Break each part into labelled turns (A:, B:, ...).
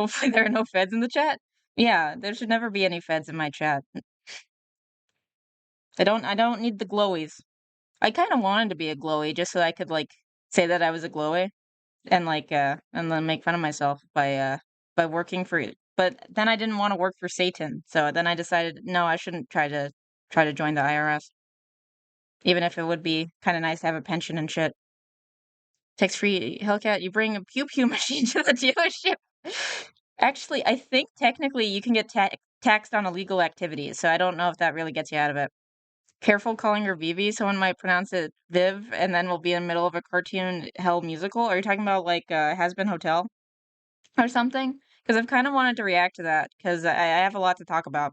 A: Hopefully there are no feds in the chat. Yeah, there should never be any feds in my chat. I don't need the glowies. I kind of wanted to be a glowy just so I could like say that I was a glowy and like and then make fun of myself by working for it. But then I didn't want to work for Satan, so then I decided no, I shouldn't try to join the IRS, even if it would be kind of nice to have a pension and shit. Takes free Hellcat. You bring a pew pew machine to the dealership. Actually, I think technically you can get taxed on illegal activities, so I don't know if that really gets you out of it. Careful calling her Vivi. Someone might pronounce it Viv, and then we'll be in the middle of a cartoon hell musical. Are you talking about like Has Been Hotel or something? Because I've kind of wanted to react to that because I have a lot to talk about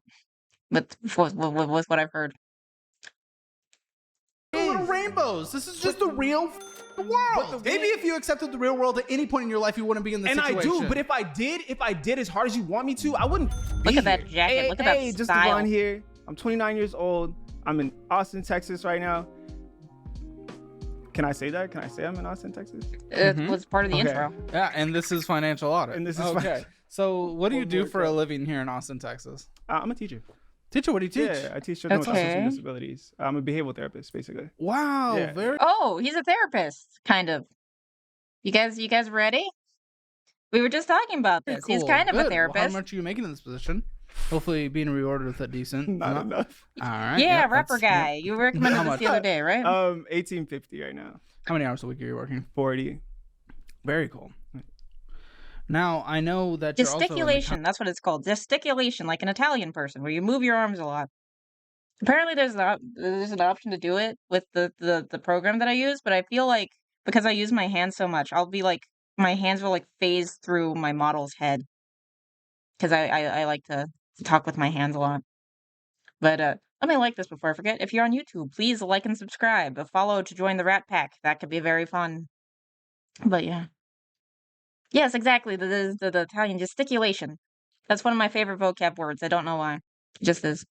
A: with what I've heard.
B: Little rainbows. This is just the real world.
C: Maybe if you accepted the real world at any point in your life, you wouldn't be in this situation.
B: And I do, but if I did as hard as you want me to, I wouldn't be
A: Look at that
B: here.
A: jacket. Look at that
D: Hey, just
A: style.
D: Devon here. I'm 29 years old. I'm in Austin, Texas right now. Can I say that? Can I say I'm in Austin, Texas?
A: It was part of the
D: Okay.
A: intro.
E: Yeah, and this is financial audit.
D: And this is
E: okay. So what do you do for a living here in Austin, Texas?
D: I'm a teacher.
E: Teacher, what do you teach?
D: Yeah, I teach children with autism
A: Okay.
D: and disabilities. I'm a behavioral therapist, basically.
E: Wow,
D: Yeah.
E: very
A: Oh, he's a therapist, kind of. You guys ready? We were just talking about this.
E: cool.
A: He's kind of
E: Good.
A: a
E: Well,
A: therapist.
E: how much are you making in this position? Hopefully being rewarded with a decent
D: Not
E: amount.
D: enough.
E: All right.
A: Yeah,
E: yep,
A: rapper
E: that's- yep.
A: guy. You recommended
E: How
A: this
E: much?
A: the other day, right?
D: 1850 right now.
E: How many hours a week are you working?
D: 40.
E: Very cool. Now I know that you're also in the
A: Gesticulation. That's what it's called. Gesticulation, like an Italian person, where you move your arms a lot. Apparently, there's an option to do it with the program that I use, but I feel like because I use my hands so much, I'll be like my hands will like phase through my model's head because I like to talk with my hands a lot. But let me like this before I forget. If you're on YouTube, please like and subscribe. A follow to join the Rat Pack. That could be very fun. But yeah. Yes, exactly. The Italian gesticulation. That's one of my favorite vocab words. I don't know why. It just is.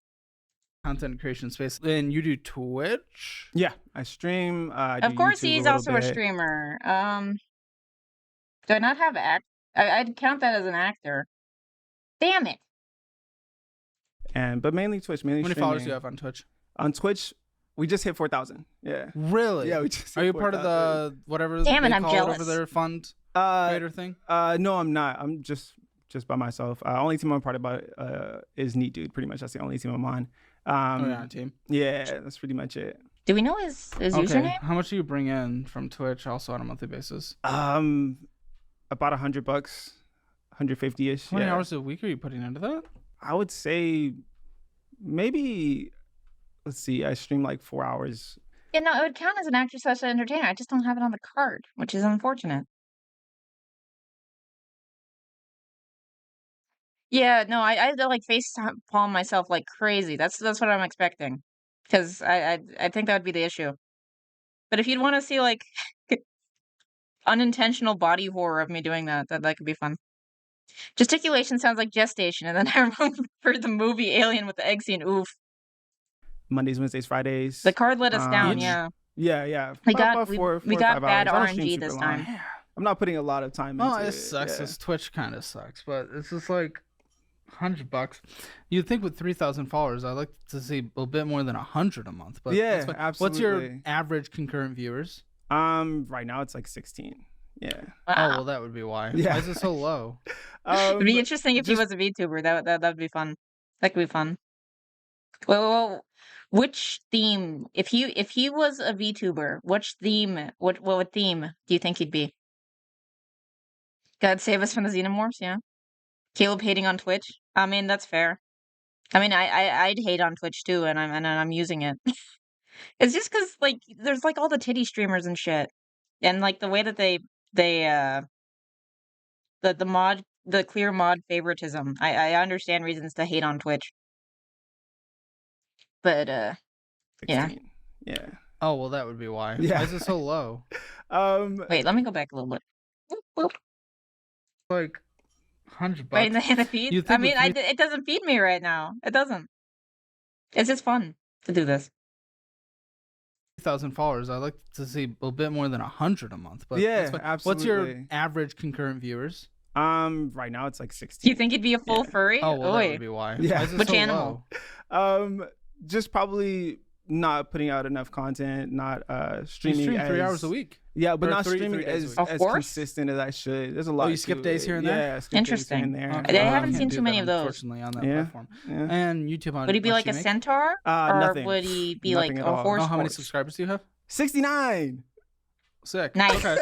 E: content creation space. And you do Twitch?
D: Yeah, I stream. I do
A: Of course,
D: YouTube
A: he's
D: little
A: also a
D: bit.
A: streamer. Do I not have I'd count that as an actor. Damn it.
D: But mainly Twitch. Mainly
E: How many
D: streaming.
E: followers do you have on Twitch?
D: On Twitch, we just hit 4,000. Yeah.
E: Really?
D: Yeah, we just
E: Are
D: hit
E: you part of
D: 4,000.
E: the whatever
A: Damn it,
E: they
A: I'm
E: call it over
A: jealous.
E: there fund
D: Uh,
E: creator thing?
D: no, I'm not. I'm just by myself. Only team I'm part about is Neat Dude. Pretty much, that's the only team I'm on.
E: Oh, yeah, team.
D: Yeah, that's pretty much it.
A: Do we know his username?
E: How much do you bring in from Twitch also on a monthly basis?
D: About $100, 150-ish.
E: How many
D: yeah.
E: hours a week are you putting into that?
D: I would say maybe. Let's see. I stream like 4 hours.
A: Yeah, no, it would count as an actor/entertainer. I just don't have it on the card, which is unfortunate. Yeah, no, I like face palm myself like crazy. That's what I'm expecting, because I think that would be the issue. But if you'd want to see like unintentional body horror of me doing that could be fun. Gesticulation sounds like gestation, and then I remember the movie Alien with the egg scene. Oof,
D: Mondays, Wednesdays, Fridays.
A: the card let us down.
D: Each?
A: Yeah,
D: Yeah.
A: we
D: About
A: got
D: 4
A: we
D: or
A: got
D: 5
A: bad
D: hours. I don't stream
A: RNG
D: super
A: this
D: long.
A: time.
D: I'm not putting a lot of time
E: Oh,
D: into
E: it sucks.
D: Yeah.
E: This Twitch kind of sucks, but it's just like $100. You'd think with 3,000 followers, I'd like to see a bit more than 100 a month. But
D: Yeah,
E: that's fine.
D: absolutely.
E: What's your average concurrent viewers?
D: Right now it's like 16. Yeah.
E: Oh,
A: Wow.
E: well, that would be why.
D: Yeah.
E: Why is it so low?
A: It'd be interesting if he
D: just-
A: was a VTuber. That would be fun. That could be fun. Well, which theme? If he was a VTuber, which theme? What theme do you think he'd be? God save us from the xenomorphs. Yeah. Caleb hating on Twitch. I mean, that's fair. I mean, I'd hate on Twitch too, and I'm using it. It's just because like there's like all the titty streamers and shit, and like the way that they the clear mod favoritism. I understand reasons to hate on Twitch, but
D: 16.
A: yeah.
D: Yeah.
E: Oh, well, that would be why.
D: Yeah.
E: Why is it so low?
A: Wait, let me go back a little bit. Boop, boop.
E: Like $100.
A: Right in the feed.
E: You'd
A: I
E: think
A: mean,
E: with
A: it doesn't feed me right now. It doesn't. It's just fun to do this.
E: 3,000 followers, I'd like to see a bit more than 100 a month. But
D: Yeah,
E: that's fine. What's your
D: absolutely.
E: average concurrent viewers?
D: Right now it's like
A: Do
D: 16.
A: you think it'd be a full
D: Yeah.
A: furry?
E: Oh, well, that
A: Oy.
E: would be why.
D: Yeah.
E: Why is it
A: Which
E: so
A: animal?
E: low?
D: Just probably not putting out enough content, not
E: You
D: streaming
E: stream 3
D: as-
E: hours a week.
D: Yeah, but
E: Or
D: not
E: three
D: streaming
E: days a
D: as,
E: week.
A: A horse?
D: consistent as I should. There's a lot.
E: you skip
D: to
E: days
D: it.
E: here and there?
D: Yeah, skip days here
A: Interesting.
D: and there.
E: Okay.
A: I haven't
E: can't
A: seen
E: do
A: too many
E: that,
A: of those.
E: Unfortunately, on that
D: Yeah.
E: platform.
D: Yeah.
E: And YouTube on.
A: Would he be
E: on
A: like a
E: streaming?
A: centaur? Or
D: Nothing.
A: would he be like
D: Nothing at
A: a
D: all.
A: horse?
E: Oh, how many
A: horse?
E: subscribers do you have?
D: 69.
E: Sick.
A: Nice.
E: Okay.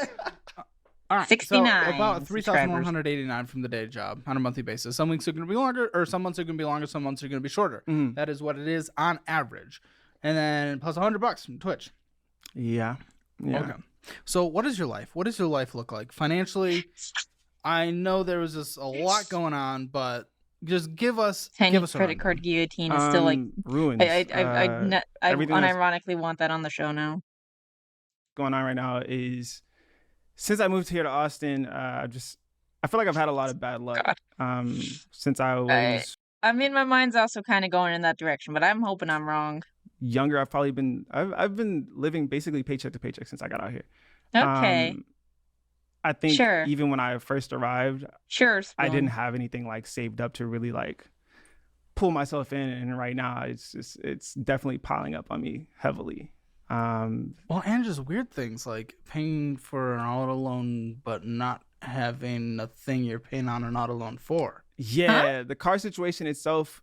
E: All right.
A: 69
E: So about
A: subscribers.
E: 3,189 from the day job on a monthly basis. Some weeks are going to be longer, or some months are going to be longer. Some months are going to be shorter.
D: Mhm.
E: That is what it is on average. And then plus $100 from Twitch.
D: Yeah. Yeah.
E: Okay. So what is your life? What does your life look like financially? I know there was just a lot going on, but just give us a
A: Penny credit
E: rundown.
A: card guillotine is still like.
D: ruined.
A: I
D: everything that's
A: unironically want that on the show now.
D: going on right now is since I moved here to Austin, I feel like I've had a lot of bad luck. Since I was
A: I mean, my mind's also kind of going in that direction, but I'm hoping I'm wrong.
D: younger, I've been living basically paycheck to paycheck since I got out here.
A: Okay,
D: I think
A: Sure.
D: even when I first arrived,
A: sure.
D: I
A: Spoon.
D: didn't have anything like saved up to really like pull myself in, and right now it's definitely piling up on me heavily.
E: Well, and just weird things like paying for an auto loan, but not having a thing you're paying on an auto loan for.
D: Yeah, the car situation itself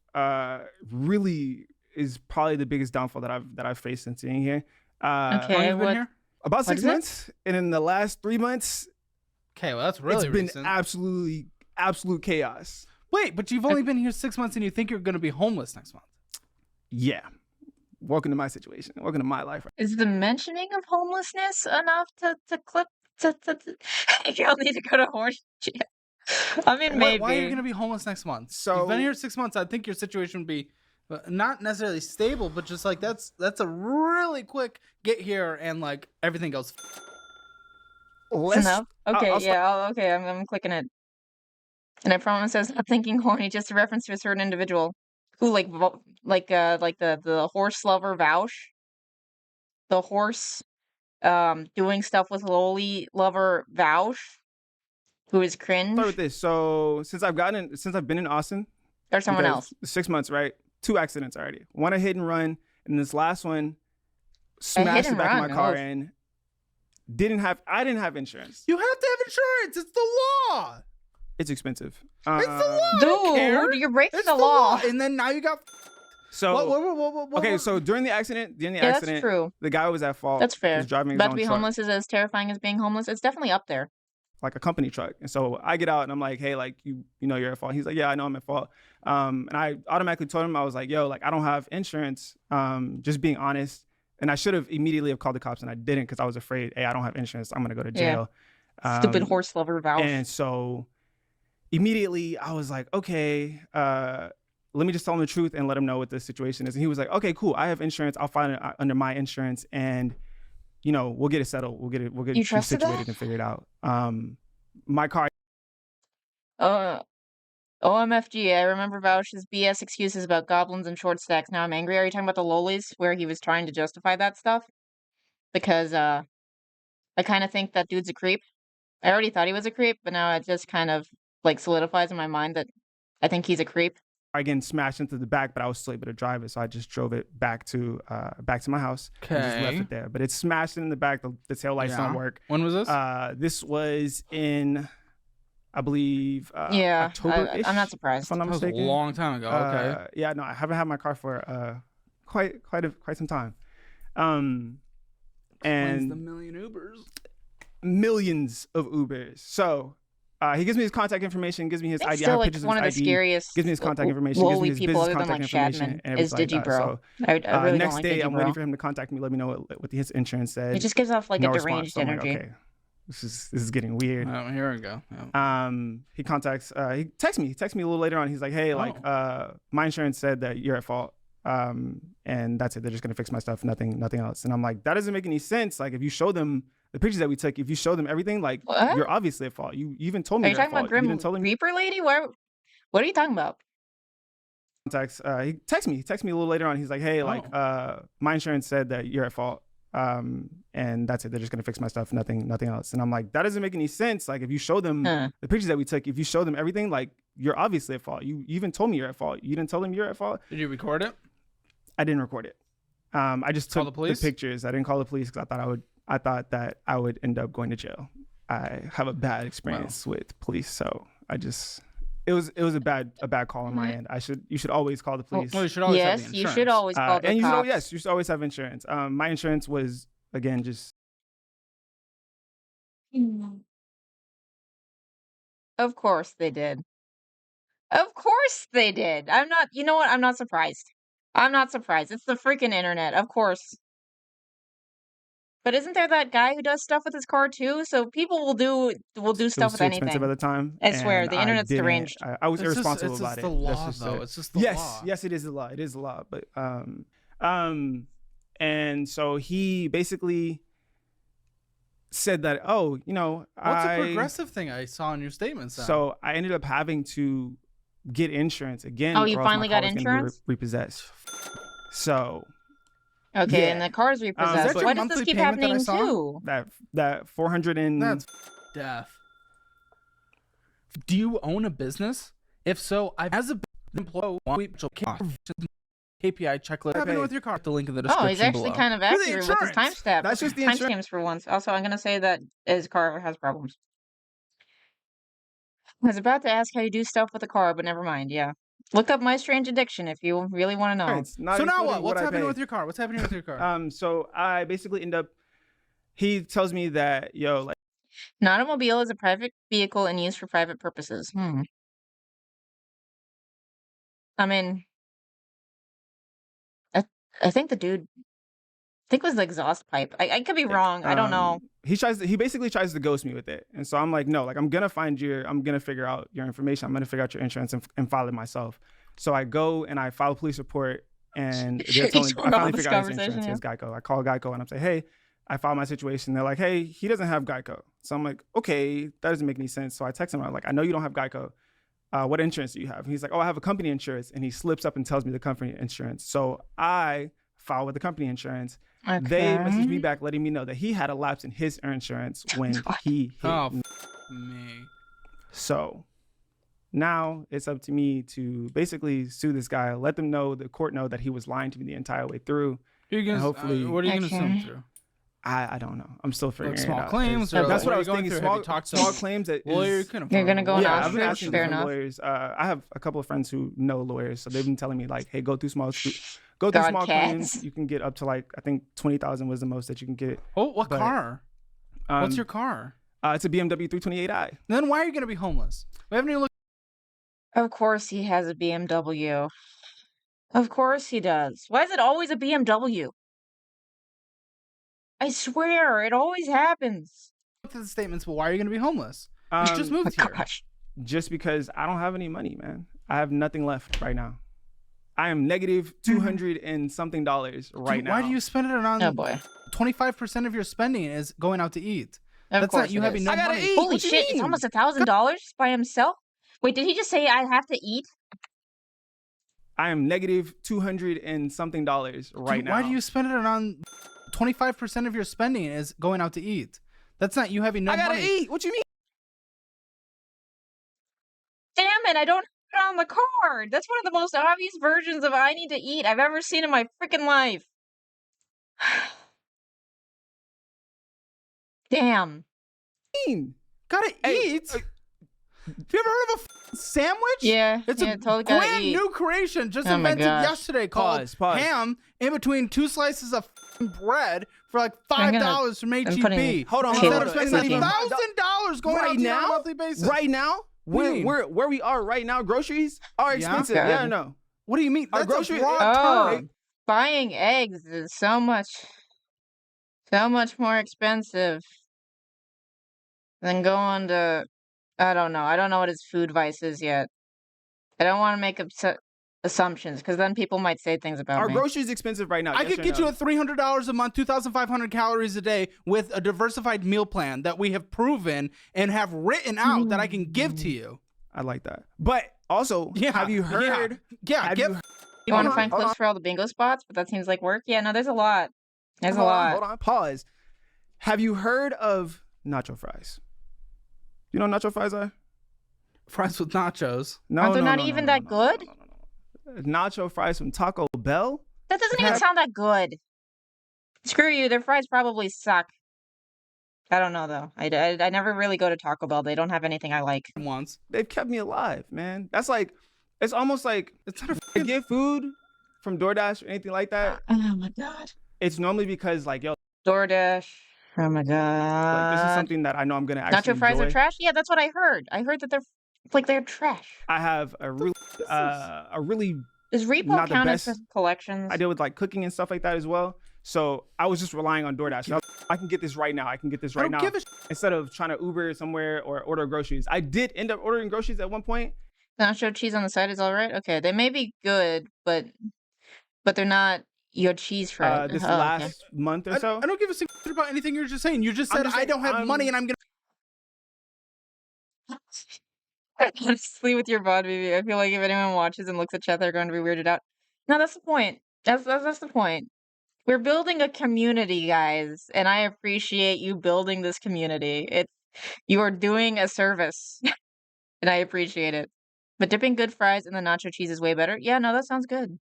D: really is probably the biggest downfall that I've faced since being here.
E: How long
A: Okay,
E: have you been
A: what?
E: here?
D: About
A: What
D: 6
A: is it?
D: months, and in the last 3 months,
E: Okay, well, that's really
D: it's been
E: recent.
D: absolute chaos.
E: Wait, but you've only been here 6 months and you think you're going to be homeless next month.
D: Yeah, welcome to my situation. Welcome to my life.
A: Is the mentioning of homelessness enough to clip? Y'all need to go to horse jail. I mean, maybe.
E: Why are you going to be homeless next month?
D: So-
E: You've been here 6 months. I think your situation would be not necessarily stable, but just like that's a really quick get here and like everything goes.
A: Enough? Okay,
D: I'll
A: yeah, okay, I'm clicking it. And I promise I was not thinking horny, just a reference to a certain individual who like the horse lover Vouch. The horse doing stuff with lowly lover Vouch, who is cringe,
D: start with this. So since I've been in Austin,
A: or someone
D: because
A: else.
D: 6 months, right? 2 accidents already. One a hit and run, and this last one smashed the
A: and
D: back of
A: run,
D: my car
A: oh.
D: and I didn't have insurance.
E: You have to have insurance. It's the law.
D: It's expensive.
E: It's the law. I don't care.
A: Dude, you're breaking
E: It's
A: the law.
E: And then now you got.
D: So
E: What?
D: okay, so during the accident,
A: Yeah, that's true.
D: the guy was at fault.
A: That's
D: He
A: fair.
D: was driving his
A: About to
D: own
A: be
D: truck,
A: homeless is as terrifying as being homeless. It's definitely up there.
D: like a company truck. And so I get out and I'm like, hey, like you know you're at fault. He's like, yeah, I know I'm at fault. And I automatically told him, I was like, yo, like I don't have insurance. Just being honest. And I should have immediately have called the cops, and I didn't because I was afraid, hey, I don't have insurance. I'm gonna go to
A: Yeah.
D: jail.
A: Stupid horse lover Vouch.
D: And so immediately I was like, okay, let me just tell him the truth and let him know what the situation is. And he was like, okay, cool. I have insurance. I'll find it under my insurance, and you know, we'll get it settled. We'll get
A: You
D: you
A: trusted that?
D: situated and figured out. My car.
A: OMFG, I remember Vouch's BS excuses about goblins and short stacks. Now I'm angry. Are you talking about the lowlies where he was trying to justify that stuff? Because I kind of think that dude's a creep. I already thought he was a creep, but now it just kind of like solidifies in my mind that I think he's a creep.
D: Again, smashed into the back, but I was still able to drive it, so I just drove it back to my house and just left
E: Okay.
D: it there. But it's smashed in the back. The tail lights don't work.
E: When was this?
D: This was in, I believe,
A: Yeah,
D: October-ish,
A: I'm not surprised.
D: if I'm not
E: That was a
D: mistaken.
E: long time ago. Okay.
D: Yeah, no, I haven't had my car for quite some time.
E: When's the
D: And
E: million Ubers?
D: millions of Ubers. So he gives me his contact information, gives me his
A: I think
D: ID. I
A: still
D: have
A: like
D: pictures of
A: one
D: his
A: of the
D: ID.
A: scariest
D: Gives me his contact information. Gives me
A: lowly
D: his
A: people
D: business
A: other than like
D: contact information
A: Shadman
D: and
A: is
D: everything like that.
A: Digibro.
D: So
A: I really don't
D: next
A: like
D: day, I'm waiting
A: Digibro.
D: for him to contact me, let me know what his insurance said.
A: It just gives off like
D: No
A: a
D: response.
A: deranged
D: So I'm like,
A: energy.
D: okay, this is getting weird.
E: Oh, here we go. Yeah.
D: He contacts he texts me a little later on. He's like, hey, like my insurance said that you're at fault, and that's it. They're just gonna fix my stuff, nothing else. And I'm like, that doesn't make any sense. Like, if you show them the pictures that we took, if you show them everything, like
A: What?
D: you're obviously at fault. You even told me
A: Are you
D: you're at
A: talking about
D: fault. You
A: Grim
D: even told him
A: Reaper lady? What are you talking about?
D: contacts he texts me a little later on. He's like, hey, like my insurance said that you're at fault, and that's it. They're just gonna fix my stuff, nothing else. And I'm like, that doesn't make any sense. Like, if you show them the pictures that we took, if you show them everything, like, you're obviously at fault. You even told me you're at fault. You didn't tell them you're at fault.
E: Did you record it?
D: I didn't record it. I just
E: Call
D: took
E: the police?
D: pictures. I didn't call the police because I thought that I would end up going to jail. I have a bad experience with police, so it was a bad call on my end. You should always call the police.
E: Well, you should always have the
A: Yes,
E: insurance.
A: you should always call the
D: and
A: cops.
D: you should always have insurance. My insurance was, again, just
A: Of course they did. Of course they did. I'm not, you know what? I'm not surprised. I'm not surprised. It's the freaking internet. Of course. But isn't there that guy who does stuff with his car too? So people will do
D: it was
A: stuff with
D: too expensive
A: anything.
D: at the time.
A: I swear,
D: and
A: the internet's
D: didn't-
A: deranged.
D: I was
E: It's just-
D: irresponsible
E: it's
D: about
E: just
D: it.
E: the law,
D: That's just
E: though.
D: it.
E: It's just the
D: yes,
E: law.
D: yes, it is the law. It is the law. But and so he basically said that, oh, you know,
E: What's a progressive thing I saw in your statements?
D: So I ended up having to get insurance again.
A: Oh, you
D: or else my
A: finally
D: car
A: got
D: was gonna be
A: insurance?
D: Repossessed. So
A: Okay,
D: yeah.
A: and the car's repossessed.
E: that your
A: Why does this
E: monthly
A: keep
E: payment that I
A: happening
E: saw?
A: too?
D: that 400 and
E: That's death. Do you own a business? If so, as a employee, KPI checklist. What happened with your car? The link in the description
A: Oh, he's actually
E: below.
A: kind of accurate with his
D: insurance.
A: timestamp.
D: That's just the insurance.
A: Timestamps for once. Also, I'm gonna say that his car has problems. I was about to ask how you do stuff with a car, but never mind. Yeah, look up My Strange Addiction if you really want to know.
D: It's not
E: So now
D: including
E: what? What's
D: I
E: happening
D: pay.
E: with your car? What's happening with your car?
D: So I basically end up. He tells me that, yo, like,
A: An automobile is a private vehicle and used for private purposes. I mean, I think the dude, I think it was the exhaust pipe. I could be wrong. I don't know.
D: He basically tries to ghost me with it, and so I'm like, no, like, I'm gonna figure out your information. I'm gonna figure out your insurance and file it myself. So I go and I file a police report, and they're telling me, I finally figure out his insurance. He has Geico. I call Geico and I'm saying, hey, I filed my situation. They're like, hey, he doesn't have Geico. So I'm like, okay, that doesn't make any sense. So I text him. I'm like, I know you don't have Geico. What insurance do you have? And he's like, oh, I have a company insurance. And he slips up and tells me the company insurance. So I file with the company insurance. They messaged me back letting me know that he had a lapse in his insurance when he hit me. So now it's up to me to basically sue this guy, let them know, the court know that he was lying to me the entire way through.
E: You're gonna,
D: hopefully,
E: what are you going to sue through?
D: I don't know. I'm still figuring
E: Like small
D: it out.
E: claims?
A: Or
D: That's
A: like-
D: what I was thinking. Small
E: Small
D: claims. That
E: lawyer,
D: is,
E: you're
A: gonna go on
D: yeah,
A: Austric?
D: I've been asking
A: Fair
D: different
A: enough.
D: lawyers. I have a couple of friends who know lawyers, so they've been telling me, like, hey, go through small
A: God,
D: small
A: cats.
D: claims. You can get up to, like, I think 20,000 was the most that you can get.
E: Oh, what
D: But,
E: car? What's your car?
D: It's a BMW 328i.
E: Then why are you going to be homeless? We haven't even looked.
A: Of course he has a BMW. Of course he does. Why is it always a BMW? I swear, it always happens.
E: Looked at the statements, but why are you going to be homeless? You just
A: Oh
E: moved
A: my
E: here.
A: gosh.
D: Just because I don't have any money, man. I have nothing left right now. I am negative $200 and something right now.
E: Why do you spend it on?
A: Oh boy.
E: 25% of your spending is going out to eat.
A: Of
E: That's
A: course
E: not you
A: it
E: having
A: is.
E: no
D: I gotta
E: money.
D: eat.
A: Holy
D: What you
A: shit, it's
D: mean?
A: almost $1,000 by himself? Wait, did he just say I have to eat?
D: I am negative $200 and something right now.
E: Why do you spend it on? 25% of your spending is going out to eat. That's not you having no
D: I gotta
E: money.
D: eat. What you mean?
A: Damn it, I don't have it on the card. That's one of the most obvious versions of I need to eat I've ever seen in my freaking life. Damn.
E: Gotta eat. Have you ever heard of a sandwich?
A: Yeah,
E: It's
A: yeah,
E: a
A: totally gotta
E: brand
A: eat.
E: new creation just
A: Oh my
E: invented
A: gosh.
E: yesterday called
D: Pause.
E: ham in between two slices of bread for like
A: I'm gonna-
E: $5 from
A: I'm
E: HEB.
A: putting
D: Hold on,
E: Instead
A: Caleb
E: of spending
A: cooking.
E: $1,000 going
D: Right
E: out to eat on
D: now?
E: a monthly basis.
D: Right now?
E: What do you mean?
D: Where we are right now, groceries are
E: Yeah?
D: expensive.
A: God.
D: Yeah, no.
E: What do you mean?
D: Our
E: That's
D: grocery-
E: a broad
A: Oh,
E: term.
A: buying eggs is so much more expensive than going to, I don't know. I don't know what his food vice is yet. I don't want to make assumptions because then people might say things about
D: Our
A: me.
D: groceries expensive right now.
E: I
D: yes
E: could
D: or
E: get
D: no?
E: you at $300 a month, 2,500 calories a day with a diversified meal plan that we have proven and have written out that I can give to you.
D: I like that. But also, have you heard?
E: Yeah,
D: have
E: get
D: you-
A: You want to
E: Hold
A: find
E: on.
A: clips for all the bingo spots, but that seems like work. Yeah, no, there's a lot. There's a
D: Hold on,
A: lot.
D: hold on, pause. Have you heard of nacho fries? You know what nacho fries are?
E: Fries with nachos.
D: No,
A: Aren't they
D: no,
A: not
D: no,
A: even
D: no,
A: that
D: no,
A: good?
D: no. Nacho fries from Taco Bell?
A: That doesn't even sound that good. Screw you. Their fries probably suck. I don't know though. I never really go to Taco Bell. They don't have anything I like.
E: Once.
D: They've kept me alive, man. That's like, it's almost like
E: It's not
D: I get food from DoorDash or anything like that.
A: Oh my god.
D: It's normally because like, yo,
A: DoorDash. Oh my god.
D: like this is something that I know I'm gonna actually
A: Nacho fries
D: enjoy.
A: are trash? Yeah, that's what I heard. I heard that they're trash.
D: I have a really
A: Does Repo
D: not the
A: count as
D: best
A: collections?
D: I deal with like cooking and stuff like that as well. So I was just relying on DoorDash. So I can get this right now. I can get this
E: I
D: right
E: don't
D: now
E: give a
D: instead of trying to Uber somewhere or order groceries. I did end up ordering groceries at one point.
A: Nacho cheese on the side is all right. Okay, they may be good, but they're not your cheese fries.
D: This
A: Oh, okay.
D: last month or so.
E: I don't give a single shit about anything you're just saying. You just
D: I'm
E: said
D: just
E: I
D: saying,
E: don't have money and I'm gonna.
A: Honestly, with your bod, baby, I feel like if anyone watches and looks at chat, they're going to be weirded out. No, that's the point. That's the point. We're building a community, guys, and I appreciate you building this community. You are doing a service, and I appreciate it. But dipping good fries in the nacho cheese is way better. Yeah, no, that sounds good.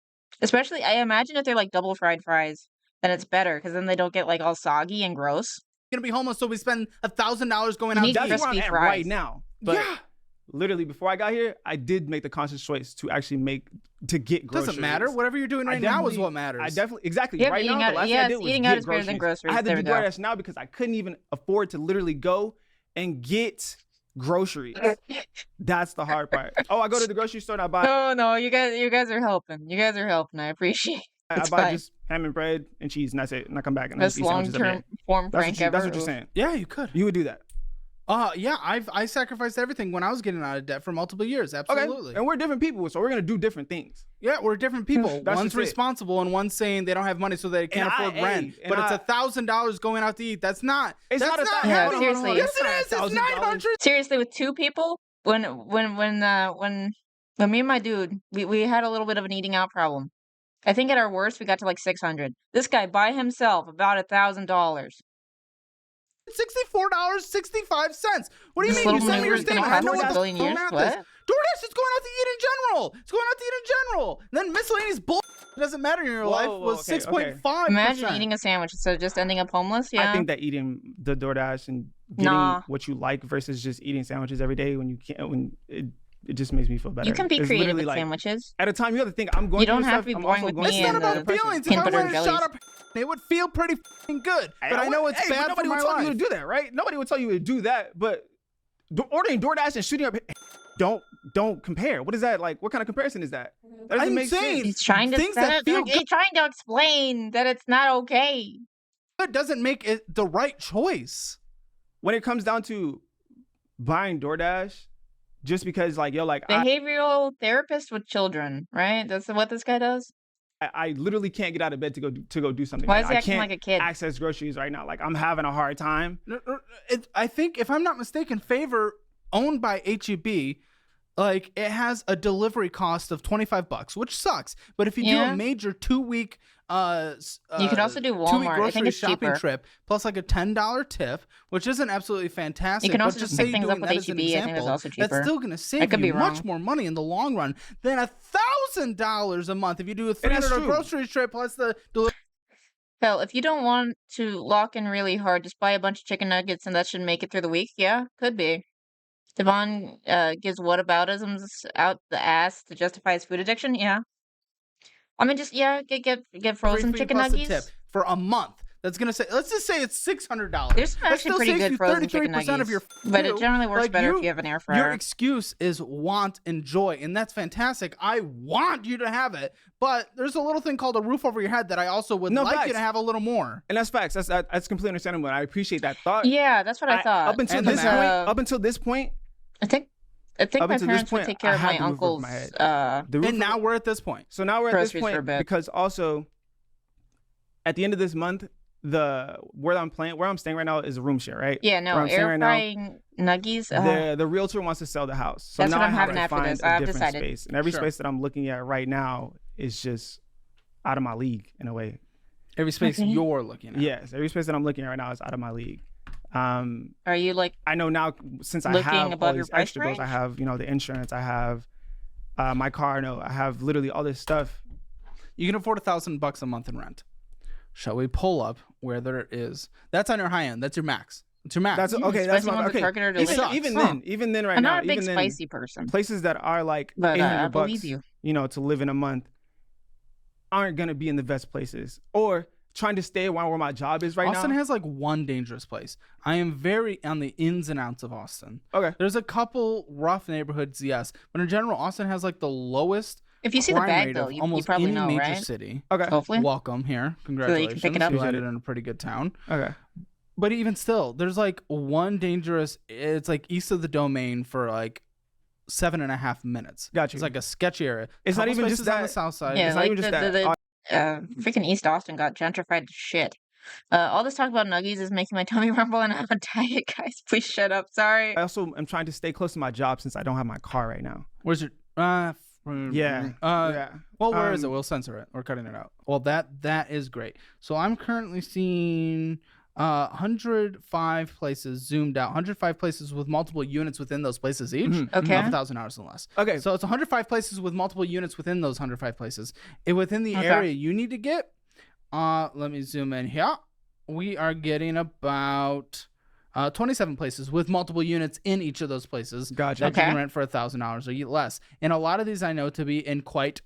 A: Especially, I imagine if they're like double fried fries, then it's better because then they don't get like all soggy and gross.
E: Gonna be homeless, so we spend $1,000 going
A: You
E: out
A: need
E: to
D: That's
E: eat.
D: where I'm
A: crispy
D: at right
A: fries.
D: now. But
E: Yeah.
D: literally before I got here, I did make the conscious choice to actually get groceries.
E: Doesn't matter. Whatever you're doing
D: I
E: right now is
D: definitely-
E: what matters.
D: I definitely exactly
A: Yeah, but
D: right
A: eating
D: now.
A: out-
D: The last thing
A: yes,
D: I did was
A: eating out
D: get
A: is better than
D: groceries.
A: groceries.
D: I had to
A: There
D: do
A: we go.
D: DoorDash now because I couldn't even afford to literally go and get groceries. That's the hard part. Oh, I go to the grocery store and I buy
A: No, you guys are helping. You guys are helping. I appreciate.
D: I
A: It's
D: buy
A: fine.
D: just ham and bread and cheese and that's it. And I come back and I
A: Best
D: just eat sandwiches every
A: long-term
D: day.
A: form
D: That's
A: prank
D: what,
A: ever.
D: that's what you're
A: Oof.
D: saying.
E: Yeah, you could.
D: You would do that.
E: Yeah, I sacrificed everything when I was getting out of debt for multiple years. Absolutely.
D: Okay. And we're different people, so we're gonna do different things.
E: Yeah, we're different people.
D: That's
E: One's
D: just it.
E: responsible and one's saying they don't have money so they can't afford rent.
D: and
E: But it's $1,000 going out to eat. That's not.
D: It's
E: that's
D: not
E: not
D: $1,000.
A: Yeah,
E: happening.
A: seriously.
E: Yes, it is. It's
D: $1,000.
E: 900.
A: Seriously, with two people, when me and my dude, we had a little bit of an eating out problem. I think at our worst, we got to like 600. This guy by himself, about $1,000.
E: $64.65. What do you
A: This
E: mean?
A: little
E: You sent me
A: maneuver
E: your
A: is gonna
E: statement. I
A: cost
E: know
A: us
E: what
A: a
E: the
A: billion years?
E: math
A: What?
E: is. DoorDash is going out to eat in general. It's going out to eat in general. And then miscellaneous bull doesn't matter in your life was
D: okay,
E: 6.5%.
A: Imagine eating a sandwich instead of just ending up homeless. Yeah.
D: I think that eating the DoorDash and getting
A: Nah.
D: what you like versus just eating sandwiches every day when you can't, it just makes me feel better.
A: you can be
D: It's
A: creative
D: literally
A: with
D: like,
A: sandwiches.
D: At a time, you have to think. I'm going.
A: You don't
D: through
A: have
D: stuff,
A: to be
D: I'm
A: boring
D: also
A: with
D: going
A: me
E: It's
D: through
E: not
A: and
E: about
A: the
D: depression.
E: feelings. If
A: peanut
E: I
A: butter
E: wanted
A: and
E: to shut
A: jellies.
E: up, it would feel pretty good. But I know it's
D: Hey, but
E: bad for
D: nobody
E: my
D: would tell you to
E: life.
D: do that, right? Nobody would tell you to do that. But ordering DoorDash and shooting up, don't compare. What is that like? What kind of comparison is that? That doesn't
E: I'm
D: make
E: saying-
D: sense.
A: He's trying to
E: Things that feel
A: he's trying to explain that it's not okay.
E: It doesn't make it the right choice.
D: When it comes down to buying DoorDash, just because like
A: Behavioral therapist with children, right? That's what this guy does.
D: I literally can't get out of bed to go do something.
A: Why
D: right
A: is
D: now.
A: he
D: I
A: acting
D: can't
A: like a kid?
D: access groceries right now. Like I'm having a hard time.
E: I think, if I'm not mistaken, Favor, owned by HEB, like it has a delivery cost of $25, which sucks. But if you do
A: Yeah.
E: a major 2-week,
A: You could also do
E: 2-week
A: Walmart. I
E: grocery
A: think it's
E: shopping
A: cheaper.
E: trip plus like a $10 tip, which isn't absolutely fantastic.
A: You can
E: but
A: also just pick
E: say
A: things
E: you're
A: up
E: doing
A: with
E: that as
A: HEB.
E: an
A: I think that's
E: example,
A: also cheaper.
E: That's still going to save
A: could
E: you
A: be
E: much
A: wrong.
E: more money in the long run than $1,000 a month if you do a
D: that's
E: $300
D: true.
E: grocery trip plus the delivery.
A: Hell, if you don't want to lock in really hard, just buy a bunch of chicken nuggets and that should make it through the week. Yeah, could be. Devon gives whataboutisms out the ass to justify his food addiction. Yeah. I mean, just get frozen
E: free
A: chicken
E: plus a
A: nuggets.
E: tip for a month. That's gonna say, let's just say it's $600.
A: There's some
E: That
A: actually
E: still
A: pretty
E: saves
A: good
E: you
A: frozen chicken
E: 33%
A: nuggets,
E: of your
A: but it
E: food.
A: generally works
E: Like,
A: better if you have an air
E: Your
A: fryer.
E: excuse is want and joy, and that's fantastic. I want you to have it, but there's a little thing called a roof over your head that I also would like
D: facts.
E: you to have a little more.
D: And that's facts. That's completely understandable. I appreciate that thought.
A: Yeah, that's what I thought.
D: Up until
E: And the
D: this
E: math.
D: point, up until this point,
A: I think
D: Up
A: my
D: until this
A: parents would
D: point,
A: take care
D: I
A: of
D: had
A: my
D: the roof over
A: uncle's
D: my head.
A: uh
D: the roof
E: And now we're at this point.
D: So now we're at this
A: Groceries for a
D: point
A: bit.
D: because also at the end of this month, where I'm staying right now is a room share, right?
A: yeah, no,
D: Where I'm staying
A: air
D: right now,
A: frying nuggies.
D: the realtor wants to sell the house. So
A: That's
D: now
A: what
D: I
A: I'm
D: have
A: having
D: to
A: after
D: find
A: this.
D: a
A: I've
D: different
A: decided.
D: space. And every
E: Sure.
D: space that I'm looking at right now is just out of my league in a way.
E: Every space
A: Okay.
E: you're looking at.
D: Yes, every space that I'm looking at right now is out of my league.
A: Are you like
D: I know now since I
A: looking
D: have all
A: above your
D: these
A: price
D: extra bills, I
A: range?
D: have, the insurance, I have my car, no, I have literally all this stuff.
E: You can afford $1,000 a month in rent. Shall we pull up where there is? That's on your high end. That's your max. It's your max.
D: That's okay. That's
A: spicy
D: my
A: ones with
D: okay.
A: targeted
E: It sucks.
D: Even then, right
A: I'm
D: now,
A: not a big
D: even then,
A: spicy person,
D: places that are like
A: but I believe
D: $800,
A: you.
D: to live in a month, aren't gonna be in the best places, or trying to stay around where my job is right
E: Austin
D: now.
E: has like one dangerous place. I am very on the ins and outs of Austin.
D: Okay.
E: There's a couple rough neighborhoods, yes, but in general, Austin has like the lowest
A: If you see the
E: crime
A: bag
E: rate
A: though,
E: of
A: you
E: almost
A: probably
E: any
A: know,
E: major
A: right?
E: city.
D: Okay.
A: Hopefully.
E: Welcome here.
A: that
E: Congratulations.
A: you can pick it up.
E: You
D: Appreciate
E: landed
D: it.
E: in a pretty good town.
D: Okay.
E: But even still, there's like one dangerous. It's like east of the Domain for like 7.5 minutes.
D: Got you.
E: It's like a sketchy area.
D: It's not
E: Couple
D: even just
E: spaces on the
D: that-
E: south side.
A: Yeah,
D: It's not
A: like
D: even just
A: the
D: that.
A: freaking East Austin got gentrified to shit. All this talk about nuggies is making my tummy rumble, and I have a diet, guys. Please shut up. Sorry.
D: I also am trying to stay close to my job since I don't have my car right now.
E: Where's your?
D: Yeah. Yeah.
E: Well, where is it?
D: Um,
E: We'll censor it. We're cutting it out. Well, that is great. So I'm currently seeing 105 places zoomed out. 105 places with multiple units within those places each.
A: Okay.
E: Of 1,000 hours and less.
D: Okay.
E: So it's 105 places with multiple units within those 105 places. Within the
A: Okay.
E: area you need to get. Let me zoom in here. We are getting about 27 places with multiple units in each of those places.
D: Gotcha.
E: That you
A: Okay.
E: can rent for $1,000 or less. And a lot of these I know to be in quite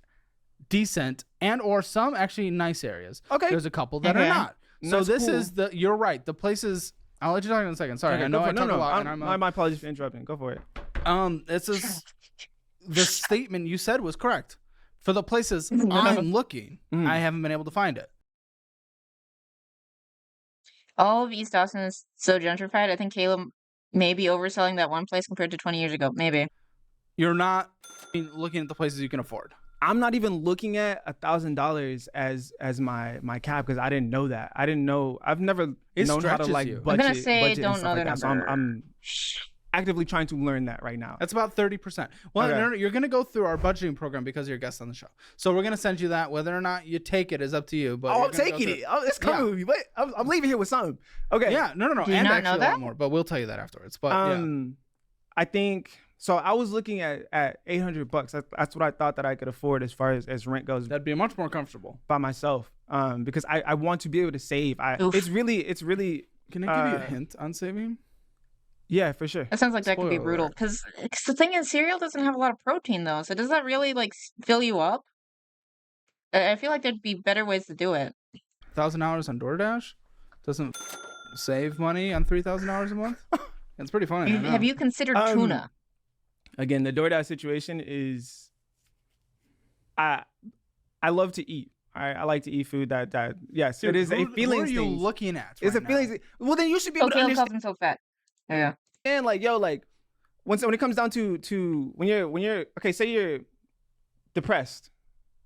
E: decent and or some actually nice areas.
D: Okay.
E: There's a couple that
A: Okay.
E: are not. So
D: That's
E: this
D: cool.
E: is you're right. The places I'll let you talk in a second. Sorry,
D: Okay,
E: I
D: go
E: know
D: for
E: I
D: it.
E: talk a lot and
D: my apologies for interrupting. Go for it.
E: this is the statement you said was correct. For the places
A: Mhm.
E: I'm looking,
D: Mhm.
E: I haven't been able to find it.
A: All of East Austin is so gentrified. I think Caleb may be overselling that one place compared to 20 years ago. Maybe.
E: You're not looking at the places you can afford.
D: I'm not even looking at $1,000 as my cap because I didn't know that. I didn't know. I've never
E: It
D: known how to
E: stretches
D: like
E: you. I'm
D: budget.
A: gonna say
D: budget and
A: don't
D: stuff
A: know
D: like
A: the
D: that. So
A: number.
D: I'm actively trying to learn that right now.
E: That's about 30%. Well,
D: Okay.
E: no, you're going to go through our budgeting program because you're a guest on the show. So we're going to send you that. Whether or not you take it is up to you. But
D: Oh,
E: you're
D: I'm
E: gonna go
D: taking
E: through
D: it. Oh, it's coming
E: Yeah.
D: with me. But I'm leaving here with something. Okay.
E: Yeah, no.
A: Do you
E: And
A: not know
E: actually a
A: that?
E: lot more, but we'll tell you that afterwards. But yeah.
D: I think so. I was looking at $800. That's what I thought that I could afford as far as rent goes
E: That'd be much more comfortable.
D: by myself. Because I want to be able to save.
A: Oof.
D: It's really
E: Can I give you a
D: Uh,
E: hint on saving?
D: yeah, for sure.
A: That sounds like that could be
E: Spoiler
A: brutal.
E: alert.
A: Because the thing is, cereal doesn't have a lot of protein though. So does that really like fill you up? I feel like there'd be better ways to do it.
E: $1,000 on DoorDash doesn't save money on $3,000 a month. It's pretty funny. I know.
A: Have you considered tuna?
D: Again, the DoorDash situation is I love to eat. All right, I like to eat food that yes,
E: Dude,
D: it is a
E: who
D: feelings
E: are you
D: thing.
E: looking at?
D: It's a
E: right
D: feelings
E: now?
D: thing. Well, then you should be able
A: Oh,
D: to
A: Caleb calls
D: understand.
A: himself fat. Yeah.
D: Like yo, like when it comes down to when you're okay, say you're depressed,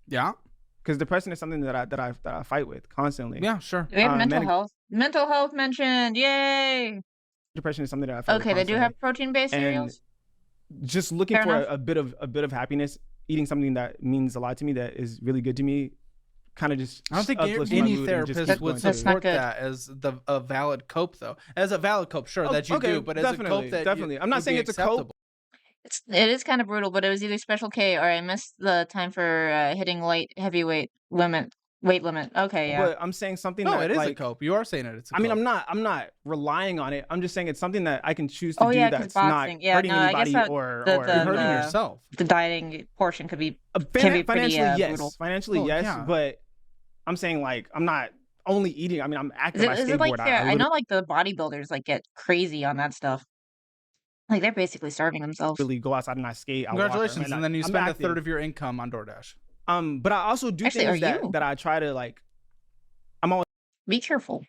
E: Yeah.
D: because depression is something that I fight with constantly.
E: Yeah. Sure.
A: We have mental
D: manic-
A: health. Mental health mentioned. Yay.
D: Depression is something that I fight
A: Okay,
D: with
A: they do
D: constantly.
A: have protein-based
D: And
A: cereals.
D: Just looking
A: Fair
D: for
A: enough.
D: a bit of happiness, eating something that means a lot to me, that is really good to me, kind of just
E: I don't think
D: uplifts my
E: any
D: mood and just
E: therapist
D: keeps
E: would
D: going
A: That's
D: through.
A: not
E: support
A: good.
E: that as a valid cope, though. As a valid cope, sure,
D: Oh,
E: that you
D: okay,
E: do, but as
D: definitely,
E: a cope that
D: definitely. I'm not saying it's a cope.
A: It is kind of brutal, but it was either Special K or I missed the time for hitting light heavyweight weight limit. Okay, yeah.
D: But I'm saying something
E: No,
D: that
E: it is
D: like,
E: a cope. You are saying it. It's a
D: I mean,
E: cope.
D: I'm not relying on it. I'm just saying it's something that I can choose to
A: Oh,
D: do
A: yeah, 'cause
D: that's not
A: boxing. Yeah,
D: hurting
A: no, I guess
D: anybody
A: that
D: or
A: the-
E: You're
A: the-
E: hurting
A: the-
E: yourself.
A: The dieting portion can be can be pretty
D: financially yes,
A: brutal.
D: financially
E: Well,
D: yes,
E: yeah.
D: but I'm saying like I'm not only eating. I mean, I'm active. I
A: Is it like
D: skateboard.
A: I know like the bodybuilders like get crazy on that stuff. Like they're basically starving themselves.
D: really go outside and I skate. I walk,
E: Congratulations, and then you
D: I'm
E: spend a
D: active.
E: third of your income on DoorDash.
D: But I also do
A: Actually,
D: things
A: are you?
D: that I try to like.
A: Be careful.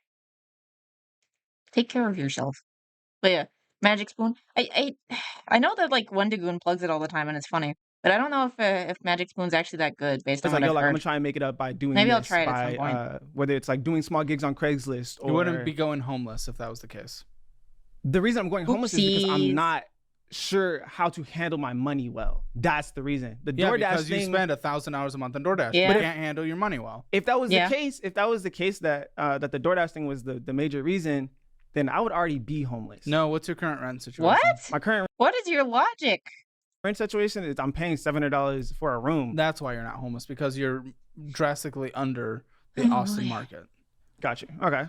A: Take care of yourself. But yeah, Magic Spoon. I know that like Wendigoon plugs it all the time and it's funny, but I don't know if Magic Spoon's actually that good based
D: It's
A: on
D: like,
A: what
D: yo,
A: I've
D: like I'm
A: heard.
D: gonna try and make it up by doing
A: Maybe I'll
D: this,
A: try it at
D: by,
A: some point.
D: whether it's like doing small gigs on Craigslist or
E: You wouldn't be going homeless if that was the case.
D: the reason I'm going homeless is because I'm
A: Oopsies.
D: not sure how to handle my money well. That's the reason. The
E: Yeah,
D: DoorDash
E: because
D: thing,
E: you spend 1,000 hours a month on DoorDash.
A: Yeah.
E: But you can't handle your money well.
D: if that was
A: Yeah.
D: the case, that that the DoorDash thing was the major reason, then I would already be homeless.
E: No, what's your current rent situation?
A: What?
D: My current
A: What is your logic?
D: rent situation is I'm paying $700 for a room.
E: That's why you're not homeless, because you're drastically under the
A: Oh,
E: Austin
A: my.
E: market.
D: Got you. Okay.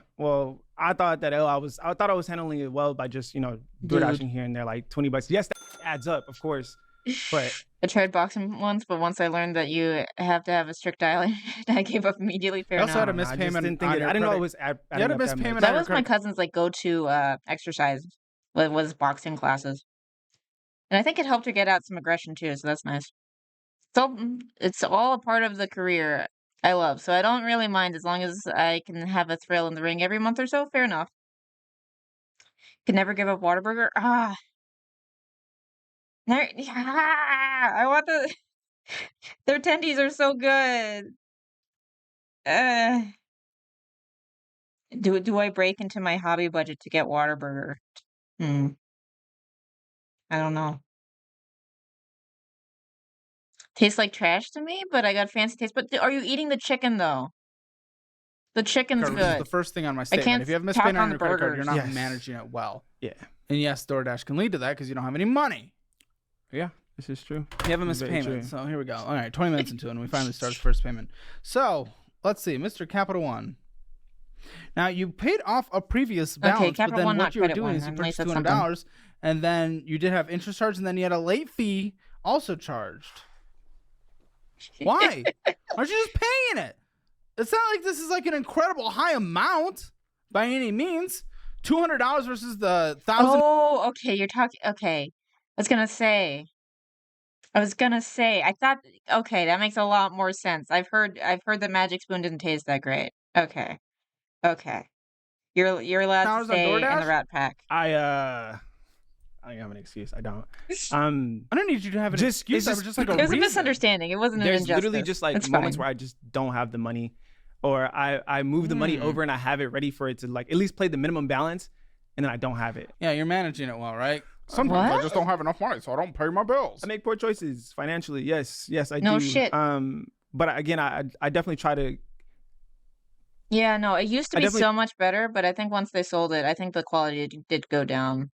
D: I thought I was handling it well by just, DoorDashing here and there, like $20. Yes, that adds up, of course. But
A: I tried boxing once, but once I learned that you have to have a strict diet, I gave up immediately. Fair
E: I also had a
A: enough.
D: I just
E: mispayment
D: didn't think
E: on
D: it.
E: your
D: I didn't know
E: credit.
D: it was.
E: You had a mispayment
A: That
E: on your
A: was my
E: credit.
A: cousin's like go-to exercise. Was boxing classes, and I think it helped her get out some aggression too. So that's nice. So it's all a part of the career I love. So I don't really mind as long as I can have a thrill in the ring every month or so. Fair enough. Can never give up Whataburger. I want their tendies are so good. Do I break into my hobby budget to get Whataburger? I don't know. Tastes like trash to me, but I got fancy taste. But are you eating the chicken though? The chicken's
E: Card, which is
A: good.
E: the first thing on my statement.
A: can't
E: If you have
A: talk
E: mispayment
A: on
E: on
A: the
E: your credit card, you're
A: burgers.
E: not
D: Yes.
E: managing it well.
D: yeah,
E: And yes, DoorDash can lead to that because you don't have any money.
D: yeah, this is true.
E: You have a
D: It's very true.
E: mispayment. So here we go. All right, 20 minutes into it, and we finally start the first payment. So let's see, Mr. Capital One. Now you paid off a previous balance, but
A: Capital
E: then
A: One,
E: what
A: not
E: you were
A: Credit
E: doing
A: One.
E: is you
A: At least
E: purchased
A: that's
E: $200, and then you did have interest charge, and then you had a late fee also charged. Why? Aren't you just paying it? It's not like this is like an incredible high amount by any means. $200 versus the $1,000.
A: Oh, okay. You're talking. Okay, I was gonna say. I thought. Okay, that makes a lot more sense. I've heard that Magic Spoon didn't taste that great. Okay. You're allowed to
E: $1,000 on
A: stay in the
E: DoorDash?
A: Rat Pack.
D: I don't have an excuse. I don't.
E: I don't need you to have an
D: Just-
E: excuse.
D: it's
E: That
D: just-
E: was just like a
A: It was a
E: reason.
A: misunderstanding. It wasn't an
D: There's
A: injustice.
D: literally just like
A: It's
D: moments
A: fine.
D: where I just don't have the money, or I move the money over and I have it ready for it to like at least play the minimum balance, and then I don't have it.
E: Yeah, you're managing it well, right? Sometimes I
A: What?
E: just don't have enough money, so I don't pay my bills.
D: I make poor choices financially. Yes, I
A: No
D: do.
A: shit.
D: But again, I definitely try to.
A: Yeah, no, it used to
D: I
A: be
D: definitely-
A: so much better, but I think once they sold it, I think the quality did go down.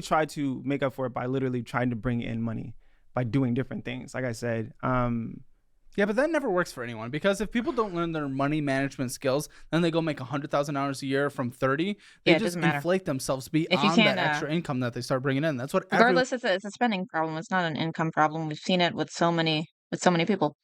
D: Try to make up for it by literally trying to bring in money by doing different things. Like I said,
E: Yeah, but that never works for anyone, because if people don't learn their money management skills, then they go make $100,000 a year from 30. They
A: Yeah, it
E: just
A: doesn't matter.
E: inflate themselves
A: If you
E: beyond
A: can't,
E: that extra income that they start bringing in. That's what everyone
A: Regardless, it's a spending problem. It's not an income problem. We've seen it with so many people.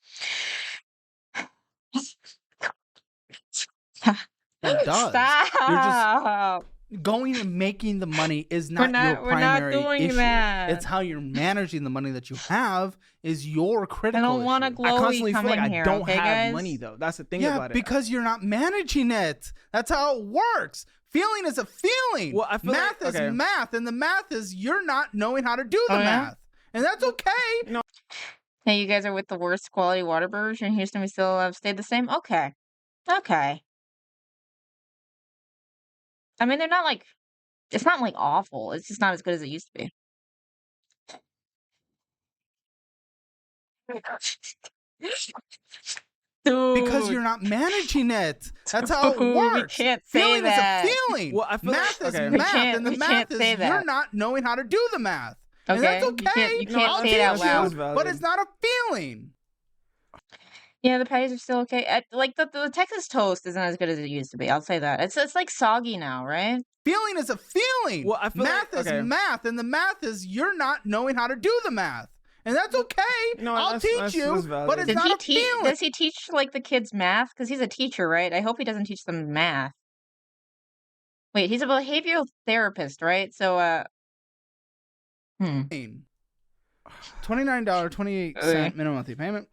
E: does.
A: Stop.
E: Going and making the money is not, your
A: we're not
E: primary
A: doing
E: issue.
A: that.
E: It's how you're managing the money that you have is your
A: I
E: critical
A: don't want to
E: issue.
D: I
A: glowy
D: constantly
A: come
D: feel like
A: in
D: I
A: here,
D: don't
A: okay,
D: have
A: guys?
D: money though. That's the thing
E: Yeah,
D: about it.
E: because you're not managing it. That's how it works. Feeling is a feeling.
D: Well, I feel
E: math
D: like-
E: is
D: okay.
E: math, and the math is you're not knowing how to do the
A: Oh, yeah?
E: math. And that's okay.
A: Hey, you guys are with the worst quality Whataburgers in Houston. We still have stayed the same. Okay. I mean, they're not like. It's not like awful. It's just not as good as it used to be. Dude.
E: Because you're not managing it. That's how it
A: Dude,
E: works.
A: We can't say
E: Feeling
A: that.
E: is a feeling.
D: Well, I feel
E: math
D: like-
E: is
D: okay.
A: We
E: math,
A: can't-
E: and the
A: we
E: math
A: can't
E: is
A: say
E: you're
A: that.
E: not knowing how to do the math. And
A: Okay,
E: that's
A: you
E: okay.
A: can't- you can't
E: I'll
A: say it out
E: teach
A: loud.
E: you,
D: Valid.
E: but it's not a feeling.
A: Yeah, the patties are still okay. Like the Texas toast isn't as good as it used to be. I'll say that. It's like soggy now, right?
E: Feeling is a feeling.
D: Well, I feel
E: math
D: like-
E: is
D: okay.
E: math, and the math is you're not knowing how to do the math. And that's okay.
D: No,
E: I'll
D: that's-
E: teach
D: that's
E: you,
D: valid.
E: but it's
A: Did
E: not
A: he
E: a
A: teach?
E: feeling.
A: Does he teach like the kids math? Because he's a teacher, right? I hope he doesn't teach them math. Wait, he's a behavioral therapist, right? So,
E: $29.28
A: Okay.
E: minimum monthly payment.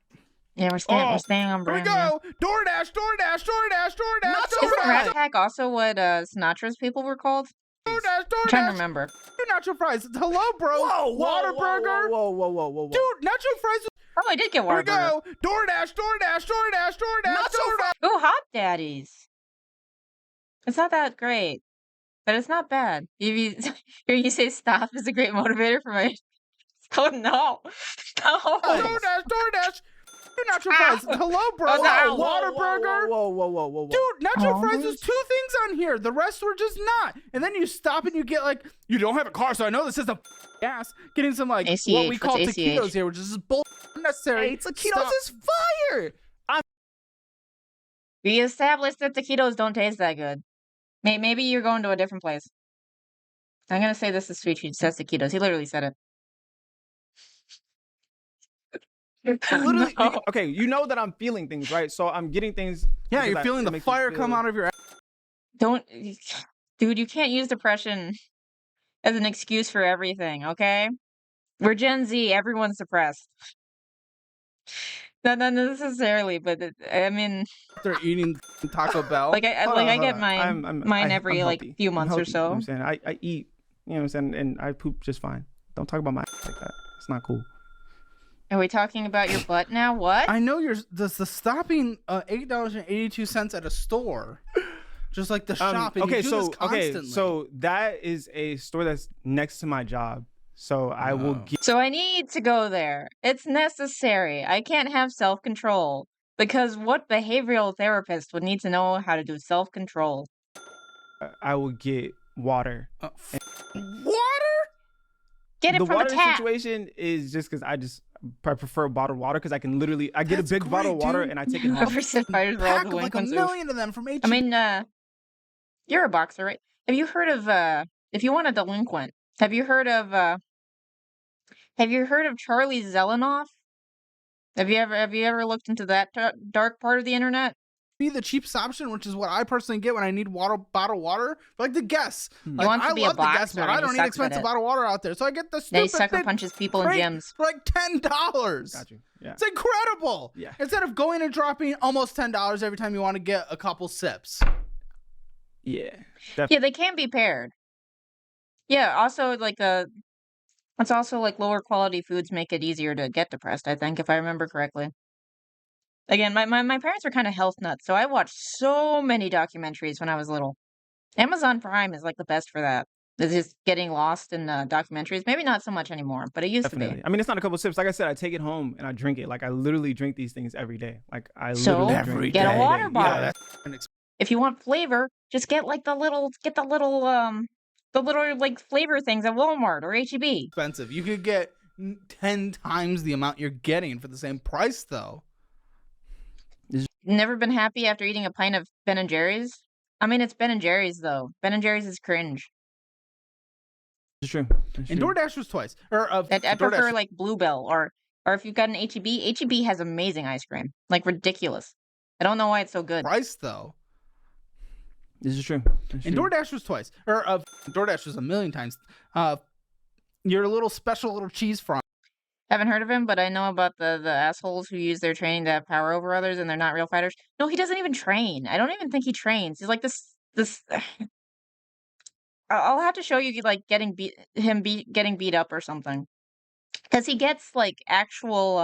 A: yeah, we're staying on
E: Here we
A: brand. here.
E: go. DoorDash.
A: Isn't Rat Pack also what Sinatra's people were called? I'm trying to
E: DoorDash.
A: remember.
E: Two nacho fries. Hello, bro. Whataburger.
D: Whoa.
E: Dude, nacho fries.
A: Oh, I did get
E: Here we
A: Whataburger.
E: go. DoorDash. DoorDash.
A: Ooh, Hot Daddies. It's not that great. but it's not bad. If you hear you say stop is a great motivator for my. Oh no, no.
E: DoorDash. Nacho fries. Hello, bro.
A: Oh, no.
E: Water burger.
D: Whoa.
E: Dude, nacho
A: Oh,
E: fries was 2 things on here. The rest were just not. And then you stop and you get like, you don't have a car, so I know this is a gas. Getting some like
A: ACH,
E: what we call
A: what's
E: taquitos
A: ACH?
E: here, which is bull unnecessary.
D: Hey, taquitos is fire.
A: We established that taquitos don't taste that good. Maybe you're going to a different place. I'm gonna say this is Sweet Treat says taquitos. He literally said it.
D: Literally,
A: No.
D: okay, you know that I'm feeling things, right? So I'm getting things.
E: Yeah,
D: because
E: you're feeling
D: it
E: the
D: makes me
E: fire come
D: feel-
E: out of your ass.
A: Don't, dude. You can't use depression as an excuse for everything. Okay, we're Gen Z. Everyone's depressed. Not necessarily, but I mean,
E: They're eating Taco Bell.
A: like I
D: Hold
A: like
D: on,
A: I
D: hold
A: get
D: on.
A: mine
D: I'm
A: every like
D: healthy.
A: few
D: I'm
A: months or
D: healthy, you know what
A: so.
D: I'm saying? I eat, you know what I'm saying, and I poop just fine. Don't talk about my like that. It's not cool.
A: Are we talking about your butt now? What?
E: I know you're the stopping $8.82 at a store. Just like the shopping.
D: Okay,
E: you do this constantly.
D: so that is a store that's next to my job. So I will
E: Oh.
D: get.
A: So I need to go there. It's necessary. I can't have self-control because what behavioral therapist would need to know how to do self-control?
D: I will get water.
E: Water?
A: Get it
D: The
A: from
D: water
A: the tap.
D: situation is just because I prefer bottled water because I can literally I get
E: That's
D: a big bottle of
E: great,
D: water
E: dude.
D: and I take it home.
A: Overset fighters for all
E: Pack of like a
A: delinquents.
E: million of them from H.
A: I mean, you're a boxer, right? Have you heard of if you want a delinquent, have you heard of Charlie Zelenoff? Have you ever looked into that dark part of the internet?
E: Be the cheapest option, which is what I personally get when I need bottled water. Like the Guess. Like,
A: wants to
E: I
A: be a
E: love the Guess,
A: boxer
E: but
A: and
E: I
A: he
E: don't need
A: sucks at
E: expensive
A: it.
E: bottled water out there. So I get the
A: That
E: stupid
A: he sucker
E: big
A: punches people in
E: crate
A: gyms.
E: for like $10.
D: Got you. Yeah.
E: It's incredible.
D: Yeah.
E: Instead of going and dropping almost $10 every time you want to get a couple sips.
D: Yeah.
A: Yeah, they can be paired. Yeah, also it's also like lower quality foods make it easier to get depressed, I think, if I remember correctly. Again, my parents are kind of health nuts, so I watched so many documentaries when I was little. Amazon Prime is like the best for that. It's just getting lost in documentaries. Maybe not so much anymore, but it used
D: Definitely.
A: to
D: I mean, it's not a couple sips. Like I said, I take it home and I drink it. Like I literally drink these things every day. Like I
A: So,
D: literally
E: every
D: drink
A: get a
D: every
A: water
D: day.
A: bottle.
E: Yeah,
D: Yeah.
E: that's
A: be. If you want flavor, just get the little like flavor things at Walmart or HEB.
E: expensive. You could get 10 times the amount you're getting for the same price, though.
A: Never been happy after eating a pint of Ben and Jerry's? I mean, it's Ben and Jerry's though. Ben and Jerry's is cringe.
D: It's true. It's
E: And
D: true.
E: DoorDash was twice. Or
A: I prefer
E: DoorDash.
A: like Bluebell or if you've got an HEB, HEB has amazing ice cream. Like ridiculous. I don't know why it's so good.
E: Price, though.
D: This is true. It's
E: And
D: true.
E: DoorDash was twice. Or DoorDash was a million times. Your little special little cheese fry.
A: Haven't heard of him, but I know about the assholes who use their training to have power over others and they're not real fighters. No, he doesn't even train. I don't even think he trains. He's like this I'll have to show you like getting beat up or something. Cuz he gets like actual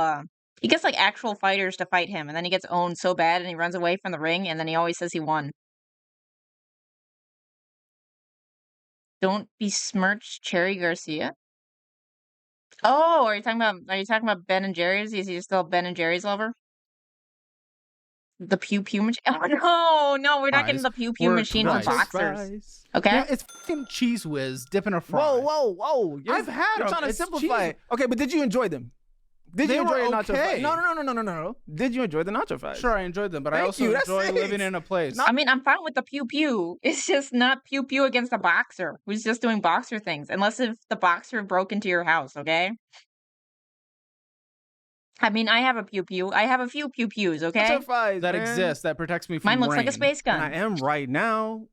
A: fighters to fight him and then he gets owned so bad and he runs away from the ring and then he always says he won. Don't besmirch Cherry Garcia. Oh, are you talking about Ben and Jerry's? Is he still a Ben and Jerry's lover? The pew pew machine? Oh no, we're not getting the pew pew
E: We're
A: machine for
E: twice.
A: boxers.
D: Fries.
A: Okay.
E: Yeah, it's fucking Cheese Whiz dipping a fry.
D: Whoa!
E: I've had
D: You're
E: them.
D: trying to
E: It's
D: simplify
E: cheese.
D: it. Okay, but did you enjoy them? Did
E: They
D: you enjoy
E: were
D: your nacho
E: okay.
D: fries? No. Did you enjoy the nacho fries?
E: Sure, I enjoyed them, but I
D: Thank
E: also
D: you, that's
E: enjoy
D: it.
E: living in a place.
A: I mean, I'm fine with the pew pew. It's just not pew pew against a boxer who's just doing boxer things, unless if the boxer broke into your house. Okay. I mean, I have a pew pew. I have a few pew pews. Okay.
D: Nacho fries
E: that
D: man.
E: exists that protects me from
A: Mine looks like a
E: rain.
A: space
D: And I
A: gun.
D: am right now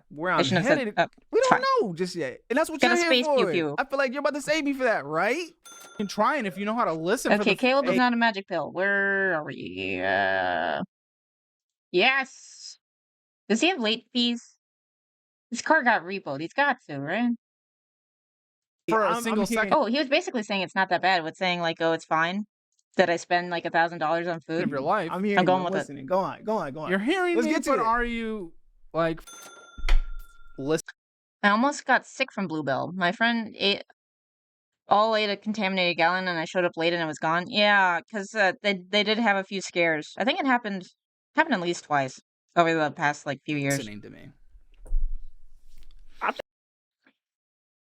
D: where
A: I
D: I'm
A: shouldn't have
D: headed.
A: said.
D: We don't
A: fine.
D: know just yet, and that's what
A: Got a
D: you're here
A: space
D: for.
A: pew-pew.
D: I feel like you're about to save me for that, right?
E: You can try it if you know how to listen. for
A: Okay,
E: the
A: Caleb is
D: Hey.
A: not a magic pill. Where are we? Yes. Does he have late fees? His car got repoed. He's got to, right?
E: For a
D: I'm
E: single
D: hearing-
E: second
A: Oh, he was basically saying it's not that bad. With saying like, oh, it's fine that I spend like $1,000 on
E: of
A: food.
E: your life.
D: I'm hearing.
A: going
D: you.
A: with it.
D: listening. Go on.
E: You're hearing
D: Let's
E: me,
D: get to
E: but
D: it.
E: are you like listening?
A: I almost got sick from Bluebell. My friend ate a contaminated gallon, and I showed up late and it was gone. Yeah, because they did have a few scares. I think it happened at least twice over the past like few years.
E: Listening to me.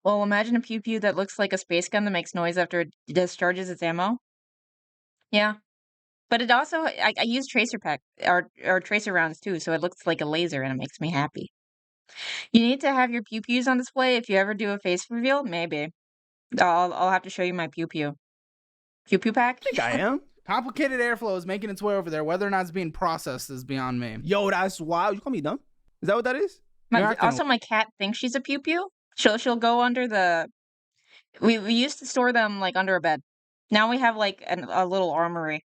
A: Well, imagine a pew pew that looks like a space gun that makes noise after it discharges its ammo. Yeah, but it also I use tracer pack or tracer rounds too, so it looks like a laser and it makes me happy. You need to have your pew pews on display if you ever do a face reveal. Maybe I'll have to show you my pew pew pack.
D: I think I am.
E: Complicated airflow is making its way over there. Whether or not it's being processed is beyond me.
D: Yo, that's wild. You call me dumb? Is that what that is?
A: Also, my cat thinks she's a pew pew. She'll go under the. We used to store them like under a bed. Now we have like a little armory,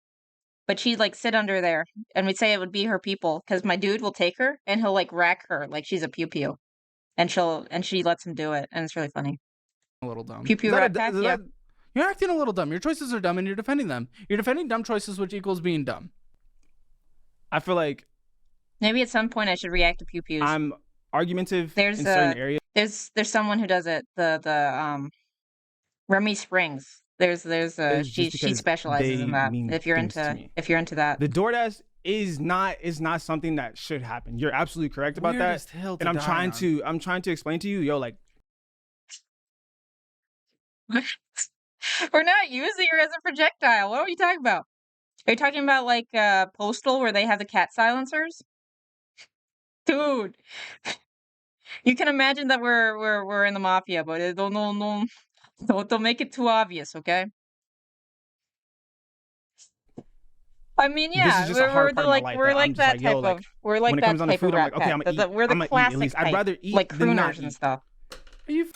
A: but she'd like sit under there, and we'd say it would be her people because my dude will take her and he'll like rack her like she's a pew pew, and she lets him do it, and it's really funny.
E: A little dumb.
A: Pew pew rat pack. Yeah.
E: You're acting a little dumb. Your choices are dumb, and you're defending them. You're defending dumb choices, which equals being dumb.
D: I feel like
A: Maybe at some point I should react to pew pews.
D: I'm argumentative
A: There's
D: in certain areas.
A: There's someone who does it. The Remy Springs. She specializes in that. If you're into that.
D: The DoorDash is not something that should happen. You're absolutely correct about that. And I'm trying to explain to you, yo, like
A: we're not using her as a projectile. What are you talking about? Are you talking about like Postal where they have the cat silencers? Dude. You can imagine that we're in the mafia, but don't make it too obvious, okay? I mean, yeah, we're like that type of we're like that type of rat pack. We're the classic type,
D: I'd rather eat
A: like
D: than not
A: crooners and
D: eat.
A: stuff.
E: Are you?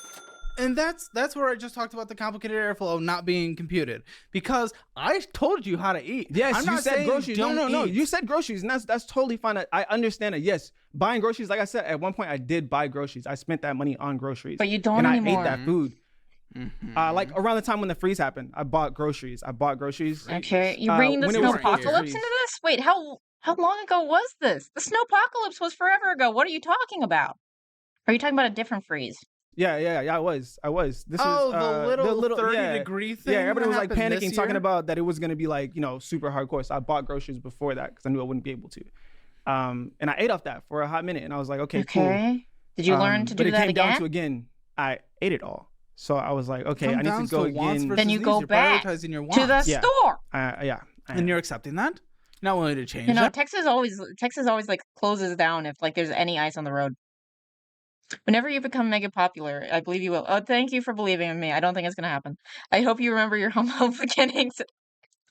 E: And that's where I just talked about the complicated airflow not being computed because I told you how to eat.
D: Yes,
E: I'm
D: you
E: not
D: said
E: saying
D: groceries.
E: don't
D: No.
E: eat.
D: You said groceries, and that's totally fine. I understand that. Yes, buying groceries. Like I said, at one point I did buy groceries. I spent that money on groceries.
A: But you don't
D: and
A: anymore.
D: I ate that food.
E: Mm-hmm.
D: Like around the time when the freeze happened, I bought groceries.
A: Okay, you're bringing the
D: when it was
A: snowpocalypse
D: freeze.
A: into this? Wait, how long ago was this? The snowpocalypse was forever ago. What are you talking about? Are you talking about a different freeze?
D: Yeah. I was. This was
E: the little 30-degree thing.
D: Yeah, everybody was like
E: that happened
D: panicking,
E: this
D: talking
E: year?
D: about that it was gonna be like super hardcore. So I bought groceries before that because I knew I wouldn't be able to. And I ate off that for a hot minute, and I was like, okay, cool.
A: Did you learn to do that
D: But it came
A: again?
D: down to again, I ate it all. So I was like, okay,
E: Come
D: I need
E: down
D: to go
E: wants
D: again.
E: versus
A: Then you
E: needs.
A: go
E: You're
A: back
E: prioritizing your
A: to the
E: wants.
D: Yeah.
A: store.
D: Yeah.
E: And you're accepting that? Not willing to change
A: You know,
E: that?
A: Texas always like closes down if like there's any ice on the road. Whenever you become mega popular, I believe you will. Oh, thank you for believing in me. I don't think it's gonna happen. I hope you remember your humble beginnings.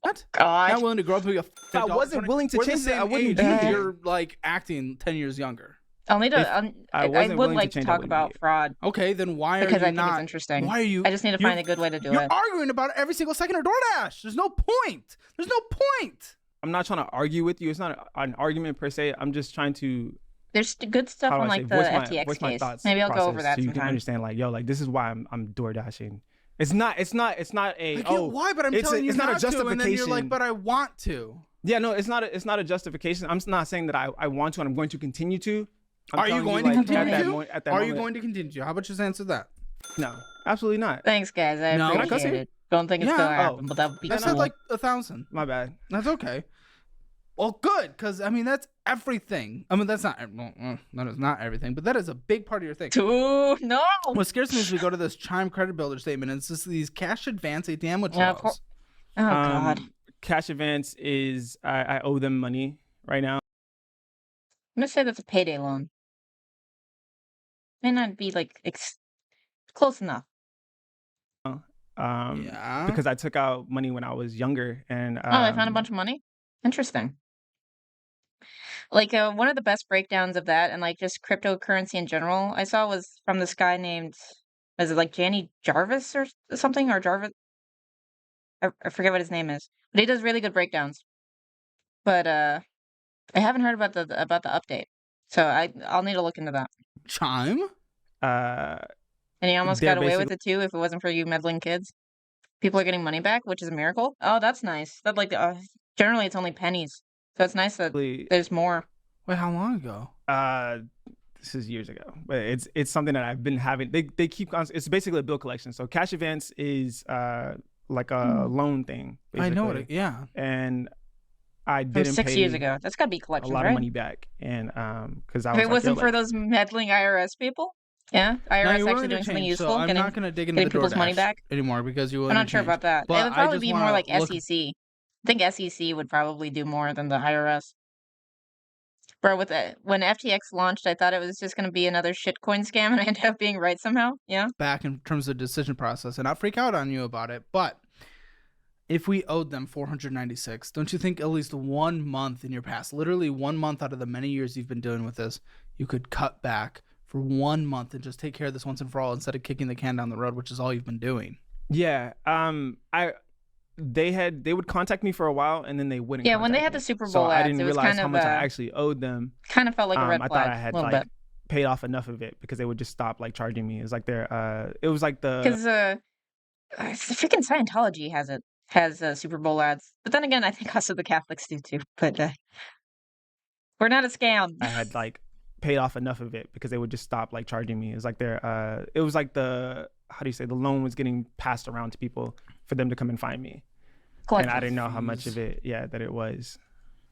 E: What?
A: God.
E: Not willing to grow up to be a
D: If I wasn't willing to
E: We're the
D: change it,
E: same
D: I wouldn't
E: age,
D: do
E: but
A: it.
E: You're like acting 10 years younger.
A: I'll need to.
D: I
A: I
D: wasn't
A: would
D: willing to
A: like to
D: change, I
A: talk
D: wouldn't
A: about
D: do it.
A: fraud
E: Okay, then why are
A: because
E: you
A: I think
E: not?
A: it's interesting.
E: Why are you?
A: I just need to find a good way to do
E: You're
A: it.
E: arguing about it every single second of DoorDash. There's no point. There's no point.
D: I'm not trying to argue with you. It's not an argument per se. I'm just trying to
A: There's good stuff
D: how do
A: on
D: I
A: like
D: say,
A: the FTX
D: voice my
A: case.
D: thoughts
A: Maybe I'll go over
D: process
A: that
D: so you can
A: sometime.
D: understand. Like, yo, like this is why I'm door dashing. It's not a
E: I get why, but I'm telling you
D: it's not a
E: not to, and then you're
D: justification.
E: like, but I want to.
D: Yeah, no, it's not a justification. I'm not saying that I want to and I'm going to continue to.
E: Are you going to continue to?
D: At that
E: Are you
D: moment,
E: going to continue to? How about you just answer that?
D: No, absolutely not.
A: Thanks, guys. I
E: No.
A: appreciate it. Don't think it's
E: Yeah.
A: gonna
E: Oh.
A: happen, but that would be
E: I
A: cool.
E: said like 1,000.
D: My bad.
E: That's okay. Well, good, because I mean that's everything. I mean that is not everything, but that is a big part of your thing.
A: No.
E: What scares me is we go to this Chime credit builder statement, and it's just these cash advance ATM
A: Yeah,
E: withdrawals.
A: Oh God.
D: Cash advance is I owe them money right now.
A: I'm gonna say that's a payday loan. May not be like close enough.
E: Yeah.
D: Because I took out money when I was younger, and
A: I found a bunch of money. Interesting. Like one of the best breakdowns of that and like just cryptocurrency in general I saw was from this guy named, is it like Janny Jarvis or something, or Jarvis? I forget what his name is, but he does really good breakdowns. But I haven't heard about the update, so I'll need to look into that.
E: Chime.
A: And he almost
D: They're
A: got away with it too if it wasn't for you meddling kids. People are getting money back, which is a miracle. Oh, that's nice. That like generally it's only pennies, so it's nice that
D: basically,
A: there's more.
E: Wait, how long ago?
D: This is years ago, but it's something that I've been having. They keep it's basically a bill collection. So cash advance is like a loan thing.
E: I know
D: basically.
E: it. Yeah.
D: And I
A: From
D: didn't
A: 6
D: pay
A: years ago. That's got to be
D: a
A: collections,
D: lot
A: right?
D: of money back, and because I
A: If
D: was
A: it
D: like,
A: wasn't
D: yo,
A: for
D: like,
A: those meddling IRS people, yeah,
E: Now,
A: IRS
E: you're willing
A: actually
E: to
A: doing something
E: change, so
A: useful,
E: I'm
A: getting
E: not going to dig into
A: getting
E: the
A: people's money
E: DoorDash
A: back.
E: anymore because you
A: I'm
E: willing
A: not
E: to
A: sure
E: change.
A: about that.
E: But
A: It would
E: I
A: probably
E: just
A: be more
E: wanna
A: like
E: look-
A: SEC. I think SEC would probably do more than the IRS. Bro, with it, when FTX launched, I thought it was just going to be another shitcoin scam, and I ended up being right somehow. Yeah.
E: back in terms of the decision process and not freak out on you about it. But if we owed them 496, don't you think at least 1 month in your past, literally 1 month out of the many years you've been doing with this, you could cut back for 1 month and just take care of this once and for all instead of kicking the can down the road, which is all you've been doing?
D: yeah, they would contact me for a while, and then they wouldn't.
A: Yeah, when they
D: contact
A: had the
D: me.
A: Super
D: So
A: Bowl
D: I
A: ads,
D: didn't
A: it was
D: realize
A: kind
D: how
A: of
D: much I actually owed them.
A: kind of felt like a red
D: I
A: flag.
D: thought I had
A: a little
D: like
A: bit.
D: paid off enough of it because they would just stop like charging me. It was like it was like the
A: Because freaking Scientology has Super Bowl ads. But then again, I think also the Catholics do too. But we're not a scam.
D: I had like paid off enough of it because they would just stop like charging me. It was like it was like the, how do you say, the loan was getting passed around to people for them to come and find me. And I didn't know how much of it, that it was.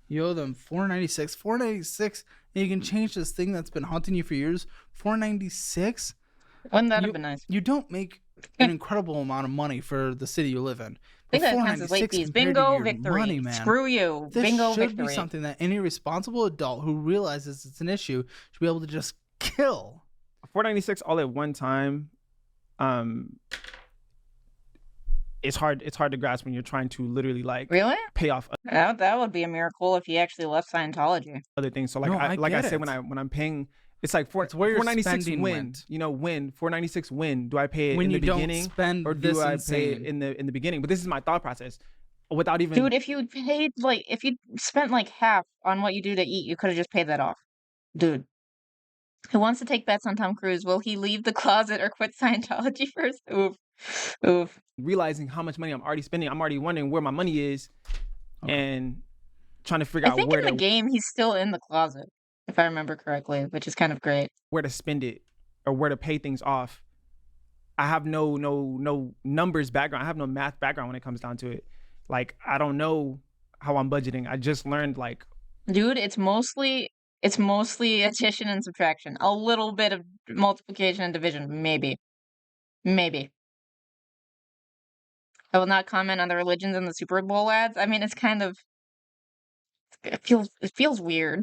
E: You owe them 496, 496, and you can change this thing that's been haunting you for years. 496.
A: Wouldn't that have been nice?
E: You don't make an incredible amount of money for the city you live in.
A: I think
E: But
A: that counts as late
E: 496
A: fees.
E: compared to
A: Bingo
E: your
A: victory.
E: money, man.
A: Screw you.
E: This
A: Bingo
E: should
A: victory.
E: be something that any responsible adult who realizes it's an issue should be able to just kill.
D: 496 all at one time. It's hard to grasp when you're trying to literally like
A: Really?
D: pay off
A: That would be a miracle if he actually left Scientology.
D: other things. So like
E: No,
D: I
E: get
D: say
E: it.
D: when I'm paying, it's like
E: It's where your
D: 496
E: spending
D: when
E: went.
D: 496 when do I pay it
E: When
D: in
E: you
D: the
E: don't
D: beginning
E: spend
D: or
E: this
D: do I pay
E: insane.
D: it in the beginning? But this is my thought process without even
A: Dude, if you spent like half on what you do to eat, you could have just paid that off. Dude. Who wants to take bets on Tom Cruise? Will he leave the closet or quit Scientology first? Oof. Oof.
D: realizing how much money I'm already spending. I'm already wondering where my money is and trying to figure
A: I
D: out
A: think
D: where
A: in the
D: to
A: game he's still in the closet, if I remember correctly, which is kind of great.
D: spend it or where to pay things off. I have no numbers background. I have no math background when it comes down to it. Like I don't know how I'm budgeting. I just learned like,
A: Dude, it's mostly addition and subtraction. A little bit of multiplication and division, maybe. Maybe. I will not comment on the religions in the Super Bowl ads. I mean, it's kind of it feels weird.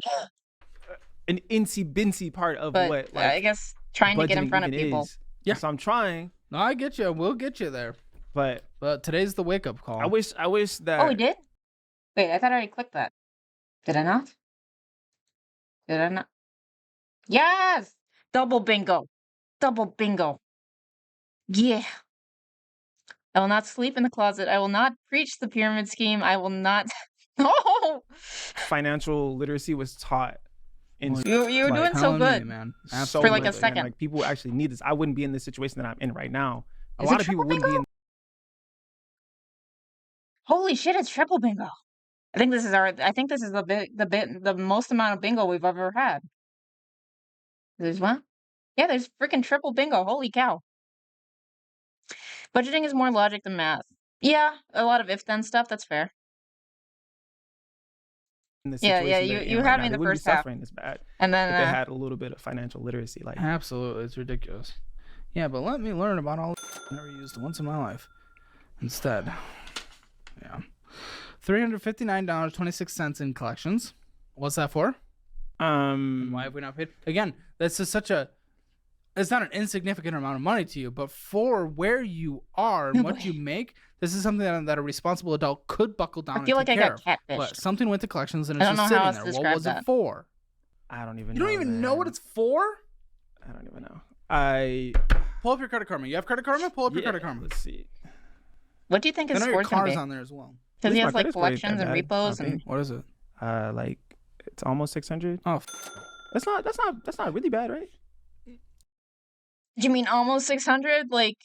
D: an incy-bincy part of
A: But
D: what
A: I
D: like
A: guess trying to get in
D: budgeting
A: front of
D: even
A: people.
D: is.
E: Yeah.
D: So I'm trying,
E: No, I get you. We'll get you there.
D: but
E: But today's the wake up call.
D: I wish that
A: Oh, we did? Wait, I thought I already clicked that. Did I not? Did I not? Yes! Double bingo. Double bingo. Yeah. I will not sleep in the closet. I will not preach the pyramid scheme. I will not. No!
D: financial literacy was taught in
A: You were
D: like,
A: doing so
E: Telling me,
A: good.
E: man.
D: so
A: For like a
D: much, and,
A: second.
D: like people actually need this. I wouldn't be in the situation that I'm in right now. A
A: Is
D: lot
A: it
D: of people
A: triple
D: wouldn't be in.
A: Holy shit, it's triple bingo. I think this is the most amount of bingo we've ever had. There's what? Yeah, there's freaking triple bingo. Holy cow. Budgeting is more logic than math. Yeah, a lot of if-then stuff. That's fair.
D: In the
A: Yeah,
D: situation
A: you
D: they're in
A: you
D: right
A: had
D: now.
A: me in
D: They
A: the
D: wouldn't be
A: first half.
D: suffering this bad
A: And then
D: if they had a little bit of financial literacy. Like
E: Absolutely. It's ridiculous. Yeah, but let me learn about all I never used once in my life. Instead. Yeah. $359.26 in collections. What's that for? And why have we not paid? Again, this is it's not an insignificant amount of money to you, but for where you are and what you make, this is something that a responsible adult could buckle down
A: I feel
E: and
A: like
E: take
A: I
E: care
A: got
E: of. But
A: catfished.
E: something went to collections and
A: I
E: it's
A: don't
E: just
A: know how
E: sitting
A: else to
E: there. What
A: describe
E: was
A: that.
E: it for?
D: I don't even.
E: You don't even know what it's for?
D: I don't even know. I
E: Pull up your Credit Karma. You have Credit Karma? Pull up your
D: yeah,
E: Credit Karma.
D: Let's see.
A: What do you think
E: I
A: his
E: know your
A: score's gonna
E: car's
A: be?
E: on there as well.
A: Because he
D: At
A: has
D: least my
A: like
D: credit score ain't
A: collections
D: that
A: and
D: bad.
A: repos
E: Okay.
A: and
E: What is it?
D: Like it's almost 600.
E: Oh,
D: That's not really bad, right?
A: Do you mean almost 600? Like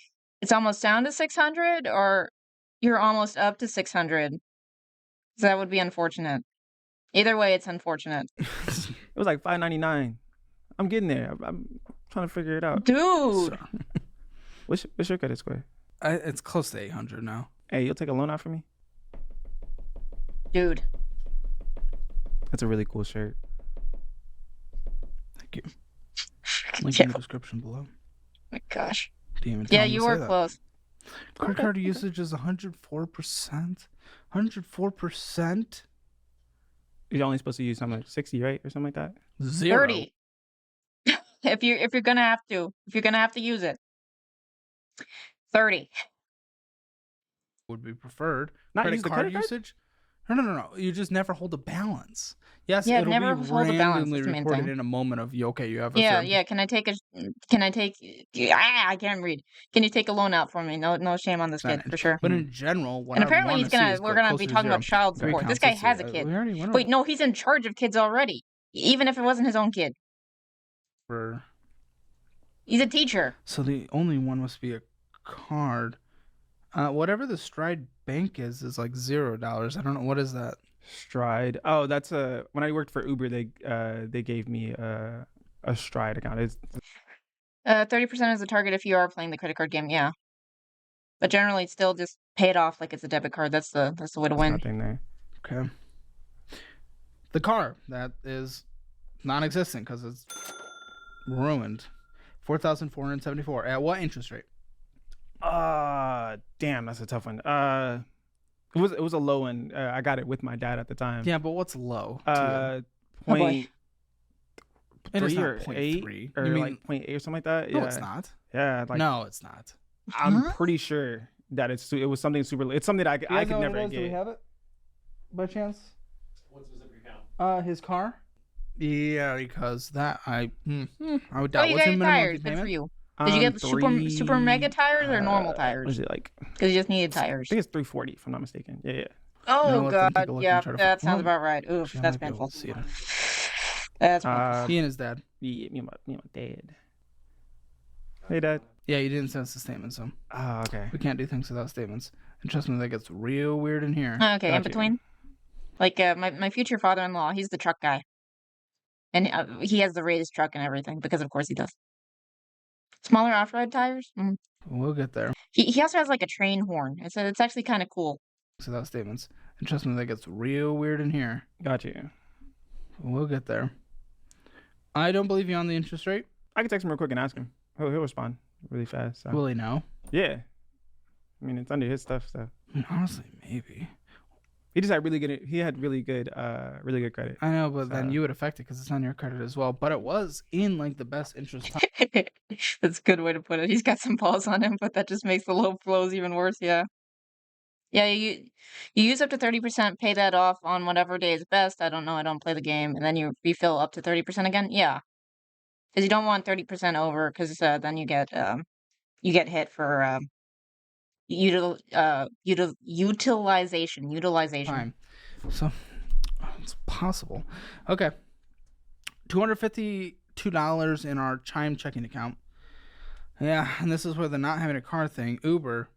A: it's almost down to 600, or you're almost up to 600? 'Cause that would be unfortunate. Either way, it's unfortunate.
D: It was like 599. I'm getting there. I'm trying to figure it out.
A: Dude.
D: What's your credit score?
E: It's close to 800 now.
D: Hey, you'll take a loan out for me?
A: Dude.
D: That's a really cool shirt.
E: Thank you. Link in the description below.
A: My gosh.
E: Didn't even tell
A: Yeah,
E: him to
A: you
E: say
A: were
E: that.
A: close.
E: Credit card usage is 104%. 104%.
D: You're only supposed to use something like 60, right, or something like that.
E: 0.
A: 30. if you're gonna have to use it. 30.
E: would be preferred.
D: Not
E: Credit
D: use the
E: card
D: credit card?
E: usage? No. You just never hold a balance. Yes,
A: Yeah,
E: it'll
A: never
E: be
A: hold a balance,
E: randomly
A: that's the main
E: recorded
A: thing.
E: in a moment of you have a
A: Yeah,
E: certain
A: yeah. Can I take I can't read. Can you take a loan out for me? No shame on this kid,
E: percentage.
A: for sure.
E: But in general, what
A: And
E: I
A: apparently
E: want
A: he's
E: to see
A: gonna
E: is
A: we're gonna be
E: closer to
A: talking
E: 0.
A: about child
E: Three
A: support. This
E: counts,
A: guy
E: let's see.
A: has a kid.
E: We already went
A: Wait,
E: over
A: no, he's in charge of kids already. Even if it wasn't his own kid.
E: for-
A: He's a teacher.
E: So the only one must be a card. Whatever the Stride Bank is like $0. I don't know, what is that?
D: Stride. Oh, that's when I worked for Uber, they gave me a Stride account. It's
A: 30% is the target if you are playing the credit card game, yeah. But generally, it's still just pay it off like it's a debit card. That's the way to win.
D: nothing there.
E: Okay. The car that is non-existent because it's ruined. 4,474. At what interest rate?
D: Damn, that's a tough one. It was a low one. I got it with my dad at the time.
E: Yeah, but what's low? to
A: Oh, boy.
D: Point
E: It is
D: 3
E: not
D: or
E: 0.3.
D: 8 or
E: You mean-
D: like 0.8 or something like that.
E: No,
D: Yeah,
E: it's not.
D: Yeah, like
E: No, it's not.
D: I'm
A: Huh?
D: pretty sure that it was something super. It's something that I could never
E: Do we
D: get.
E: have it? By chance?
F: What specific account?
E: His car? Yeah, because that I would
A: Oh,
E: doubt.
A: you
E: What's
A: got
E: your
A: your
E: minimum
A: tires.
E: monthly
A: Good for
E: payment?
A: you. Did you get super mega tires or normal
D: Was
A: tires?
D: it like?
A: Because you just needed
D: I
A: tires.
D: think it's 340 if I'm not mistaken. Yeah.
A: Oh,
E: let them take
A: God.
E: a look
A: Yeah,
E: and try to
A: that sounds
E: well,
A: about right. Oof,
E: she
A: that's
E: might be able
A: painful.
E: to see it.
A: That's painful.
E: He and his dad.
D: Yeah, me and my dad. Hey, Dad.
E: Yeah, you didn't send us the statement, so
D: Oh, okay.
E: we can't do things without statements. And trust me, that gets real weird in here.
A: Okay, in
D: Gotcha.
A: between. Like, my future father-in-law, he's the truck guy. And he has the raised truck and everything, because of course he does. Smaller off-road tires? Mm.
E: We'll get there
A: He also has, like, a train horn. It's actually kind of cool.
E: without statements. And trust me, that gets real weird in here.
D: Got you.
E: We'll get there. I don't believe you on the interest rate.
D: I can text him real quick and ask him. He'll respond really fast. So.
E: Will he know?
D: Yeah. I mean, it's under his stuff, so.
E: I mean, honestly, maybe.
D: He just had really good credit.
E: I know, but then
D: So-
E: you would affect it because it's on your credit as well. But it was in like the best interest time.
A: That's a good way to put it. He's got some balls on him, but that just makes the low flows even worse, yeah. Yeah, you use up to 30%, pay that off on whatever day is best. I don't know, I don't play the game. And then you refill up to 30% again? Yeah. Because you don't want 30% over, because then you get hit for utilization.
E: Time. So it's possible. Okay. $252 in our Chime checking account. Yeah, and this is where the not having a car thing. Uber.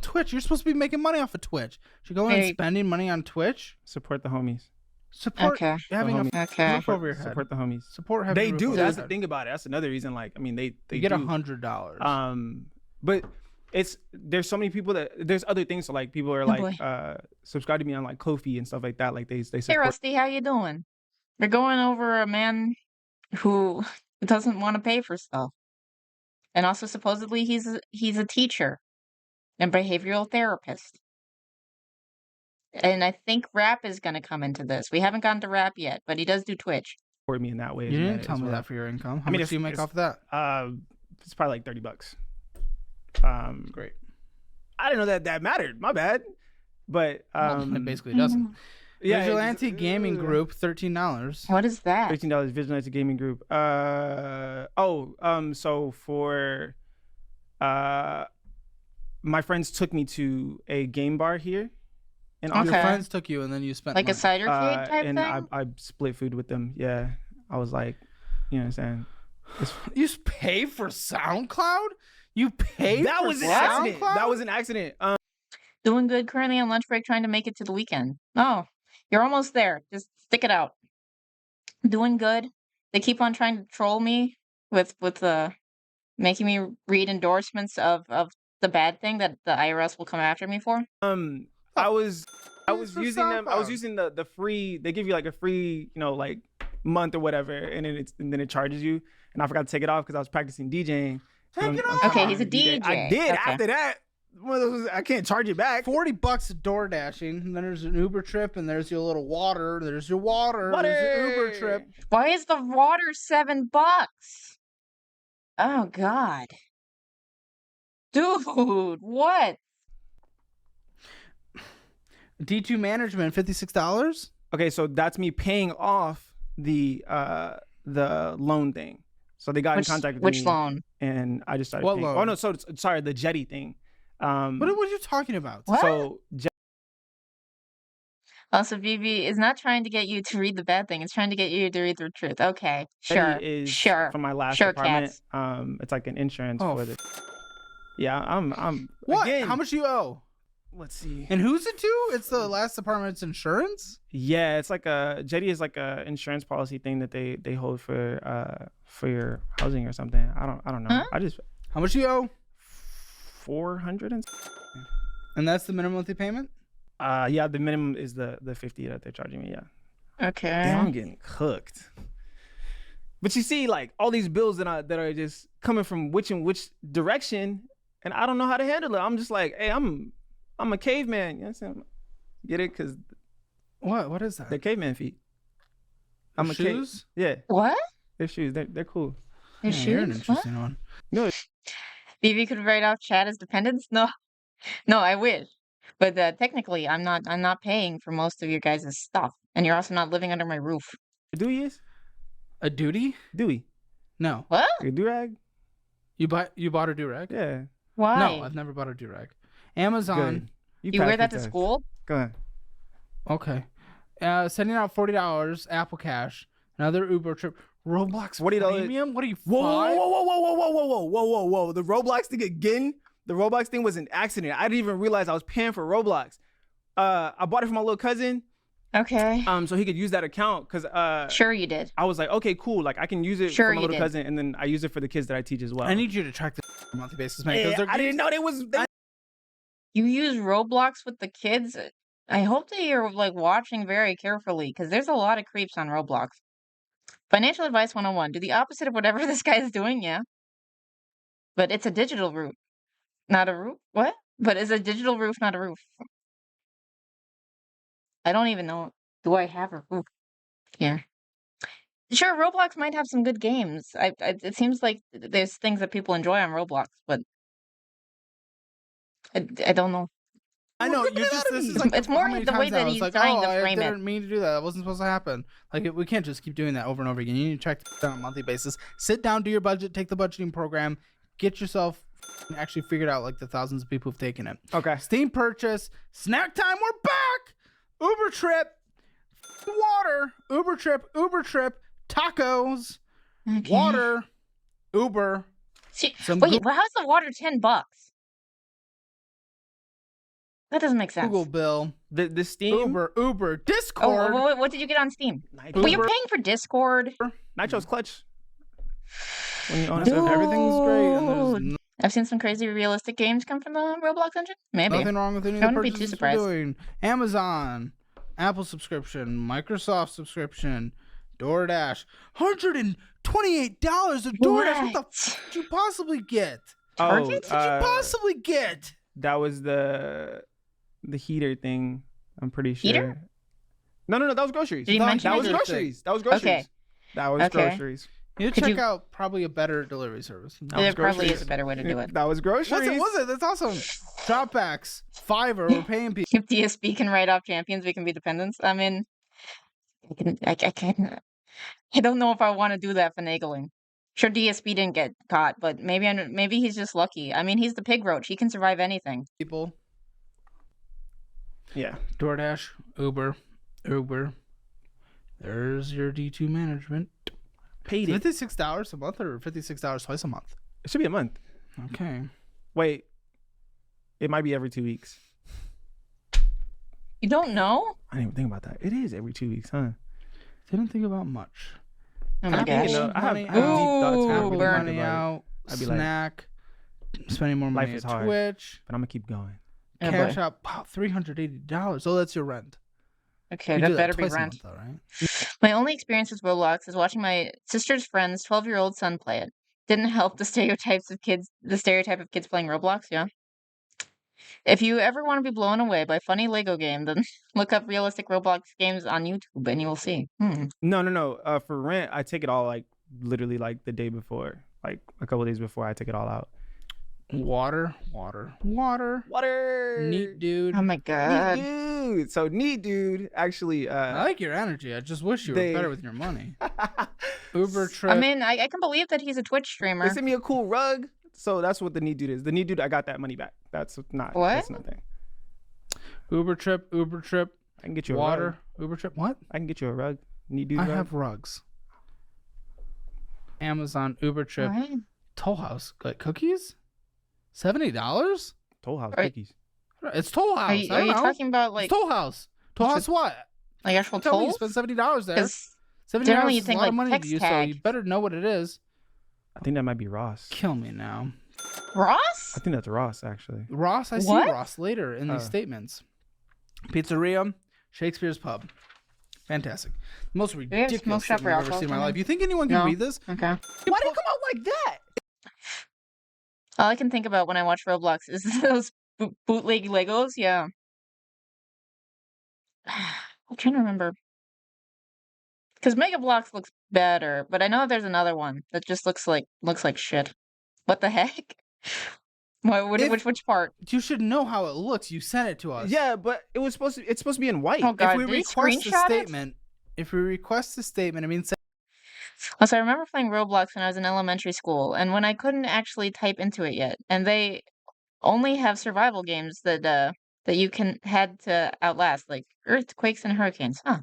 E: Twitch, you're supposed to be making money off of Twitch. Should go in
A: Hey.
E: spending money on Twitch.
D: Support the homies.
E: Support
A: Okay.
E: having a
D: The
A: Okay.
E: roof over your head.
D: Support the homies.
E: Support having
D: They
E: a roof
D: do.
E: over
D: That's
E: your
D: the
E: head.
D: thing about it. That's another reason. Like, I mean, they
E: You get
D: do.
E: $100.
D: But there's so many people that there's other things. So like people are
A: Oh,
D: like
A: boy.
D: subscribe to me on like Ko-fi and stuff like that. Like they
A: Hey,
D: support.
A: Rusty, how you doing? We're going over a man who doesn't want to pay for stuff. And also supposedly he's a teacher and behavioral therapist. And I think rap is going to come into this. We haven't gotten to rap yet, but he does do Twitch.
D: Support me in that way.
E: You didn't
D: as
E: tell me
D: well.
E: that for your income. How
D: I mean,
E: much do you make
D: it's-
E: off of that?
D: It's probably like $30.
E: Great.
D: I didn't know that mattered. My bad. But
E: Well, it basically doesn't.
D: yeah,
E: Vigilante Gaming Group, $13.
A: What is that?
D: $13 Vigilante Gaming Group. So for my friends took me to a game bar here in
A: Okay.
D: Austin.
E: Your friends took you, and then you spent
A: Like a
E: money.
A: cider cake type
D: and
A: thing?
D: I split food with them. Yeah, I was like, you know what I'm saying?
E: You pay for SoundCloud? You pay
D: That
E: for
D: was an
E: SoundCloud?
D: accident. That was an accident.
A: Doing good, currently on lunch break, trying to make it to the weekend. Oh, you're almost there. Just stick it out. Doing good. They keep on trying to troll me with making me read endorsements of the bad thing that the IRS will come after me for.
D: I was
E: for
D: using them. I was
E: SoundCloud.
D: using the free. They give you like a free, like month or whatever, and then it charges you. And I forgot to take it off because I was practicing DJing.
E: Take it off.
A: Okay,
D: trying
A: he's a
D: to DJ. I
A: DJ.
D: did.
A: Okay.
D: After that, one of those, I can't charge it back.
E: $40 door dashing, and then there's an Uber trip, and there's your little water. There's your water. There's your Uber trip.
A: Why is the water $7? Oh God, dude, what?
E: D2 management, $56.
D: Okay, so that's me paying off the loan thing. So they got in contact with me.
A: Which loan?
D: And I just started
E: What
D: paying.
E: loan?
D: Oh no, sorry, the jetty thing.
E: What are you talking about?
A: What?
D: So
A: Also, BB is not trying to get you to read the bad thing. It's trying to get you to read the truth. Okay,
D: jetty
A: sure,
D: is
A: sure.
D: from my last
A: Sure,
D: apartment.
A: cats.
D: It's like an insurance
E: Oh,
D: for the. Yeah, I'm.
E: What?
D: Again,
E: How much do you owe?
D: Let's see.
E: And who's it to? It's the last apartment's insurance?
D: Yeah, it's like a jetty is like a insurance policy thing that they hold for your housing or something. I don't know.
A: Huh?
D: I just
E: How much do you owe?
D: 400
E: And that's the minimum monthly payment?
D: yeah, the minimum is the 50 that they're charging me. Yeah.
A: Okay.
D: Damn, I'm getting cooked. But you see, like all these bills that are just coming from which direction, and I don't know how to handle it. I'm just like, hey, I'm a caveman. You know what I'm saying? Get it? Because
E: What is that?
D: they're caveman feet. I'm a
E: shoes?
D: Yeah,
A: What?
D: they're shoes. They're cool.
A: Your
E: Yeah, you're an
A: shoes? What?
E: interesting one.
D: No,
A: BB could write off chat as dependents? No, no, I wish. But technically, I'm not paying for most of your guys' stuff, and you're also not living under my roof.
D: Dewey is
E: A duty?
D: Dewey.
E: No.
A: What?
D: A durag.
E: You bought a durag?
D: Yeah.
A: Why?
E: No, I've never bought a durag. Amazon.
D: Good.
A: You
D: passed
A: wear that
D: your
A: to
D: test.
A: school?
D: Go ahead.
E: Okay. Sending out $40 Apple Cash. Another Uber trip. Roblox
D: $40.
E: Premium? What are you,
D: Whoa,
E: five?
D: whoa. The Roblox thing again. The Roblox thing was an accident. I didn't even realize I was paying for Roblox. I bought it for my little cousin.
A: Okay.
D: So he could use that account because
A: Sure you did.
D: I was like, okay, cool. Like I can use it
A: Sure
D: for my
A: you
D: little
A: did.
D: cousin, and then I use it for the kids that I teach as well.
E: I need you to track this on a monthly basis, man. 'cause
D: Hey,
E: they're
D: I didn't know they was.
A: You use Roblox with the kids? I hope that you're like watching very carefully because there's a lot of creeps on Roblox. Financial advice 101. Do the opposite of whatever this guy is doing, yeah. But it's a digital roof, not a roof. What? But it's a digital roof, not a roof. I don't even know. Do I have a roof here? Sure, Roblox might have some good games. It seems like there's things that people enjoy on Roblox, but I don't know.
E: I know, you're just, this is like
A: It's more
E: how many
A: the way
E: times now?
A: that
E: It's
A: he's
E: like,
A: trying to
E: I
A: frame it.
E: didn't mean to do that. That wasn't supposed to happen. Like, we can't just keep doing that over and over again. You need to track this down on a monthly basis. Sit down, do your budget, take the budgeting program, get yourself actually figured out like the thousands of people who've taken it.
D: Okay.
E: Steam purchase, snack time, we're back! Uber trip, water, Uber trip, tacos,
A: Okay.
E: water, Uber.
A: See,
E: some
A: wait,
E: Goo-
A: well, how's the water $10? That doesn't make sense.
E: Google bill,
D: The Steam
E: Uber,
A: Oh,
E: Discord.
A: what did you get on Steam?
D: Nitro,
A: Well, you're paying for Discord.
D: Nitro's clutch. When you own
E: Dude,
D: it,
E: everything's great. And there's
A: I've seen some crazy realistic games come from the Roblox engine. Maybe.
E: nothing wrong with any
A: I
E: of the
A: wouldn't be too
E: purchases we're
A: surprised.
E: doing. Amazon, Apple subscription, Microsoft subscription, DoorDash. $128 of DoorDash. What the f did you possibly get?
A: Target?
E: What did you possibly get?
D: That was the heater thing. I'm pretty sure.
A: Heater?
D: No, that was groceries.
A: Did you mention
D: That was
A: it?
D: groceries. That was groceries.
A: Okay.
D: That was
A: Okay.
D: groceries.
E: You
A: Could
E: check
A: you-
E: out probably a better delivery service.
D: That
A: There
D: was
A: probably
D: groceries.
A: is a better way to do it.
D: That was groceries.
E: Was it? That's awesome. Dropbacks, Fiverr, we're paying people.
A: If DSP can write off champions, we can be dependents. I mean, I don't know if I want to do that finagling. Sure, DSP didn't get caught, but maybe he's just lucky. I mean, he's the pig roach. He can survive anything.
E: People.
D: Yeah.
E: DoorDash, Uber. There's your D2 management.
D: Paid it.
E: $56 a month or $56 twice a month?
D: It should be a month.
E: Okay.
D: Wait. It might be every 2 weeks.
A: You don't know?
D: I didn't even think about that. It is every 2 weeks, huh?
E: Didn't think about much.
A: Oh my
E: Happy
A: gosh.
D: You know, I have
E: money
D: deep thoughts when I
A: Ooh,
D: really
A: burn.
D: think
E: money
D: about it.
E: out,
D: I'd be like,
E: snack, spending more money
D: Life is
E: at
D: hard.
E: Twitch,
D: but I'm gonna keep going.
A: Oh,
E: cash
A: boy.
E: out, wow, $380. Oh, that's your rent.
A: Okay,
E: You
A: that
E: do
A: better be
E: twice a
A: rent.
E: month, though, right?
A: My only experience with Roblox is watching my sister's friend's 12-year-old son play it. Didn't help the stereotype of kids playing Roblox, yeah. If you ever want to be blown away by funny Lego game, then look up realistic Roblox games on YouTube and you will see.
D: No. For rent, I take it all like literally like the day before, like a couple days before I take it all out.
E: Water. Neat dude.
A: Oh my
D: Neat
A: god.
D: dude. So neat dude actually
E: I like your energy. I just wish you were
D: they-
E: better with your money. Uber trip.
A: I mean, I can believe that he's a Twitch streamer.
D: they sent me a cool rug. So that's what the neat dude is. The neat dude, I got that money back. That's not
A: What?
D: That's nothing.
E: Uber trip.
D: I can get you a
E: Water.
D: rug.
E: Uber trip. What?
D: I can get you a rug. Neat dude
E: I
D: rug.
E: have rugs. Amazon Uber trip.
A: What?
E: Toll House. Like cookies? $70?
D: Toll House
A: Are-
D: cookies.
E: It's Toll House.
A: Are
E: I
A: you
E: don't know.
A: talking about
E: It's
A: like
E: Toll House. Toll House what?
A: actual
E: Tell me you
A: tolls?
E: spend $70 there.
A: Because
E: $70
A: generally you
E: is a
A: think,
E: lot of
A: like,
E: money
A: text
E: to you, so
A: tag.
E: you better know what it is.
D: I think that might be Ross.
E: Kill me now.
A: Ross?
D: I think that's Ross actually.
E: Ross, I see
A: What?
E: Ross later in these statements. Pizzeria, Shakespeare's Pub. Fantastic. The most
A: have
E: ridiculous
A: smoke shop
E: statement I've ever
A: for
E: seen in my
A: alcohol?
E: life. You think anyone can
A: No.
E: read this?
A: Okay.
C: Why did it come out like that?
A: All I can think about when I watch Roblox is those bootleg Legos. Yeah. I'm trying to remember. Because Mega Bloks looks better, but I know there's another one that just looks like shit. What the heck? Which part?
E: You should know how it looks. You sent it to us.
D: Yeah, but it's supposed to be in white.
A: Oh god,
E: If we
A: did he
E: request a
A: screenshot it?
E: statement, it means
A: Also, I remember playing Roblox when I was in elementary school, and when I couldn't actually type into it yet, and they only have survival games that you had to outlast, like earthquakes and hurricanes. Huh.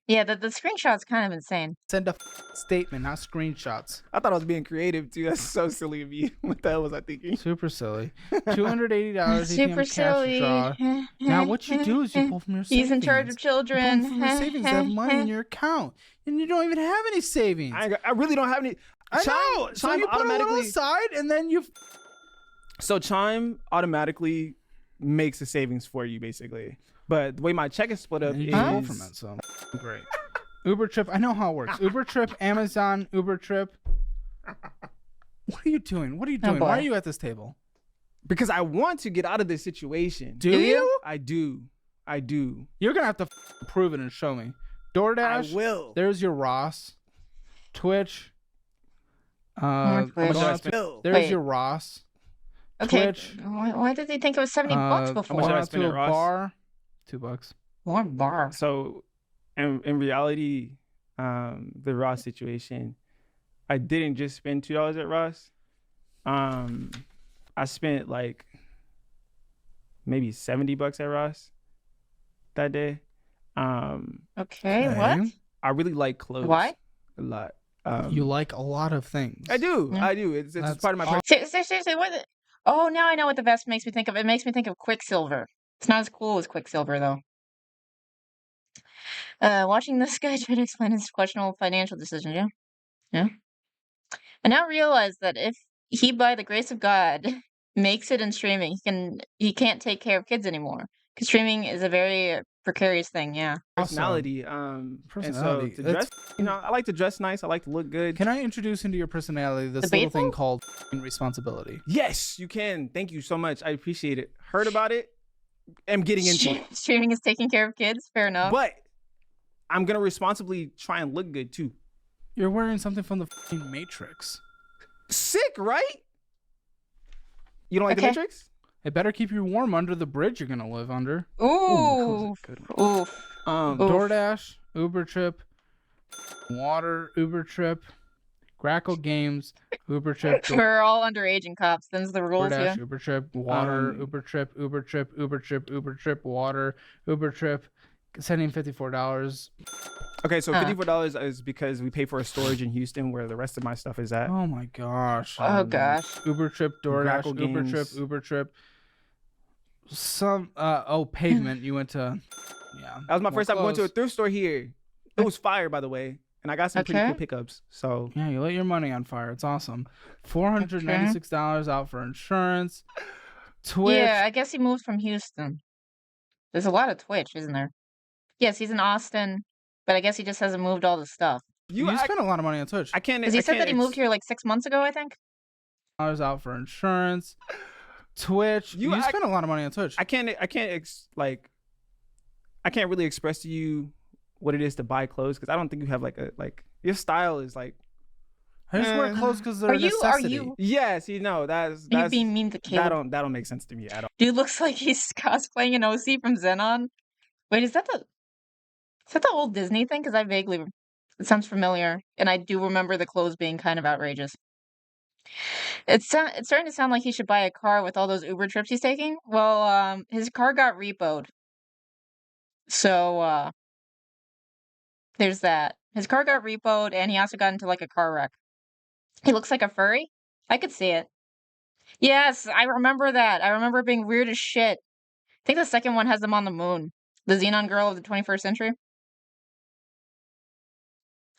A: Yeah, the screenshot's kind of insane.
E: send a statement, not screenshots.
D: I thought I was being creative too. That's so silly of me. What the hell was I thinking?
E: Super silly. $280
A: Super
E: ATM
A: silly.
E: cash withdraw. Now what you do is you pull from your savings.
A: He's in charge of
E: You pull
A: children.
E: from your savings to have money in your account, and you don't even have any savings.
D: I really don't have any.
E: I know. So
D: Chime
E: you put a little
D: automatically.
E: aside, and then you.
D: So Chime automatically makes the savings for you, basically. But the way my check is split up
E: And you
D: is
E: just pull from it. So great. Uber trip. I know how it works. Uber trip. Amazon. Uber trip. What are you doing? What are you doing? Why
A: boy.
E: are you at this table?
D: because I want to get out of this situation.
E: Do you?
D: I do.
E: You're gonna have to prove it and show me. DoorDash.
D: I will.
E: There's your Ross. Twitch.
A: More Twitch.
E: go on to-
D: Will.
E: There's
A: Wait.
E: your Ross.
A: Okay.
E: Twitch.
A: Why did they think it was $70
E: How
A: before?
D: much did I
E: Going
D: spend
E: to
D: at
E: a
D: Ross?
E: bar. $2.
A: More bar.
D: So, in reality, the Ross situation, I didn't just spend $2 at Ross. I spent like maybe $70 at Ross that day.
A: Okay, what?
D: I really like clothes.
A: Why?
D: A lot.
E: You like a lot of things.
D: I do.
A: Yeah.
D: I do. It's
E: That's
D: part of my.
E: awesome.
A: Seriously, what? Oh, now I know what the vest makes me think of. It makes me think of Quicksilver. It's not as cool as Quicksilver, though. Watching this guy try to explain his questionable financial decision, yeah. I now realize that if he, by the grace of God, makes it in streaming, he can't take care of kids anymore. Because streaming is a very precarious thing, yeah.
D: Personality.
E: Personality.
D: And so to dress, I like to dress nice. I like to look good.
E: Can I introduce into your personality this little thing
A: Debatable?
E: called responsibility?
D: Yes, you can. Thank you so much. I appreciate it. Heard about it. Am getting into it.
A: Streaming is taking care of kids, fair enough.
D: But I'm gonna responsibly try and look good too.
E: You're wearing something from the f***ing Matrix.
D: Sick, right? You don't like
A: Okay.
D: the Matrix?
E: It better keep you warm under the bridge you're gonna live under.
A: Ooh.
D: Good one.
A: Oof.
D: Um,
A: Oof.
E: DoorDash, Uber Trip, Water, Uber Trip, Grackle Games, Uber Trip,
A: We're all underage and cops. Them's the rules, yeah.
E: DoorDash, Uber Trip, Water,
D: Um,
E: Uber Trip, Uber Trip, Uber Trip, Uber Trip, Water, Uber Trip, sending $54.
D: Okay, so
A: Huh.
D: $54 is because we pay for a storage in Houston where the rest of my stuff is at.
E: Oh my gosh.
A: Oh gosh.
E: Uber Trip, DoorDash,
D: Grackle
E: Uber Trip,
D: Games.
E: Uber Trip. Pavement. You went to, yeah.
D: That was my
E: more
D: first time going to a
E: clothes.
D: thrift store here. It was fire, by the way, and I got some pretty
A: Okay.
D: cool pickups. So
E: Yeah, you lit your money on fire. It's awesome. $496 out for insurance. Twitch.
A: Yeah, I guess he moved from Houston. There's a lot of Twitch, isn't there? Yes, he's in Austin, but I guess he just hasn't moved all the stuff.
E: You spent a lot of money on Twitch.
D: I can't.
A: Because he
D: I
A: said
D: can't
A: that he moved here like 6 months ago, I think.
E: $496 out for insurance. Twitch. You spent a lot of money on Twitch.
D: I can't really express to you what it is to buy clothes because I don't think you have your style is like.
E: I just wear clothes because they're
A: Are
E: a
A: you?
E: necessity.
D: Yes, you know that's
A: Are you being mean to Caleb?
D: that don't make sense to me at all.
A: Dude looks like he's cosplaying an OC from Xenon. Wait, is that the old Disney thing? Because it sounds familiar, and I do remember the clothes being kind of outrageous. It's starting to sound like he should buy a car with all those Uber trips he's taking. Well, his car got repoed, so there's that. His car got repoed, and he also got into like a car wreck. He looks like a furry. I could see it. Yes, I remember that. I remember it being weird as shit. I think the second one has them on the moon. The Xenon girl of the 21st century.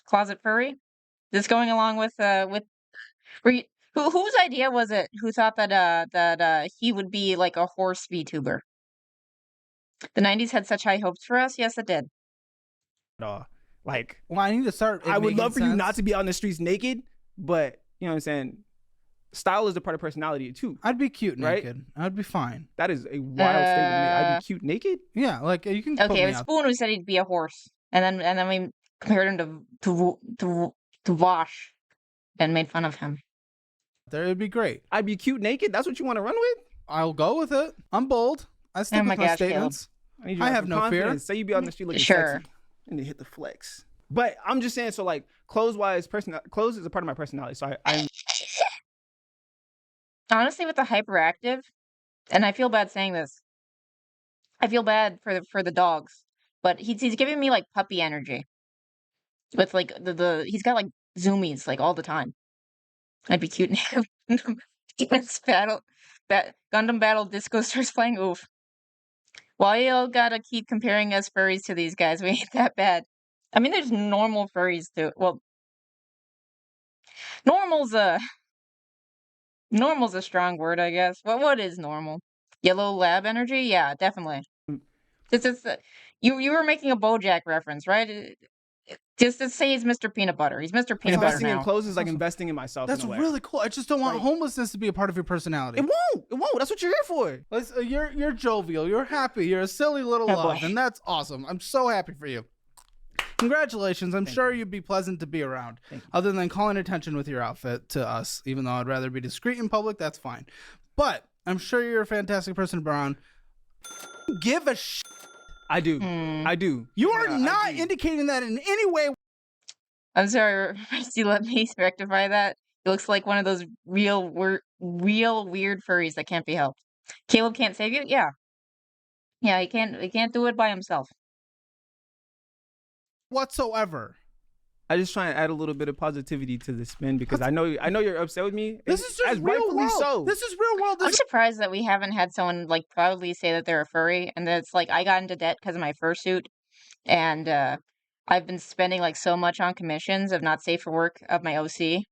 A: Closet furry. This going along with whose idea was it? Who thought that he would be like a horse VTuber? The 90s had such high hopes for us. Yes, it did.
D: Like,
E: Well, I need to start.
D: I would love for you not to be on the streets naked, but you know what I'm saying. Style is a part of personality too.
E: I'd be cute
D: right?
E: naked. I'd be fine.
D: That is a wild statement to me. I'd be cute naked.
E: Yeah, like you can. Put
A: Okay,
E: me
A: it was
E: out.
A: Spoon who said he'd be a horse, and then we compared him to Wash, and made fun of him.
E: There, it'd be great.
D: I'd be cute naked. That's what you want to run with?
E: I'll go with it. I'm bold. I stick
A: Oh
E: with
A: my
E: my
A: gosh,
E: statements.
D: I, need you
E: I
D: to
E: have
D: some
E: no fear.
D: confidence. Say you be on the street looking
A: Sure.
D: sexy, and then hit the flex. But I'm just saying, so like clothes-wise, clothes is a part of my personality. So I'm
A: Honestly, with the hyperactive, and I feel bad saying this. I feel bad for the dogs, but he's giving me like puppy energy. With like he's got like zoomies like all the time. I'd be cute naked. Gundam Battle Disco starts playing. Oof. Why y'all gotta keep comparing us furries to these guys? We ain't that bad. I mean, there's normal furries too. Well, normal's a strong word, I guess. What is normal? Yellow lab energy? Yeah, definitely. You were making a BoJack reference, right? Just to say he's Mr. Peanut Butter. He's Mr. Peanut Butter
D: investing in
A: now.
D: clothes is like investing in myself.
E: That's
D: in a way.
E: really cool. I just don't want
D: Like-
E: homelessness to be a part of your personality.
D: It won't. It won't. That's what you're here for.
E: You're jovial. You're happy. You're a silly little
A: Oh,
E: love,
A: boy.
E: and that's awesome. I'm so happy for you. Congratulations. I'm sure you'd be pleasant to be around. Other than calling attention with your outfit to us, even though I'd rather be discreet in public, that's fine. But I'm sure you're a fantastic person to be around. Give a shit.
D: I do.
A: Hmm.
D: I do.
E: You are
D: Yeah, I
E: not
D: do.
E: indicating that in any way.
A: I'm sorry, you let me rectify that. He looks like one of those real weird furries that can't be helped. Caleb can't save you? Yeah. Yeah, he can't do it by himself.
E: Whatsoever.
D: I just try and add a little bit of positivity to the spin because I know you're upset with me.
E: This is just
D: as
E: real
D: rightfully
E: world.
D: so.
E: This is real world.
A: I'm surprised that we haven't had someone like proudly say that they're a furry, and that it's like I got into debt because of my fursuit, and I've been spending like so much on commissions of not safe for work of my OC.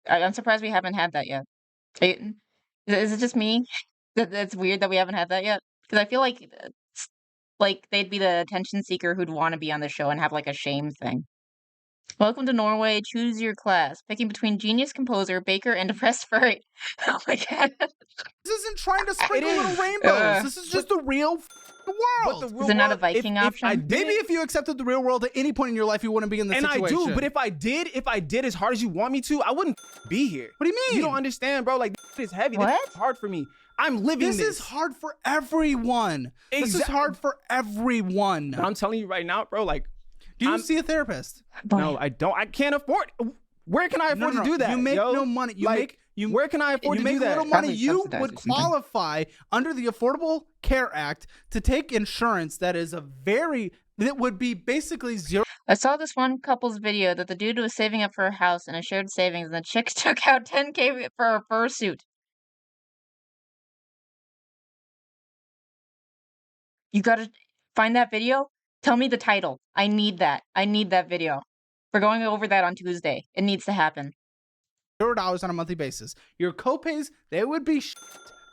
A: I'm surprised we haven't had that yet. Is it just me that's weird that we haven't had that yet? Because I feel like they'd be the attention seeker who'd want to be on the show and have like a shame thing. Welcome to Norway. Choose your class. Picking between genius composer, baker, and depressed furry. Oh my god.
E: This isn't trying to sprinkle
D: is.
E: little rainbows. This is just the real world.
A: Is there not a Viking option?
C: Maybe if you accepted the real world at any point in your life, you wouldn't be in this
D: and
C: situation.
D: I do, but if I did as hard as you want me to, I wouldn't be here.
C: What do you mean?
D: You don't understand, bro. Like this is heavy. This
A: What?
D: is hard for me. I'm living
E: This is hard for everyone. This is hard for everyone.
D: But I'm telling you right now, bro. Like,
E: Do you
D: I'm-
E: see a therapist?
D: no, I don't. I can't afford. Where can I afford to do that?
E: You make
D: yo?
E: no money.
D: Where can I afford
E: You
D: to do
E: make
D: that?
E: little money.
A: Probably
E: You
A: subsidize
E: would
A: or something.
E: qualify under the Affordable Care Act to take insurance that would be basically zero.
A: I saw this one couple's video that the dude was saving up for a house and a shared savings, and the chick took out $10K for a fursuit. You gotta find that video. Tell me the title. I need that. I need that video. We're going over that on Tuesday. It needs to happen.
E: $0 on a monthly basis. Your copays, they would be shit.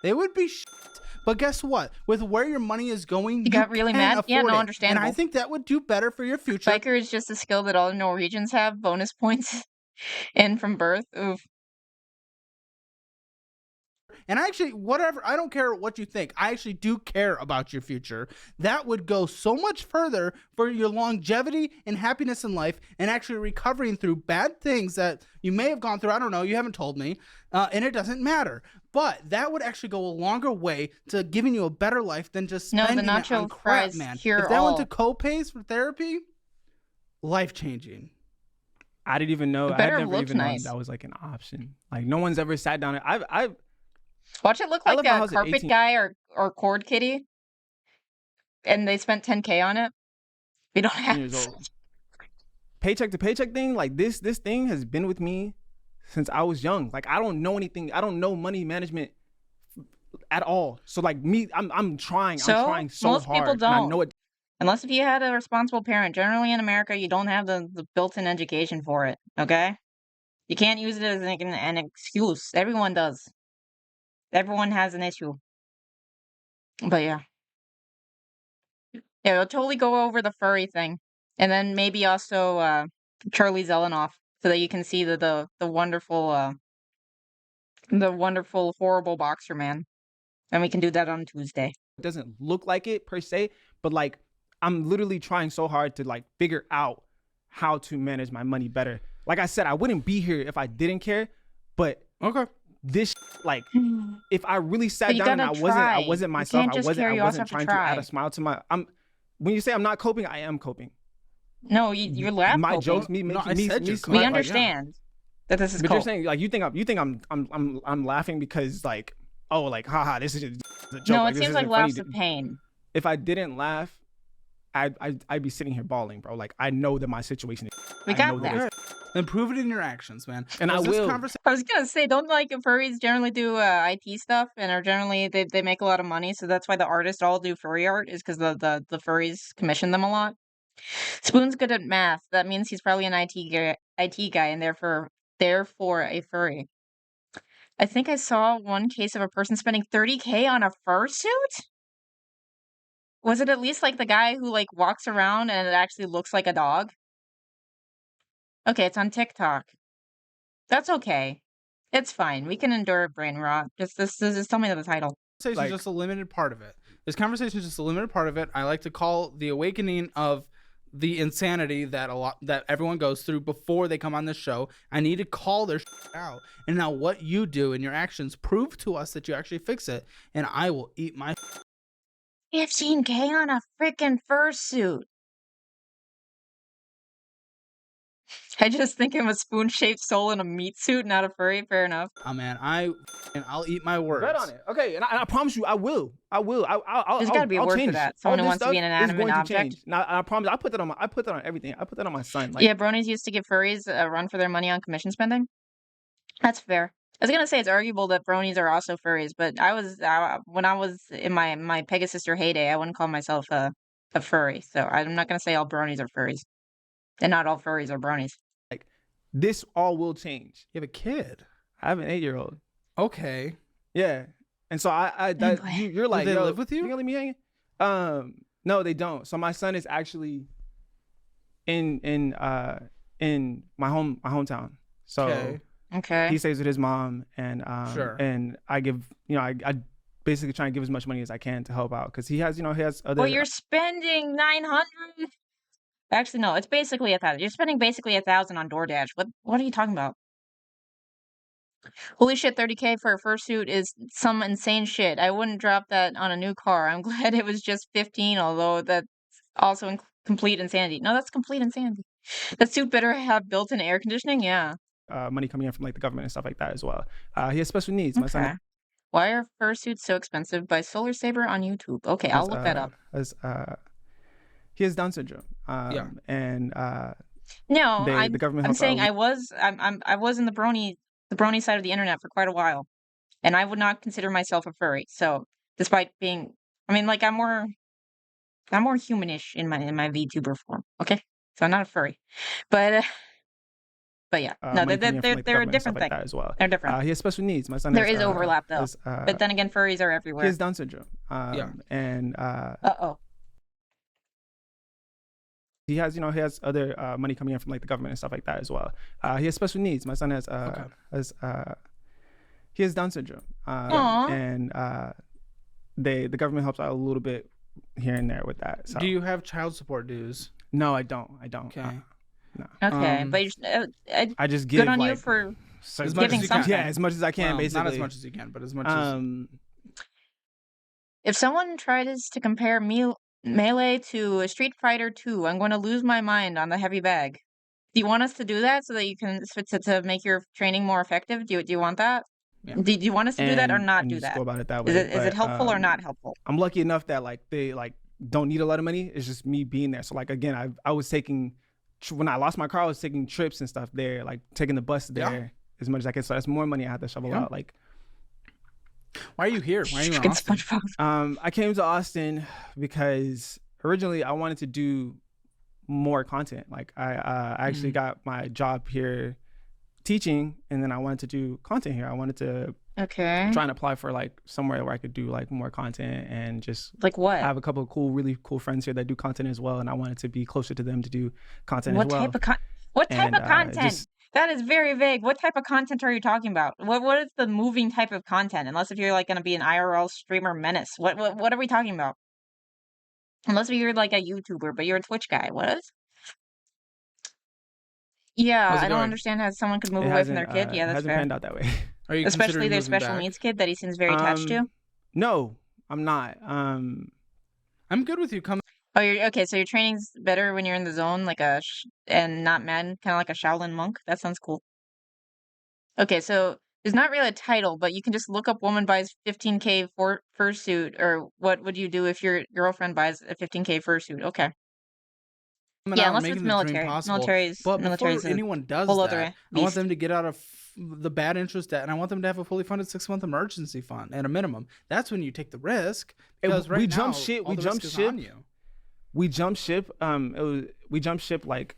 E: They would be shit. But guess what? With where your money is going,
A: You got really mad? Yeah, no,
E: it.
A: understandable.
E: And I think that would do better for your future.
A: Biker is just a skill that all Norwegians have. Bonus points in from birth. Oof.
E: And actually, whatever, I don't care what you think. I actually do care about your future. That would go so much further for your longevity and happiness in life and actually recovering through bad things that you may have gone through. I don't know. You haven't told me. And it doesn't matter. But that would actually go a longer way to giving you a better life than just spending
A: the
E: it on
A: nacho
E: crap,
A: fries
E: man.
A: cure
E: If that
A: all.
E: went to co-pays for therapy, life-changing.
D: I didn't even know.
A: It
D: I
A: better
D: had never
A: look
D: even known
A: nice.
D: that was like an option. Like no one's ever sat down. I've
A: Watch it look
D: I
A: like
D: left my
A: a
D: house at
A: carpet
D: 18.
A: guy or cord kitty, and they spent $10K on it. We don't have
D: years old. Paycheck to paycheck thing, like this thing has been with me since I was young. Like I don't know anything. I don't know money management at all. So like me, I'm trying.
A: So,
D: I'm trying so
A: most
D: hard.
A: people
D: And I
A: don't.
D: know it.
A: Unless if you had a responsible parent. Generally in America, you don't have the built-in education for it, okay? You can't use it as an excuse. Everyone does. Everyone has an issue. But yeah. Yeah, we'll totally go over the furry thing. And then maybe also Charlie Zelenoff so that you can see the wonderful horrible boxer man. And we can do that on Tuesday.
D: It doesn't look like it per se, but like I'm literally trying so hard to like figure out how to manage my money better. Like I said, I wouldn't be here if I didn't care, but
E: Okay.
D: this like if I really
A: But
D: sat
A: you
D: down and
A: gotta try.
D: I wasn't
A: You
D: myself,
A: can't just care,
D: I
A: you also
D: wasn't
A: have to
D: trying to add
A: try.
D: a smile to my when you say I'm not coping, I am coping.
A: No, you're laugh
D: My
A: coping.
D: jokes, me
E: No,
D: making
E: I
D: me,
E: said
D: me
E: you're
D: smile,
A: We
E: coping.
D: like,
A: understand that this is
D: but
A: cope.
D: you're saying like you think I'm laughing because like oh like haha this is just a joke.
A: No,
D: like,
A: it
D: this
A: seems like
D: isn't funny.
A: laughs of pain.
D: If I didn't laugh, I'd be sitting here bawling, bro. Like I know that my situation is.
A: We
D: I
A: got
D: know that
A: that.
D: it's-
E: Then prove it in your actions, man.
D: And I
E: Was this
D: will.
E: conversation
A: I was gonna say, don't like furries generally do IT stuff and are generally they make a lot of money, so that's why the artists all do furry art is because the furries commission them a lot. Spoon's good at math. That means he's probably an IT guy and therefore a furry. I think I saw one case of a person spending $30K on a fursuit. Was it at least like the guy who like walks around and it actually looks like a dog? Okay, it's on TikTok. That's okay. It's fine. We can endure brain rot. Just tell me the title.
E: is
D: Like-
E: just a limited part of it. This conversation is just a limited part of it. I like to call the awakening of the insanity that everyone goes through before they come on this show. I need to call their shit out. And now what you do and your actions prove to us that you actually fix it, and I will eat my
A: 15K on a freaking fursuit. I just think I'm a spoon-shaped soul in a meat suit, not a furry. Fair enough.
E: oh man, I'll eat my words.
D: Bet on it. Okay, and I promise you, I will. I'll
A: There's gotta be a
D: I'll
A: word for
D: change.
A: that.
D: All
A: Someone who
D: this
A: wants to be
D: stuff
A: an
D: is
A: inanimate
D: going to
A: object.
D: change. Now I promise. I put that on everything. I put that on my son. Like,
A: Yeah, bronies used to give furries a run for their money on commission spending. That's fair. I was gonna say it's arguable that bronies are also furries, but when I was in my Pegasister heyday, I wouldn't call myself a furry. So I'm not gonna say all bronies are furries, and not all furries are bronies.
D: this all will change.
E: You have a kid.
D: I have an 8-year-old.
E: Okay.
D: Yeah, and so you're like,
E: they
D: yo,
E: live with you?
D: You gonna let me hang? No, they don't. So my son is actually in my hometown. So
E: Okay.
A: Okay.
D: he stays with his mom, and
E: Sure.
D: and I give I basically try and give as much money as I can to help out because he has other.
A: Well, you're spending 900. Actually, no, it's basically 1,000. You're spending basically 1,000 on DoorDash. What are you talking about? Holy shit, 30K for a fursuit is some insane shit. I wouldn't drop that on a new car. I'm glad it was just 15, although that's also complete insanity. No, that's complete insanity. The suit better have built-in air conditioning. Yeah.
D: money coming in from like the government and stuff like that as well. He has special needs. My son
A: Okay. Why are fursuits so expensive? By Solar Saber on YouTube. Okay, I'll look that up.
D: He has Down syndrome.
E: Yeah.
D: And
A: No,
D: the government
A: I'm
D: helps
A: saying
D: out.
A: I was in the brony side of the internet for quite a while, and I would not consider myself a furry. So, despite being, I mean, like I'm more I'm more humanish in my VTuber form. Okay, so I'm not a furry, but yeah, no,
D: money coming in from, like, the
A: they're a
D: government and
A: different
D: stuff like
A: thing.
D: that as well.
A: They're different.
D: He has special needs. My son
A: There
D: has,
A: is overlap though,
D: has,
A: but then again, furries are
D: he
A: everywhere.
D: has Down syndrome. And
A: Uh-oh.
D: he has, he has other money coming in from, like, the government and stuff like that as well. He has special needs. My son has he has Down syndrome. And the government helps out a little bit here and there with that. So.
E: Do you have child support dues?
D: No, I don't.
E: Okay.
D: No.
A: Okay, but
D: I just give.
A: good on you
D: like,
A: for
E: As much
A: giving
E: as you can.
A: something.
D: Yeah, as much as I can,
E: Well,
D: basically.
E: not as much as you can, but as much as.
A: If someone tries to compare Melee to Street Fighter 2, I'm going to lose my mind on the heavy bag. Do you want us to do that so that you can to make your training more effective? Do you want that?
E: Yeah.
A: Do you want us to do that or not
D: and
A: do
D: just
A: that?
D: Go about it that way.
A: Is it helpful or not helpful?
D: I'm lucky enough that like they like don't need a lot of money. It's just me being there. So like again, I was taking when I lost my car, I was taking trips and stuff there, like taking the bus there as much as I can. So that's more money I had to shovel out. Like,
E: why are you here? Why are you in
A: Freaking
E: Austin?
A: SpongeBob.
D: I came to Austin because originally I wanted to do more content. Like I actually got my job here teaching, and then I wanted to do content here. I wanted to try and apply for like somewhere where I could do like more content and just
A: like what?
D: I have a couple of really cool friends here that do content as well, and I wanted to be closer to them to do content as well.
A: What type of content? That is very vague. What type of content are you talking about? What is the moving type of content? Unless if you're like going to be an IRL streamer menace. What are we talking about? Unless if you're like a YouTuber, but you're a Twitch guy. What is? Yeah, I don't understand how someone could move away from their kid. Yeah, that's
D: hasn't
A: fair.
D: panned out that way.
E: Are you
A: Especially their
E: considering moving
A: special
E: back?
A: needs kid that he seems very attached to.
D: No, I'm not.
E: I'm good with you coming.
A: Oh, you're okay. So your training's better when you're in the zone, like and not mad, kind of like a Shaolin monk. That sounds cool. Okay, so there's not really a title, but you can just look up woman buys 15K fursuit, or what would you do if your girlfriend buys a 15K fursuit? Okay. Yeah, unless it's military. Military is
E: anyone does
A: whole
E: that,
A: other
E: I want
A: beast.
E: them to get out of the bad interest debt, and I want them to have a fully funded 6-month emergency fund at a minimum. That's when you take the risk. Because
D: we jumped ship.
E: We jumped ship.
D: We jumped ship. We jumped ship like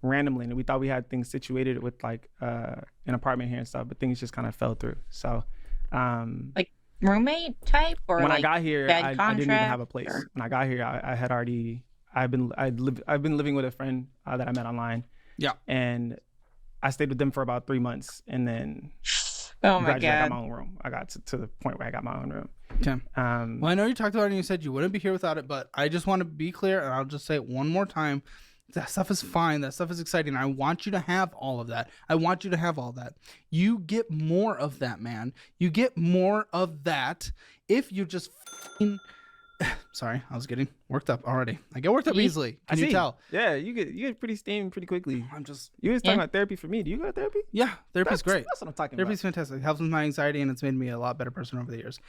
D: randomly, and we thought we had things situated with like an apartment here and stuff, but things just kind of fell through. So,
A: like roommate type, or
D: when
A: like
D: I got here, I didn't even have a place.
A: or...
D: When I got here, I had already. I've been living with a friend that I met online.
E: Yeah,
D: and I stayed with them for about 3 months, and then
A: oh my
D: I got my own room. I got to the point where I got my own room.
E: Okay. Well, I know you talked about it and you said you wouldn't be here without it, but I just want to be clear, and I'll just say it one more time. That stuff is fine. That stuff is exciting. I want you to have all of that. I want you to have all that. You get more of that, man. You get more of that if you just Sorry, I was getting worked up already. I get worked up easily. Can you tell?
D: Yeah, you get pretty steamed pretty quickly.
E: I'm just.
D: You was talking about therapy for me. Do you go to therapy?
E: Yeah, therapy's great.
D: That's what I'm talking
E: Therapy's
D: about.
E: fantastic. It helps with my anxiety, and it's made me a lot better person over the years.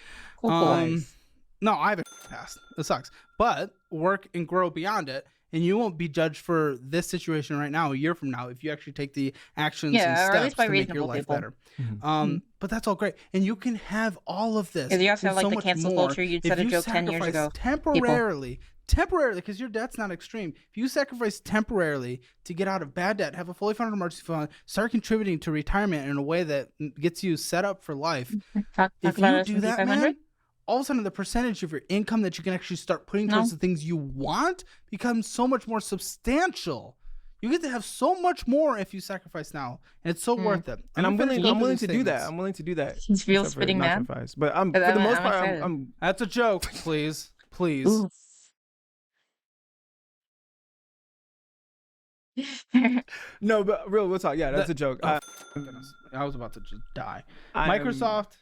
A: Cool.
D: Nice.
E: No, I have a past. It sucks. But work and grow beyond it, and you won't be judged for this situation right now a year from now if you actually take the actions and
A: or at least
E: steps
A: by
E: to make your
A: reasonable
E: life
A: people.
E: better. But that's all great, and you can have all of this.
A: Because you also have
E: and
A: like
E: so
A: the
E: much
A: cancel
E: more
A: culture. You
E: if
A: said a joke 10 years
E: sacrifice
A: ago.
E: Temporarily, because your debt's not extreme. If you sacrifice temporarily to get out of bad debt, have a fully funded emergency fund, start contributing to retirement in a way that gets you set up for life.
A: Talk
E: If
A: about
E: you
A: S&P
E: do that,
A: 500?
E: man, all of a sudden the percentage of your income that you can actually start putting towards the things you want becomes so much more substantial. You get to have so much more if you sacrifice now, and it's so worth it.
D: And I'm willing to do that.
E: Statements.
D: I'm willing to do that.
A: He's real spitting mad.
D: But for the most part,
A: excited.
D: I'm
E: That's a joke, please. Please.
A: Oof.
D: no, but real talk. Yeah, that's a joke.
E: Goodness. I was about to just die.
D: I'm-
E: Microsoft.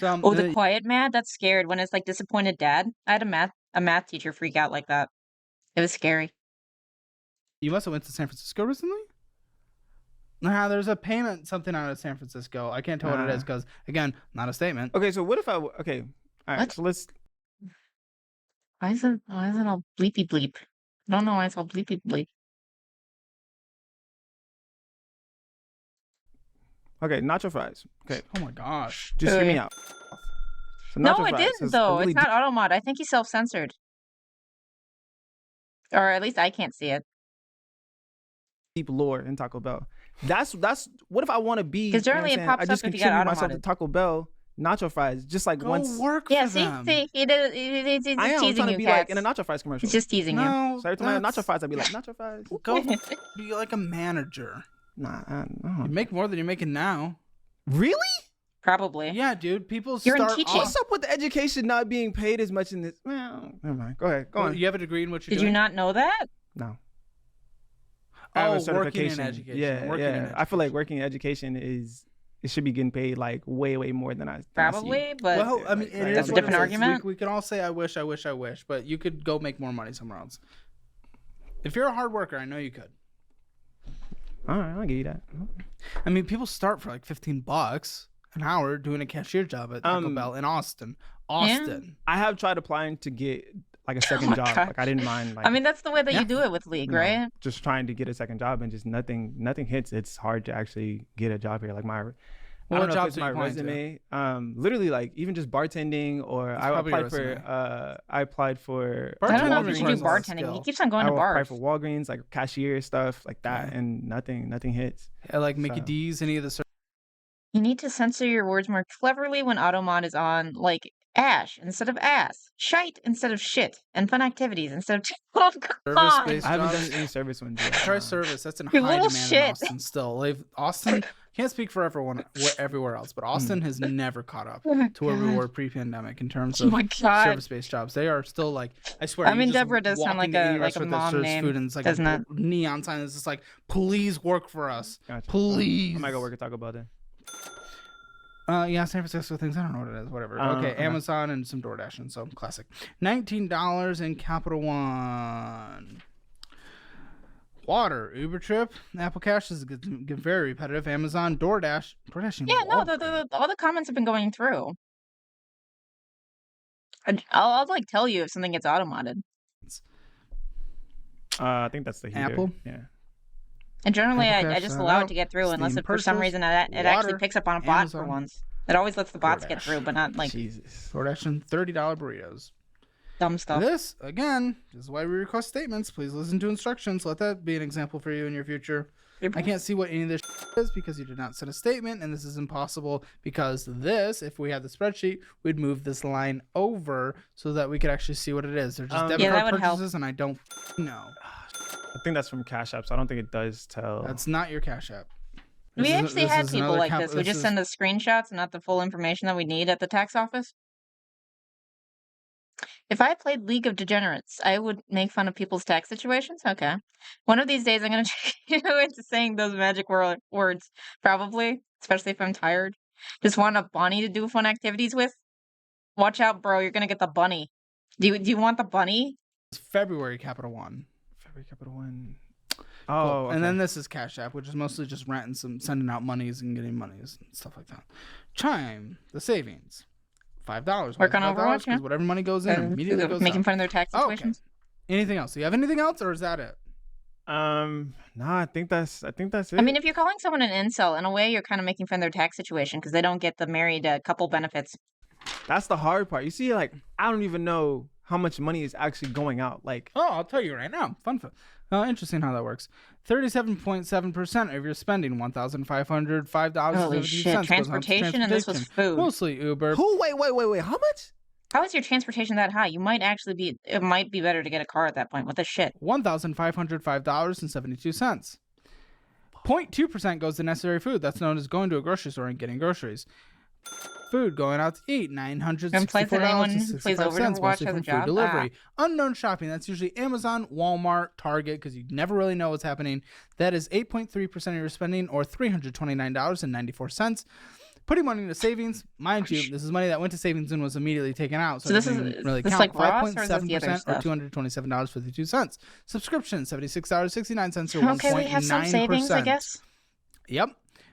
A: Oh, the quiet mad? That's scared when it's like disappointed dad. I had a math teacher freak out like that. It was scary.
E: You must have went to San Francisco recently? Nah, there's a payment something out of San Francisco. I can't tell what it is because, again, not a statement.
D: Okay, so what if okay, all right,
A: What?
D: so let's.
A: Why is it all bleepy bleep? I don't know why it's all bleepy bleep.
D: Okay, nacho fries. Okay,
E: Oh my gosh.
D: just hear me out. So
A: No,
D: nacho
A: it
D: fries
A: didn't
D: has a
A: though.
D: really
A: It's not automod. I think he self-censored. Or at least I can't see it.
D: deep lore in Taco Bell. That's what if I want to be?
A: 'Cause generally
D: you know
A: it
D: what I'm saying?
A: pops
D: I just
A: up if you got
D: contribute myself to
A: auto-modded.
D: Taco Bell nacho fries just like
E: Go
D: once.
E: work
A: Yeah,
E: for them.
A: see, he did. He's
D: I am. I'm
A: teasing
D: trying to
A: you,
D: be
A: Cats.
D: like in a nacho fries commercial.
A: He's just teasing you.
E: No,
D: So every time I have nacho
E: that's-
D: fries, I'd be like nacho fries.
E: Go be like a manager.
D: Nah,
E: You make more than you're making now.
D: really?
A: Probably.
E: Yeah, dude. People
A: You're in
E: start
A: teaching.
E: off.
D: What's up with the education not being paid as much in this? Well, never mind. Go ahead. Go
E: Oh,
D: on.
E: you have a degree in what you're
A: Did
E: doing?
A: you not know that?
D: No. I have a
E: Oh, working in
D: certification.
E: education.
D: Yeah,
E: Working in
D: I feel like
E: education.
D: working in education it should be getting paid like way more than I see.
A: Probably, but
E: Well, I mean,
D: Like,
E: it
D: that's
E: is
D: a
E: what
A: different
E: it is.
A: argument.
E: We can all say, I wish, but you could go make more money somewhere else. If you're a hard worker, I know you could.
D: All right, I'll give you that.
E: I mean, people start for like $15 an hour doing a cashier job at Taco Bell in Austin. Austin.
D: I have tried applying to get like a second
A: my
D: job.
A: God.
D: Like I didn't mind. Like,
A: I mean, that's the way that
E: Yeah.
A: you do it with League,
D: you know,
A: right?
D: just trying to get a second job and just nothing hits. It's hard to actually get a job here. Like I
E: What
D: don't know if
E: jobs
D: it's
E: are
D: my
E: you applying to?
D: resume. Literally like even just bartending or I
E: probably your
D: applied for
E: resume.
D: I applied for
A: I don't know
E: Bartending
A: if you should do
E: requires a lot of
A: bartending. He
E: skill.
A: keeps on going
D: I
A: to
D: applied
A: bars.
D: for Walgreens, like cashier stuff like that,
E: Yeah.
D: and nothing hits.
E: Like Mickey
D: So-
E: D's, any of the
A: You need to censor your words more cleverly when automod is on, like ash instead of ass, shite instead of shit, and fun activities instead of oh, come on.
E: service-based
D: I haven't
E: jobs.
D: done any service ones yet.
E: Try service. That's in
A: You
E: high
A: little
E: demand
A: shit.
E: in Austin still. Austin can't speak for everyone everywhere else, but Austin has never caught up
A: Oh my
E: to where we
A: God.
E: were pre-pandemic in terms
A: Oh
E: of
A: my God.
E: service-based jobs. They are still like, I swear.
A: I
E: you
A: mean,
E: just
A: Deborah does sound
E: walk
A: like
E: into
A: a-
E: any
A: like a
E: restaurant that
A: mom
E: serves
A: name,
E: food and it's like
A: doesn't
E: a
A: it?
E: neon sign that's just like, please work for us,
D: Gotcha.
E: please.
D: I might go work at Taco Bell then.
E: Yeah, San Francisco things. I don't know what it is. Whatever. Okay,
D: okay.
E: Amazon and some DoorDash and so classic. $19 in Capital One. Water, Uber trip, Apple Cash is get very repetitive. Amazon, DoorDash, and
A: Yeah, no,
E: Walgreens.
A: all the comments have been going through. I'll like tell you if something gets automated.
D: I think that's the heater.
E: Apple?
D: Yeah.
A: And generally,
E: Apple
A: I
E: Cash,
A: just
E: sign
A: allow it
E: out,
A: to get through unless
E: Steam
A: it, for some
E: purchase,
A: reason it actually
E: water,
A: picks up on a bot for
E: Amazon,
A: once. It always lets the bots get
E: DoorDash.
A: through, but not like
D: Jesus.
E: DoorDash and $30 burritos.
A: dumb stuff.
E: This, again, is why we request statements. Please listen to instructions. Let that be an example for you in your future. I can't see what any of this is because you did not send a statement, and this is impossible because this, if we had the spreadsheet, we'd move this line over so that we could actually see what it is. They're just debit
A: Yeah, that
E: card
A: would help.
E: purchases, and I don't know.
D: I think that's from Cash App, so I don't think it does tell.
E: That's not your Cash App.
A: We actually had people
E: another
A: like this. We just send us screenshots and not the full information that we need at the tax office. If I played League of Degenerates, I would make fun of people's tax situations. Okay. One of these days, I'm going to trick you into saying those magic words. Probably, especially if I'm tired. Just want a bunny to do fun activities with. Watch out, bro. You're going to get the bunny. Do you want the bunny?
E: It's February Capital One.
D: February Capital One.
E: Cool.
D: Oh,
E: And then this is Cash App, which is mostly just rent and some sending out monies and getting monies and stuff like that. Chime, the savings. $5.
A: Work on Overwatch, yeah.
E: Because whatever money goes in immediately goes
A: making
E: out.
A: fun of their tax
E: Oh,
A: situations.
E: okay. Anything else? Do you have anything else, or is that it?
D: nah, I think that's it.
A: I mean, if you're calling someone an incel, in a way, you're kind of making fun of their tax situation because they don't get the married couple benefits.
D: that's the hard part. You see, like I don't even know how much money is actually going out. Like
E: Oh, I'll tell you right now. Fun fact. Interesting how that works. 37.7% of your spending, $1,505.72
A: Holy shit,
E: goes on to
A: transportation, and this was food.
E: Mostly Uber.
D: who? Wait. How much?
A: How is your transportation that high? You might actually be. It might be better to get a car at that point. What the shit?
E: $1,505.72. 0.2% goes to necessary food. That's known as going to a grocery store and getting groceries. Food going out to eat,
A: Implies that anyone who plays
E: $964.65,
A: Overwatch
E: mostly
A: has a
E: from
A: job?
E: food delivery. Unknown shopping, that's usually Amazon, Walmart, Target, because you never really know what's happening. That is 8.3% of your spending, or $329.94. Putting money into savings, mind you, this is money that went to savings and was immediately taken out.
A: So this
E: it doesn't
A: is-
E: even really
A: this
E: count.
A: like Ross, or is this the other
E: 5.7% or
A: stuff?
E: $227.52. Subscription, $76.69 or
A: Okay, we have some savings, I
E: 1.9%.
A: guess.
E: Yep.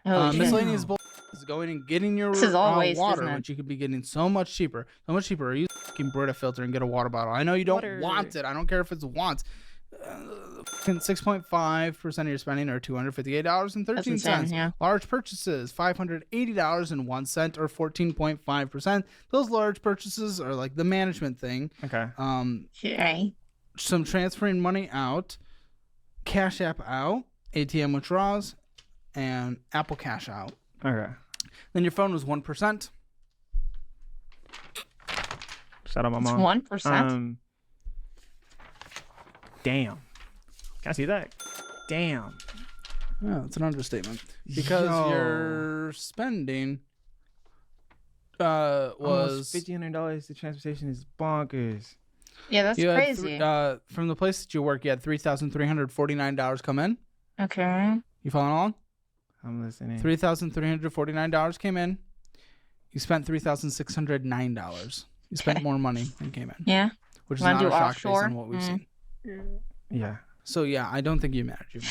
A: Holy shit.
E: Miscellaneous bull is going and getting your
A: This is all waste,
E: water,
A: isn't it?
E: which you could be getting so much cheaper. So much cheaper. Use fucking Brita filter and get a water bottle. I know you don't
D: Water.
E: want it. I don't care if it's want. 6.5% of your spending, or $258.13.
A: That's insane, yeah.
E: Large purchases, $580.01 or 14.5%. Those large purchases are like the management thing.
D: Okay.
A: Okay.
E: some transferring money out, Cash App out, ATM withdrawals, and Apple Cash out.
D: Okay.
E: Then your phone was 1%.
D: Shout out my
A: It's
D: mom.
A: 1%.
D: Damn. Can I see that? Damn.
E: Oh, it's an understatement. Because your spending was
D: Almost $1,500. The transportation is bonkers.
A: Yeah, that's
E: you had
A: crazy.
E: from the place that you work, you had $3,349 come in.
A: Okay.
E: You following along?
D: I'm listening.
E: $3,349 came in. You spent $3,609. You spent more money than came in.
A: Yeah.
E: Which is
A: Wanna
E: not
A: do
E: a shock
A: offshore?
E: based on what we've seen.
D: Yeah.
E: So yeah, I don't think you managed.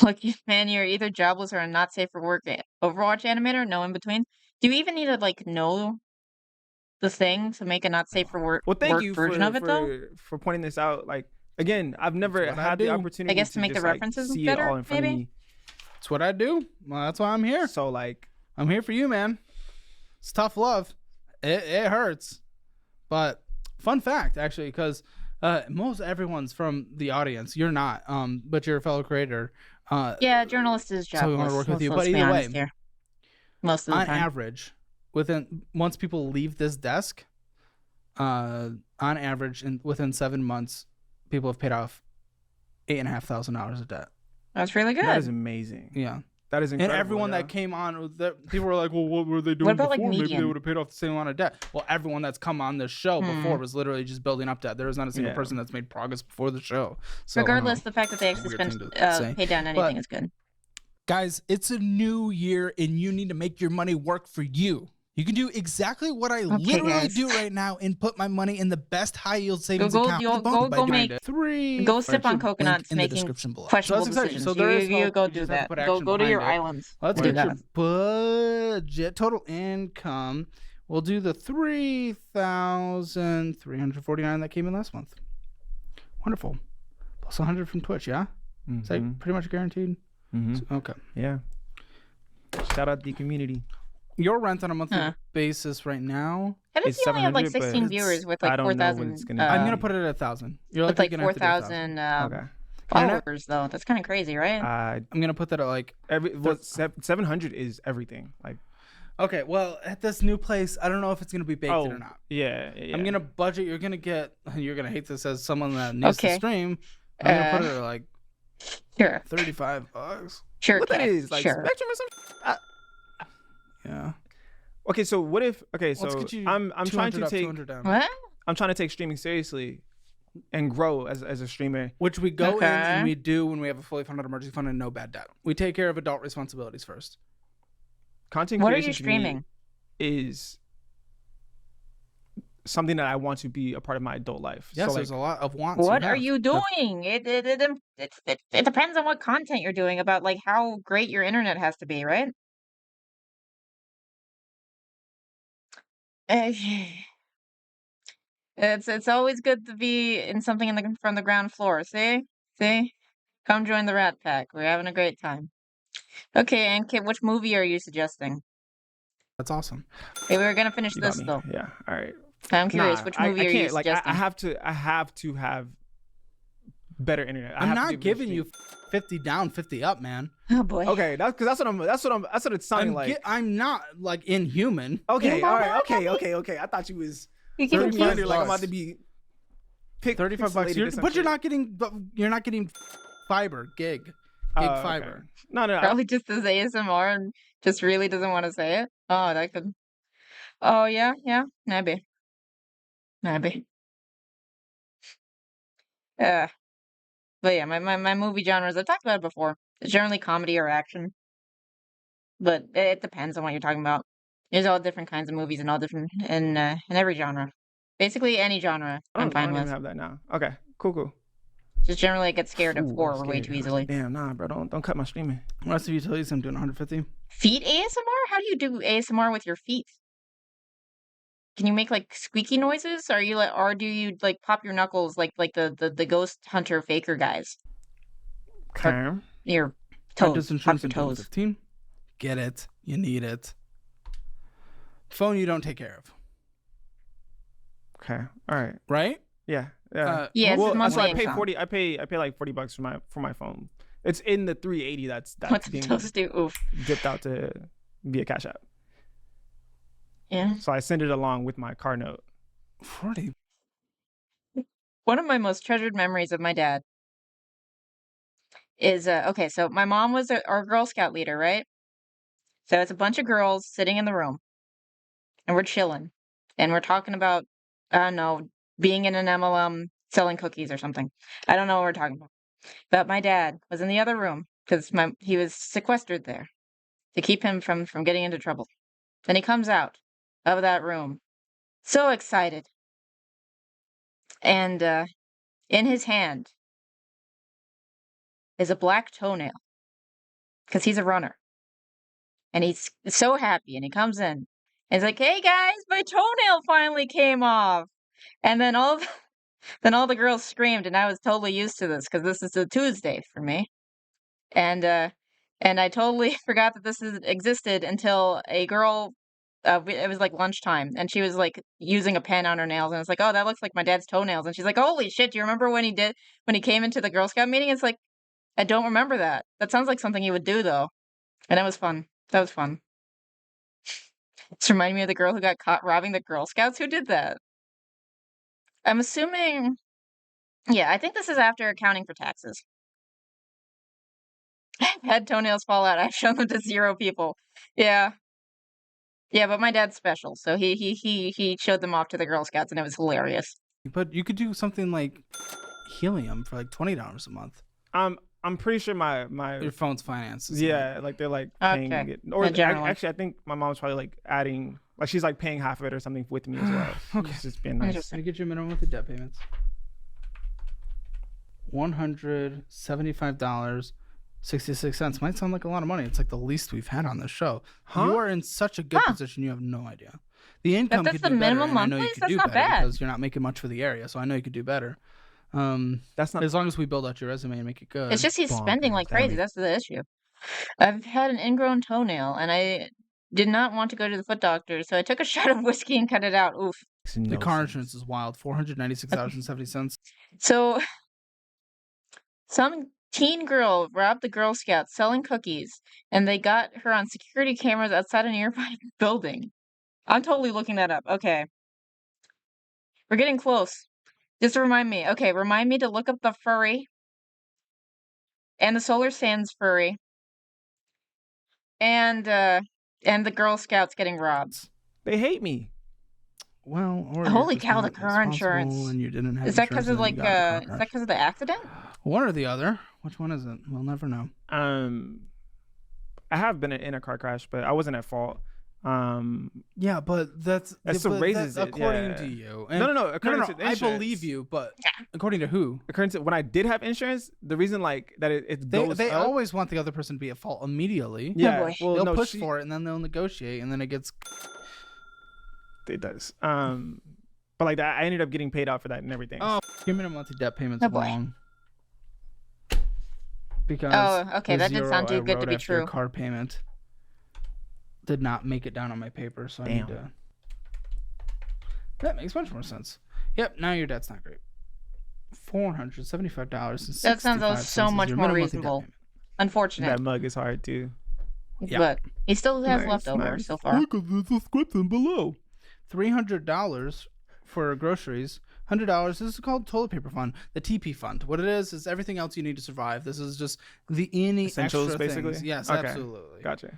A: Look, man, you're either jobless or a not safe for work Overwatch animator, no in between. Do you even need to like know the thing to make a not safe for work,
D: Well, thank
A: work
D: you
A: version of it though?
D: for pointing this out. Like, again, I've never
E: That's what I
D: had the
E: do.
D: opportunity
A: I guess to make the
D: just, like,
A: references
D: see
A: better,
D: it all in front
A: maybe?
D: of me.
E: That's what I do. Well, that's why I'm here.
D: So like,
E: I'm here for you, man. It's tough love. It hurts. But fun fact, actually, because most everyone's from the audience. You're not, but you're a fellow creator.
A: Yeah, journalist is jobless.
E: So we want to work with you.
A: Let's
E: But
A: be
E: either way,
A: honest here. Most of the
E: on
A: time.
E: average, once people leave this desk, on average, within 7 months, people have paid off $8,500 of debt.
A: That's really good.
D: that is amazing.
E: Yeah.
D: That is
E: And
D: incredible.
E: everyone
D: yeah.
E: that came on, people were like, well, what were they doing
A: about, like,
E: before? Maybe they
A: median?
E: would have paid off the same amount of debt. Well, everyone that's come on this show before was literally just building up debt. There was not a single
D: Yeah.
E: person that's made progress before the show. So,
A: Regardless, the fact that they actually
E: weird
A: spent
E: thing to say.
A: pay down anything
E: But-
A: is good.
E: guys, it's a new year and you need to make your money work for you. You can do exactly what I literally
A: guys.
E: do right now and put my money in the best high yield savings
A: Go-
E: account.
A: go-
E: in the bank
A: go-
E: by
A: go
E: doing
A: make-
E: it. Three.
A: Go sip on coconuts,
E: Link in the
A: making
E: description below.
A: questionable
E: So that's exciting.
A: decisions.
E: So there is
A: you
E: hope.
A: go
E: You
A: do
E: just have to
A: that.
E: put
A: Go
E: action
A: to your
E: behind it.
A: islands.
E: Let's
A: Do
E: get
A: that.
E: your budget, total income. We'll do the 3,349 that came in last month. Wonderful. Plus 100 from Twitch, yeah? Is that pretty much guaranteed? Okay.
D: Yeah. Shout out the community.
E: Your rent on a monthly
A: Huh.
E: basis right now,
A: How does
D: It's
A: he only have like
D: 700, but
A: 16 viewers with
D: I
A: like
D: don't know what
A: 4,000?
D: it's gonna be.
E: I'm gonna put it at 1,000. You're
A: with
E: likely
A: like
E: gonna have to do 1,000.
A: 4,000
D: Okay.
A: followers though. That's kind of crazy, right?
E: I'm gonna put that at like
D: 700 is everything. Like,
E: okay. Well, at this new place, I don't know if it's gonna be baked in or not.
D: yeah.
E: I'm gonna budget. You're gonna hate this as someone that needs to
A: Okay.
E: stream. I'm gonna put it at like
A: Sure.
E: $35.
A: Sure.
D: What that
A: kid,
D: is like
A: sure.
D: Spectrum or something.
E: Yeah.
D: Okay, so what if? Okay, so
E: Let's get you
D: I'm trying
E: 200
D: to
E: up,
D: take
E: 200 down.
A: What?
D: I'm trying to take streaming seriously, and grow as a streamer.
E: Which we go in
A: Okay.
E: and we do when we have a fully funded emergency fund and no bad debt. We take care of adult responsibilities first.
D: Content
A: What are
D: creation
A: you
D: to me
A: streaming?
D: is something that I want to be a part of my adult life.
E: Yes,
D: so
E: there's a lot of wants.
A: What are
E: have.
A: you doing? It depends on what content you're doing about like how great your internet has to be, right? Eh, It's always good to be in something from the ground floor. See, come join the Rat Pack. We're having a great time. Okay, and Kit, which movie are you suggesting?
E: That's awesome.
A: Okay, we were gonna finish
D: You got
A: this
D: me.
A: though.
D: Yeah. All right.
A: I'm curious,
D: Nah,
A: which
D: I
A: movie are you
D: can't, like,
A: suggesting?
D: I have to have better internet. I
E: I'm
D: have to
E: not
D: be able to
E: giving
D: stream.
E: you 50 down, 50 up, man.
A: Oh boy.
D: Okay, that's because that's what it's sounding like.
E: I'm not like inhuman.
D: Okay,
A: You
D: all
A: know
D: right,
A: what?
D: okay. I thought you was
A: You keep
E: 35
A: confused.
D: like I'm about
E: bucks.
D: to be
E: 35 bucks.
D: pixelated or some
E: But you're
D: shit.
E: not getting fiber, gig
D: Oh, okay.
E: fiber.
D: No.
A: Probably just does ASMR and just really doesn't want to say it. Oh, that could. Oh yeah, maybe. But yeah, my movie genres, I've talked about it before. It's generally comedy or action. But it depends on what you're talking about. There's all different kinds of movies and all different in every genre. Basically any genre I'm
D: I
A: fine
D: don't even
A: with.
D: have that now. Okay, cool.
A: Just generally I get scared of
D: Ooh,
A: horror
D: I'm
A: way
D: scared.
A: too
D: I was
A: easily.
D: like, damn, nah, bro, don't cut my streaming.
E: Rest of utilities, I'm doing 150.
A: Feet ASMR? How do you do ASMR with your feet? Can you make like squeaky noises? Or do you like pop your knuckles like the ghost hunter faker guys?
D: Okay.
A: Your
E: Toes.
A: toes,
E: Insurance
A: pop your
E: until
A: toes.
E: 15. Get it. You need it. Phone you don't take care of.
D: Okay. All right.
E: Right?
D: Yeah. Yeah.
A: Yeah, it's
D: Well, so
A: monthly
D: I pay
A: income.
D: 40. I pay like $40 for my phone. It's in the 380 that's
A: What's
D: being
A: supposed to do? Oof.
D: dipped out to via Cash App.
A: Yeah.
D: So I send it along with my car note.
E: 40.
A: One of my most treasured memories of my dad is okay, so my mom was our Girl Scout leader, right? So it's a bunch of girls sitting in the room and we're chilling and we're talking about, I don't know, being in an MLM selling cookies or something. I don't know what we're talking about. But my dad was in the other room because he was sequestered there to keep him from getting into trouble. Then he comes out of that room, so excited. And in his hand is a black toenail because he's a runner. And he's so happy. And he comes in and he's like, "Hey guys, my toenail finally came off." And then all the girls screamed, and I was totally used to this because this is a Tuesday for me. And I totally forgot that existed until a girl. It was like lunchtime, and she was like using a pen on her nails, and it's like, "Oh, that looks like my dad's toenails." And she's like, "Holy shit! Do you remember when he came into the Girl Scout meeting?" It's like, I don't remember that. That sounds like something he would do though, and it was fun. That was fun. It's reminding me of the girl who got caught robbing the Girl Scouts. Who did that? I'm assuming. Yeah, I think this is after accounting for taxes. I've had toenails fall out. I've shown them to 0 people. Yeah. Yeah, but my dad's special, so he showed them off to the Girl Scouts, and it was hilarious.
E: But you could do something like helium for like $20 a month.
D: I'm pretty sure my
E: Your phone's finances.
D: yeah, like they're like paying
A: Okay.
D: it. Or
A: Generally.
D: actually, I think my mom's probably like adding, like she's like paying half of it or something with me as well.
E: Okay.
D: It's just being nice.
A: Interesting.
E: Gonna get you a minimum monthly debt payments. $175.66 might sound like a lot of money. It's like the least we've had on this show.
D: Huh?
E: You are in such a good position. You have no idea. The income
A: that's
E: could
A: the
E: do better.
A: minimum
E: And I know you
A: monthlies?
E: could
A: That's
E: do
A: not
E: better
A: bad.
E: because you're not making much for the area. So I know you could do better.
D: That's not.
E: As long as we build out your resume and make it good.
A: It's just he's spending like
E: Bonkers,
A: crazy.
E: Abby.
A: That's the issue. I've had an ingrown toenail, and I did not want to go to the foot doctor, so I took a shot of whiskey and cut it out. Oof.
E: The car insurance is wild. $496.70.
A: So, some teen girl robbed the Girl Scouts selling cookies, and they got her on security cameras outside a nearby building. I'm totally looking that up. Okay. We're getting close. Just remind me. Okay, remind me to look up the furry and the Solar Sands furry and the Girl Scouts getting robbed.
D: They hate me.
E: Well, or
A: Holy
E: you're just
A: cow, the
E: not
A: car
E: responsible
A: insurance.
E: And you didn't have
A: Is that because
E: insurance
A: of
E: and
A: like
E: then you got in a car
A: is that
E: crash.
A: because of the accident?
E: One or the other? Which one is it? We'll never know.
D: I have been in a car crash, but I wasn't at fault.
E: Yeah, but that's
D: still raises it,
E: according
D: yeah.
E: to you.
D: No, according to the
E: I
D: insurance.
E: believe you, but according to who?
D: According to when I did have insurance, the reason like that it goes
E: They
D: up,
E: always want the other person to be at fault immediately.
D: yeah.
A: boy.
D: Well,
E: They'll
D: no,
E: push for it and then they'll negotiate and then it gets.
D: It does. But like that, I ended up getting paid out for that and everything.
E: Oh, your minimum monthly debt payments
A: Oh, boy.
E: wrong. Because
A: Oh, okay,
E: the
A: that did
E: zero
A: sound too
E: I
A: good to
E: wrote
A: be
E: after your
A: true.
E: Car payment did not make it down on my paper, so I need
D: Damn.
E: to. That makes much more sense. Yep, now your debt's not great. $475.
A: That sounds so much more reasonable. Unfortunate,
D: That mug is hard too.
E: Yeah.
A: but he still has
D: Nice,
A: leftovers
D: nice.
A: so far.
E: Look at the description below. $300 for groceries. $100. This is called toilet paper fund, the TP fund. What it is everything else you need to survive. This is just any
D: Essentials,
E: extra
D: basically?
E: things. Yes,
D: Okay.
E: absolutely.
D: Gotcha.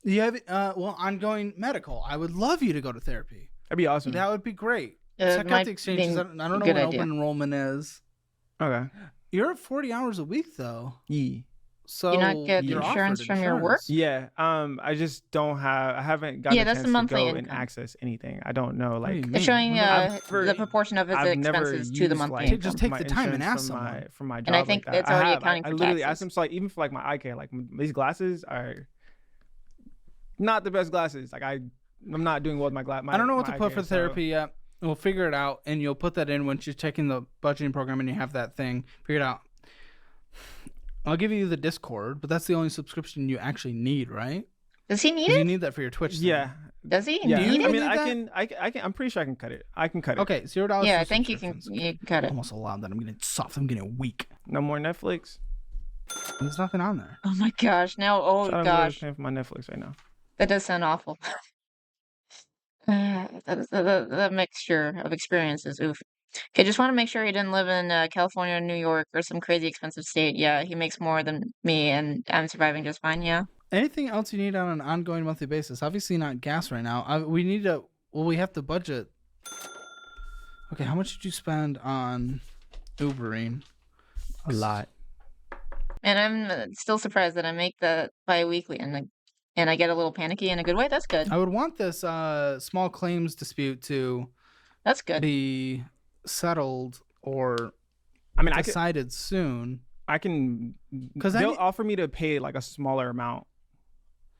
E: You have ongoing medical. I would love you to go to therapy.
D: That'd be awesome.
E: That would be great.
A: It
E: Check out
A: might
E: the exchanges.
A: be
E: I don't know
A: good
E: what
A: idea.
E: open enrollment is.
D: Okay.
E: You're at 40 hours a week though.
D: Yee.
E: So
A: You not get
E: you're
A: insurance
E: offered
A: from your work?
E: insurance.
D: Yeah. I just don't have. I haven't gotten
A: Yeah,
D: a
A: that's the
D: chance
A: monthly
D: to go and
A: income.
D: access anything. I don't know.
E: do
D: Like
E: you mean?
A: It's showing
D: I've never-
A: the proportion of his
D: I've never
A: expenses to the
D: used,
A: monthly
D: like,
A: income.
E: Just take
D: my
E: the time and
D: insurance
E: ask
D: from
E: someone.
D: from my job.
A: And I think
D: like that.
A: it's already
D: I have.
A: accounting
D: I
A: for
D: literally asked
A: taxes.
D: him. So like even for like my eye care, like these glasses are not the best glasses. Like I'm not doing well with my glasses.
E: I don't know what to put for therapy yet. We'll figure it out, and you'll put that in once you're checking the budgeting program and you have that thing figured out. I'll give you the Discord, but that's the only subscription you actually need, right?
A: Does he need
E: 'Cause you
A: it?
E: need that for your Twitch. Thing.
D: Yeah.
A: Does he
D: Yeah,
A: need
E: you
D: I
A: it?
D: mean,
E: need
D: I can. I'm pretty sure I can cut it. I can cut it.
E: Okay, $0.
A: Yeah,
E: for
A: I think you can cut it.
E: Almost allowed that. I'm getting soft. I'm getting weak.
D: No more Netflix.
E: There's nothing on there.
A: Oh my gosh, now, oh
D: Shout out to whoever's
A: gosh.
D: paying for my Netflix right now.
A: That does sound awful. The mixture of experiences, oof. Okay, just want to make sure he didn't live in California or New York or some crazy expensive state. Yeah, he makes more than me, and I'm surviving just fine. Yeah.
E: Anything else you need on an ongoing monthly basis? Obviously not gas right now. We need to. Well, we have to budget. Okay, how much did you spend on Ubering?
D: A lot.
A: And I'm still surprised that I make that bi-weekly and I get a little panicky in a good way. That's good.
E: I would want this small claims dispute to
A: That's good.
E: be settled or
D: I mean,
E: decided soon.
D: I can.
E: 'Cause
D: They'll
E: I-
D: offer me to pay like a smaller amount.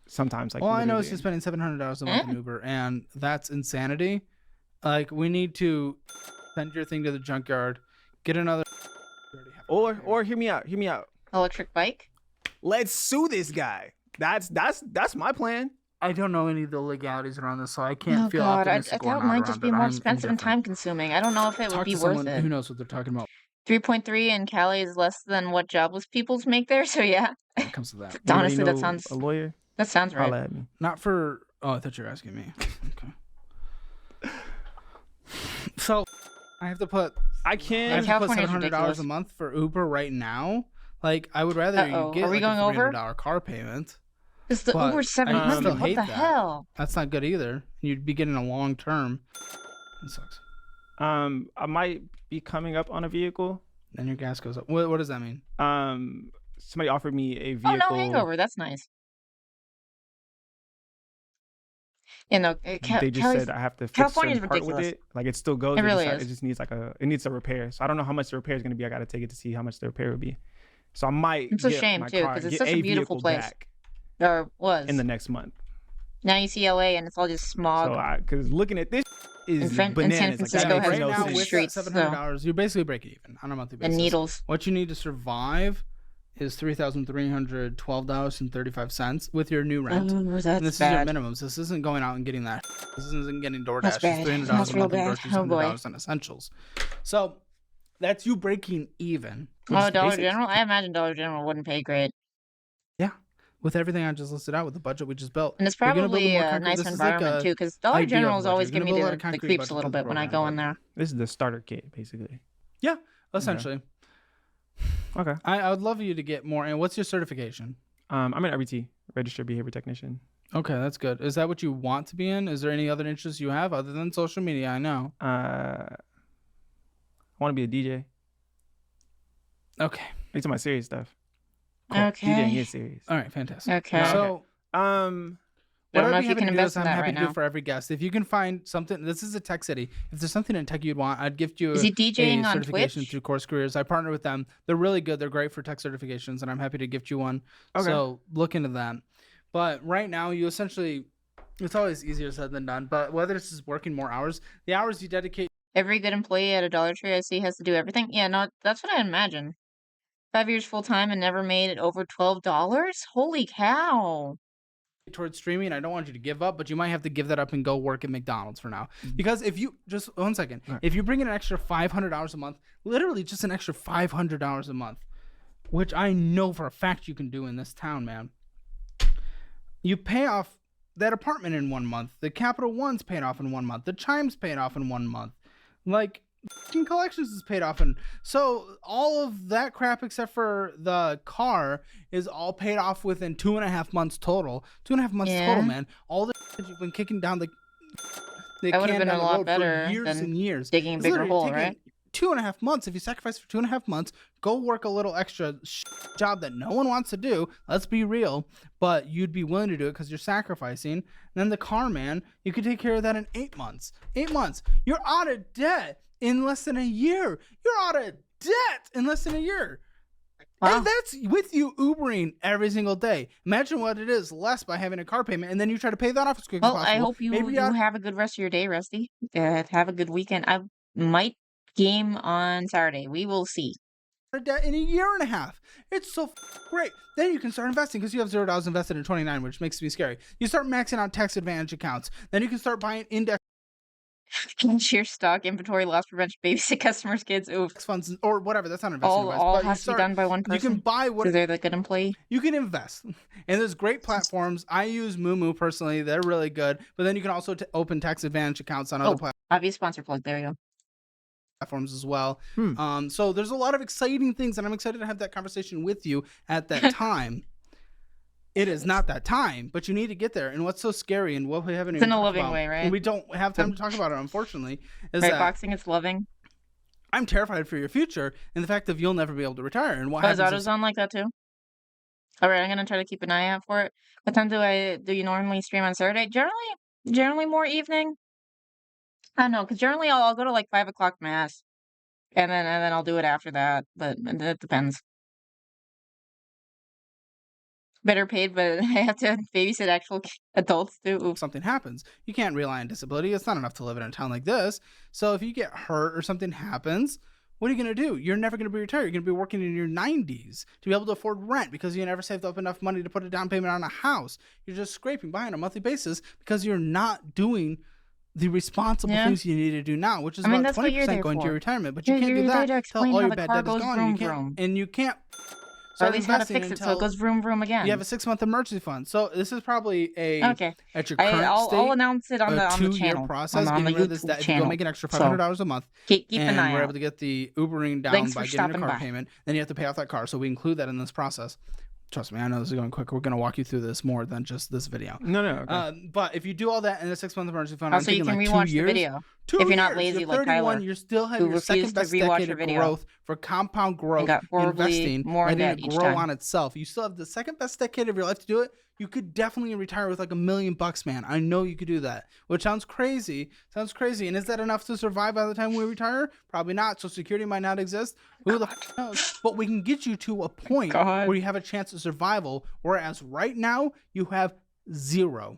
D: Sometimes, like.
E: All I know is
D: literally.
E: you're spending $700 a month in Uber, and that's insanity. Like, we need to send your thing to the junkyard, get another.
D: Or hear me out. Hear me out.
A: Electric bike?
D: Let's sue this guy. That's my plan.
E: I don't know any of the legalities around this, so I can't
A: Oh
E: feel
A: God, I
E: optimistic.
A: thought it might just be more expensive and time consuming. I don't know if it would
E: Talk
A: be
E: to
A: worth
E: someone
A: it.
E: who knows what they're talking about
A: 3.3 in Cali is less than what jobless peoples make there, so yeah.
E: when it comes to that.
A: Honestly,
D: Anybody
A: that
D: know
A: sounds
D: a lawyer.
A: that sounds right.
D: Holla at me.
E: Not for. Oh, I thought you were asking me. Okay. So, I have to put.
D: I
E: I
D: can.
E: have to put
A: California's
E: $700
A: ridiculous.
E: a month for Uber right now. Like, I would rather you
A: Uh-oh.
E: get
A: Are we
E: like
A: going
E: a
A: over?
E: $300 car payment.
A: Because the
E: But
A: Uber's
E: I
A: $700.
E: still
A: What
E: hate
A: the
E: that.
A: hell?
E: That's not good either. You'd be getting a long term. It sucks.
D: I might be coming up on a vehicle.
E: Then your gas goes up. What does that mean?
D: Somebody offered me a
A: Oh,
D: vehicle.
A: no hangover. That's nice. You know,
D: They just
A: Cali's-
D: said I have to fix
A: California's
D: certain part with
A: ridiculous.
D: it. Like it still goes.
A: It really
D: It
A: is.
D: just needs it needs a repair. So I don't know how much the repair is going to be. I got to take it to see how much the repair would be. So I might.
A: It's a
D: get
A: shame,
D: my
A: too,
D: car,
A: 'cause it's
D: get
A: such a beautiful
D: vehicle
A: place.
D: back
A: Or was.
D: in the next month.
A: Now you see LA and it's all just smog.
D: So because looking at this is
A: In San
D: bananas. Like, that
A: Francisco
D: makes
A: has
E: right
D: no
E: now
A: beautiful
D: sense.
E: with
A: streets,
E: that
A: so-
E: $700, you basically break even on a monthly basis.
A: and needles.
E: What you need to survive is $3,312.35 with your new rent.
A: Oh,
E: And
A: that's
E: this is your
A: bad.
E: minimums. This isn't going out and getting that. This isn't getting DoorDash.
A: That's
E: It's
A: bad.
E: $300
A: That's
E: a
A: real
E: month in
A: bad.
E: groceries,
A: Oh, boy.
E: $100 on essentials. So that's you breaking even. which
A: Oh,
E: is
A: Dollar
E: basics.
A: General? I imagine Dollar General wouldn't pay great.
E: Yeah, with everything I just listed out, with the budget we just built.
A: And it's
E: You're gonna build
A: probably
E: more
A: a
E: concrete.
A: nice
E: This is like
A: environment,
E: a
A: too, because Dollar
E: idea
A: General
E: of
A: is
E: budget.
A: always
E: You're
A: giving
E: gonna
A: me
E: build a lot of
A: the
E: concrete
A: creeps
E: budget
A: a little
E: for the
A: bit when I
E: program,
A: go in
E: but-
A: there.
D: This is the starter kit, basically.
E: Yeah, essentially.
D: Okay.
E: I would love you to get more. And what's your certification?
D: I'm an RBT, registered behavior technician.
E: Okay, that's good. Is that what you want to be in? Is there any other interests you have other than social media? I know.
D: I want to be a DJ.
E: Okay.
D: It's my serious stuff.
A: Okay.
D: DJing is serious.
E: All right, fantastic.
A: Okay.
E: So
A: I don't
E: what
A: know
E: I'd
A: if
E: be
A: you
E: happy
A: can
E: to do
A: invest
E: is
A: in
E: I'm
A: that
E: happy
A: right
E: to do
A: now.
E: for every guest. If you can find something, this is a tech city. If there's something in tech you'd want, I'd gift you
A: Is he DJing
E: a
A: on
E: certification
A: Twitch?
E: through Course Careers. I partner with them. They're really good. They're great for tech certifications, and I'm happy to gift you one.
D: Okay.
E: So look into that. But right now, you essentially, it's always easier said than done. But whether it's just working more hours, the hours you dedicate
A: Every good employee at a Dollar Tree I see has to do everything. Yeah, no, that's what I imagine. 5 years full time and never made it over $12? Holy cow.
E: towards streaming, I don't want you to give up, but you might have to give that up and go work at McDonald's for now. Because if you just 1 second,
D: Right.
E: if you bring in an extra $500 a month, literally just an extra $500 a month, which I know for a fact you can do in this town, man. You pay off that apartment in 1 month. The Capital One's paid off in 1 month. The Chime's paid off in 1 month. Like, fucking Collections is paid off, and so all of that crap except for the car is all paid off within 2.5 months total. 2.5 months
A: Yeah.
E: total, man. All the shit you've been kicking down the
A: That would've
E: can
A: been a
E: down the
A: lot
E: road
A: better
E: for years
A: than
E: and years.
A: digging a
E: It's
A: bigger
E: literally
A: hole,
E: taking
A: right?
E: 2.5 months. If you sacrifice for 2.5 months, go work a little extra job that no one wants to do. Let's be real, but you'd be willing to do it because you're sacrificing. And then the car, man, you could take care of that in 8 months. 8 months. You're out of debt in less than a year. You're out of debt in less than a year.
A: Wow.
E: And that's with you Ubering every single day. Imagine what it is less by having a car payment, and then you try to pay that off as quick as
A: Well,
E: possible.
A: I hope you
E: Maybe
A: have a good rest of your day, Rusty. Have a good weekend. I might game on Saturday. We will see.
E: debt in a year and a half. It's so great. Then you can start investing because you have $0 invested in 29, which makes me scary. You start maxing out tax advantage accounts. Then you can start buying index
A: Sheer stock, inventory, loss prevention, babysit customers' kids. Oof.
E: funds or whatever. That's not investing advice.
A: All
E: But
A: has to be done by one person.
E: You can buy what
A: they're the good employee.
E: you can invest. And there's great platforms. I use Moomoo personally. They're really good. But then you can also open tax advantage accounts on other
A: Obvious sponsor plug. There you go.
E: platforms as well. So there's a lot of exciting things, and I'm excited to have that conversation with you at that time. It is not that time, but you need to get there. And what's so scary, and what we haven't
A: It's
E: even
A: in a
E: talked
A: loving
E: about,
A: way, right?
E: and we don't have time to talk about it, unfortunately, is
A: Right,
E: that
A: boxing, it's loving.
E: I'm terrified for your future and the fact that you'll never be able to retire. And what
A: Oh, is
E: happens
A: AutoZone like that too? All right, I'm gonna try to keep an eye out for it. What time do you normally stream on Saturday? Generally more evening. I don't know, because generally I'll go to like 5 o'clock mass, and then I'll do it after that. But it depends. Better paid, but I have to babysit actual adults too. Oof.
E: something happens, you can't rely on disability. It's not enough to live in a town like this. So if you get hurt or something happens, what are you going to do? You're never going to be retired. You're going to be working in your 90s to be able to afford rent because you never saved up enough money to put a down payment on a house. You're just scraping by on a monthly basis because you're not doing the responsible things you need to do now, which is about
A: that's what you're
E: 20%
A: there
E: going to
A: for.
E: your retirement. But you can't
A: You're
E: do
A: there
E: that
A: to
E: until
A: explain
E: all
A: how
E: your
A: the
E: bad
A: car
E: debt is
A: goes
E: gone.
A: vroom,
E: You can't,
A: vroom.
E: and you can't
A: Or at
E: start
A: least how to
E: investing
A: fix it so it
E: until
A: goes vroom vroom again.
E: you have a 6-month emergency fund. So this is probably
A: Okay.
E: at your current
A: I'll
E: state,
A: announce it on the
E: 2-year
A: channel.
E: process.
A: on the
E: Getting rid of this
A: YouTube
E: debt. If you
A: channel.
E: go make an extra
A: So,
E: $500 a month,
A: keep
E: and
A: an eye
E: we're
A: out.
E: able to get the Ubering down
A: Thanks
E: by
A: for
E: getting a
A: stopping
E: car
A: by.
E: payment, then you have to pay off that car. So we include that in this process. Trust me, I know this is going quick. We're going to walk you through this more than just this video.
D: No. Okay.
E: But if you do all that in a 6-month emergency fund, I'm
A: Also, you
E: thinking
A: can
E: like
A: rewatch
E: 2
A: the
E: years.
A: video
E: 2
A: if you're not
E: years.
A: lazy
E: You're
A: like
E: 31.
A: Tyler,
E: You still have
A: who
E: your
A: refused
E: second
A: to
E: best
A: rewatch
E: decade
A: your
E: of
A: video
E: growth for compound growth,
A: got horribly
E: investing,
A: more in
E: letting
A: debt
E: it
A: each
E: grow
A: time.
E: on itself. You still have the second best decade of your life to do it. You could definitely retire with like $1 million, man. I know you could do that, which sounds crazy. And is that enough to survive by the time we retire? Probably not. Social Security might not exist. Who the f knows? But we can get you to a point where you have a chance of survival, whereas right now you have zero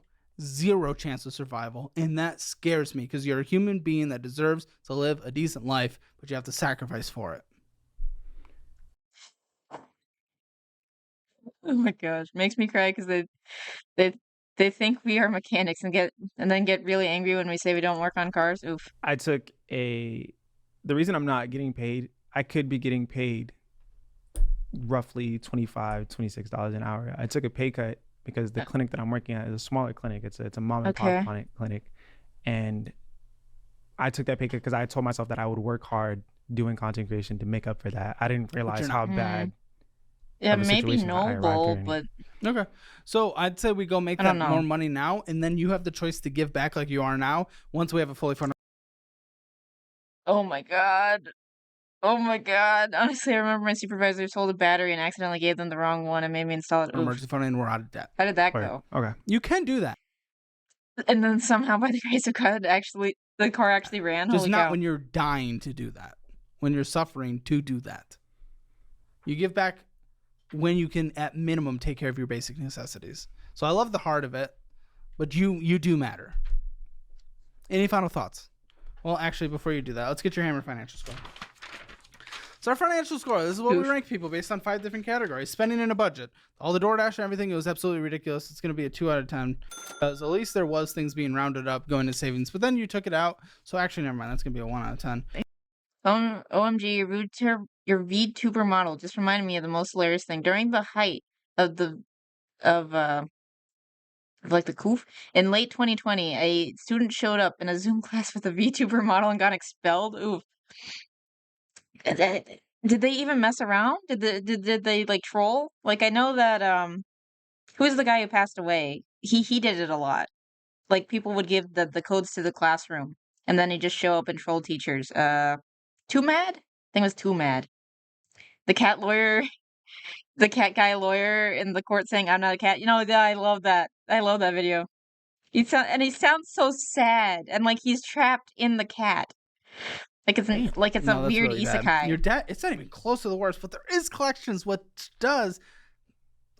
E: chance of survival. And that scares me because you're a human being that deserves to live a decent life, but you have to sacrifice for it.
A: Oh my gosh, makes me cry because they think we are mechanics and then get really angry when we say we don't work on cars. Oof.
D: I took the reason I'm not getting paid, I could be getting paid roughly $25, $26 an hour. I took a pay cut because the clinic that I'm working at is a smaller clinic. It's a mom and pop clinic. And I took that pay cut because I told myself that I would work hard doing content creation to make up for that. I didn't realize how bad.
A: Yeah,
D: of a
A: maybe
D: situation I arrived
A: noble,
D: in.
A: but
E: Okay. So I'd say we go make
A: I
E: that
A: don't know.
E: more money now, and then you have the choice to give back like you are now once we have a fully funded
A: oh my god. Oh my god. Honestly, I remember my supervisor sold a battery and accidentally gave them the wrong one and made me install it. Oof.
E: emergency fund and we're out of debt.
A: How did that
D: Wait,
A: go?
D: okay.
E: You can do that.
A: And then somehow, by the grace of God, the car actually ran.
E: Just
A: Holy
E: not
A: cow.
E: when you're dying to do that. When you're suffering to do that. You give back when you can, at minimum, take care of your basic necessities. So I love the heart of it, but you do matter. Any final thoughts? Well, actually, before you do that, let's get your Hammer financial score. So our financial score, this is what we rank people based on 5 different categories. Spending in a budget. All the DoorDash and everything, it was absolutely ridiculous. It's going to be a 2 out of 10. Because at least there was things being rounded up, going to savings. But then you took it out. So actually, never mind. That's going to be a 1 out of 10.
A: OMG, your VTuber model just reminded me of the most hilarious thing. During the height of like the coof in late 2020, a student showed up in a Zoom class with a VTuber model and got expelled. Oof. Did they even mess around? Did they like troll? Like I know that who's the guy who passed away? He did it a lot. Like people would give the codes to the classroom and then he'd just show up and troll teachers. Too Mad? I think it was Too Mad. The cat lawyer, the cat guy lawyer in the court saying, "I'm not a cat." You know, I love that. I love that video. He sounds so sad and like he's trapped in the cat. Like it's
E: No,
A: a
E: that's
A: weird
E: really
A: isekai.
E: bad. Your debt, it's not even close to the worst, but there is collections. What does,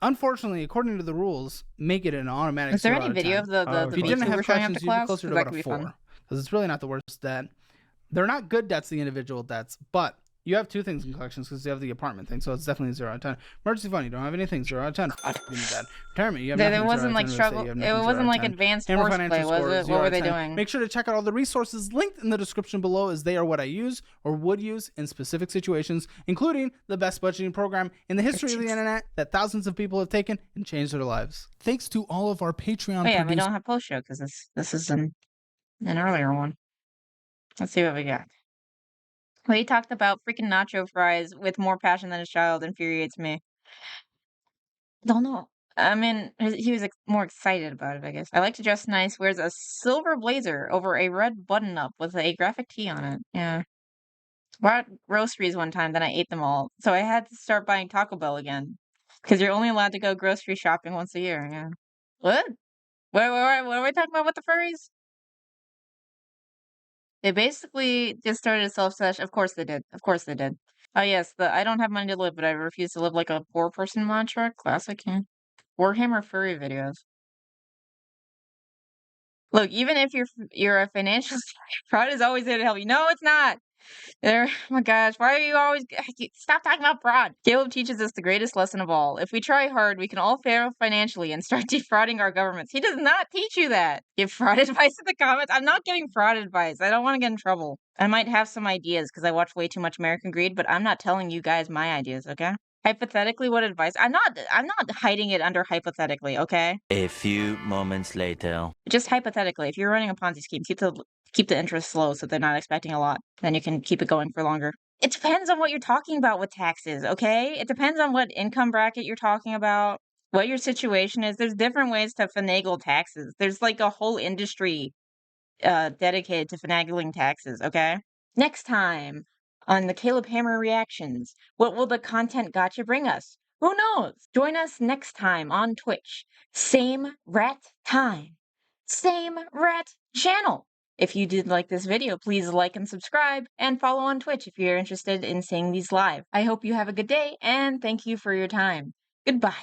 E: unfortunately, according to the rules, make it an automatic.
A: Is there
E: 0
A: any
E: out of
A: video
E: 10.
A: of the
E: If you didn't have
A: VTuber showing up
E: collections,
A: to
E: you'd be
A: class?
E: closer to
A: That
E: about
A: could
E: a
A: be
E: 4.
A: fun.
E: Because it's really not the worst debt. They're not good debts, the individual debts, but You have 2 things in collections because you have the apartment thing, so it's definitely 0 out of 10. Emergency fund, you don't have anything, 0 out of 10. Bad. Retirement, you have nothing,
A: There
E: 0
A: wasn't
E: out
A: like
E: of 10.
A: struggle.
E: You have
A: It
E: nothing, 0
A: wasn't
E: out
A: like
E: of 10.
A: advanced
E: Hammer
A: horseplay,
E: financial
A: was
E: score,
A: it?
E: 0
A: What
E: out
A: were
E: of
A: they
E: 10.
A: doing?
E: Make sure to check out all the resources linked in the description below, as they are what I use or would use in specific situations, including the best budgeting program in the history of the internet that thousands of people have taken and changed their lives.
C: Thanks to all of our Patreon
A: Oh yeah, we
C: producers.
A: don't have post show because this is an earlier one. Let's see what we got. Well, he talked about freaking nacho fries with more passion than a child. Infuriates me. Don't know. I mean, he was more excited about it, I guess. I like to dress nice. Wears a silver blazer over a red button-up with a graphic tee on it. Yeah. Bought groceries one time, then I ate them all. So I had to start buying Taco Bell again. Because you're only allowed to go grocery shopping once a year. Yeah. What? What are we talking about with the furries? They basically just started a self-sesh. Of course they did. Of course they did. Oh yes, the I don't have money to live, but I refuse to live like a poor person mantra. Classic. Yeah. Warhammer furry videos. Look, even if you're a financial fraud is always there to help you. No, it's not. There, oh my gosh, why are you always stop talking about fraud? Caleb teaches us the greatest lesson of all. If we try hard, we can all fail financially and start defrauding our governments. He does not teach you that. Give fraud advice in the comments. I'm not giving fraud advice. I don't want to get in trouble. I might have some ideas because I watch way too much American Greed, but I'm not telling you guys my ideas, okay? Hypothetically, what advice? I'm not hiding it under hypothetically, okay?
G: A few moments later.
A: Just hypothetically, if you're running a Ponzi scheme, keep the interest low so they're not expecting a lot. Then you can keep it going for longer. It depends on what you're talking about with taxes, okay? It depends on what income bracket you're talking about, what your situation is. There's different ways to finagle taxes. There's like a whole industry dedicated to finagling taxes, okay? Next time on the Caleb Hammer Reactions, what will the content gotcha bring us? Who knows? Join us next time on Twitch. Same rat time. Same rat channel. If you did like this video, please like and subscribe, and follow on Twitch if you're interested in seeing these live. I hope you have a good day, and thank you for your time. Goodbye.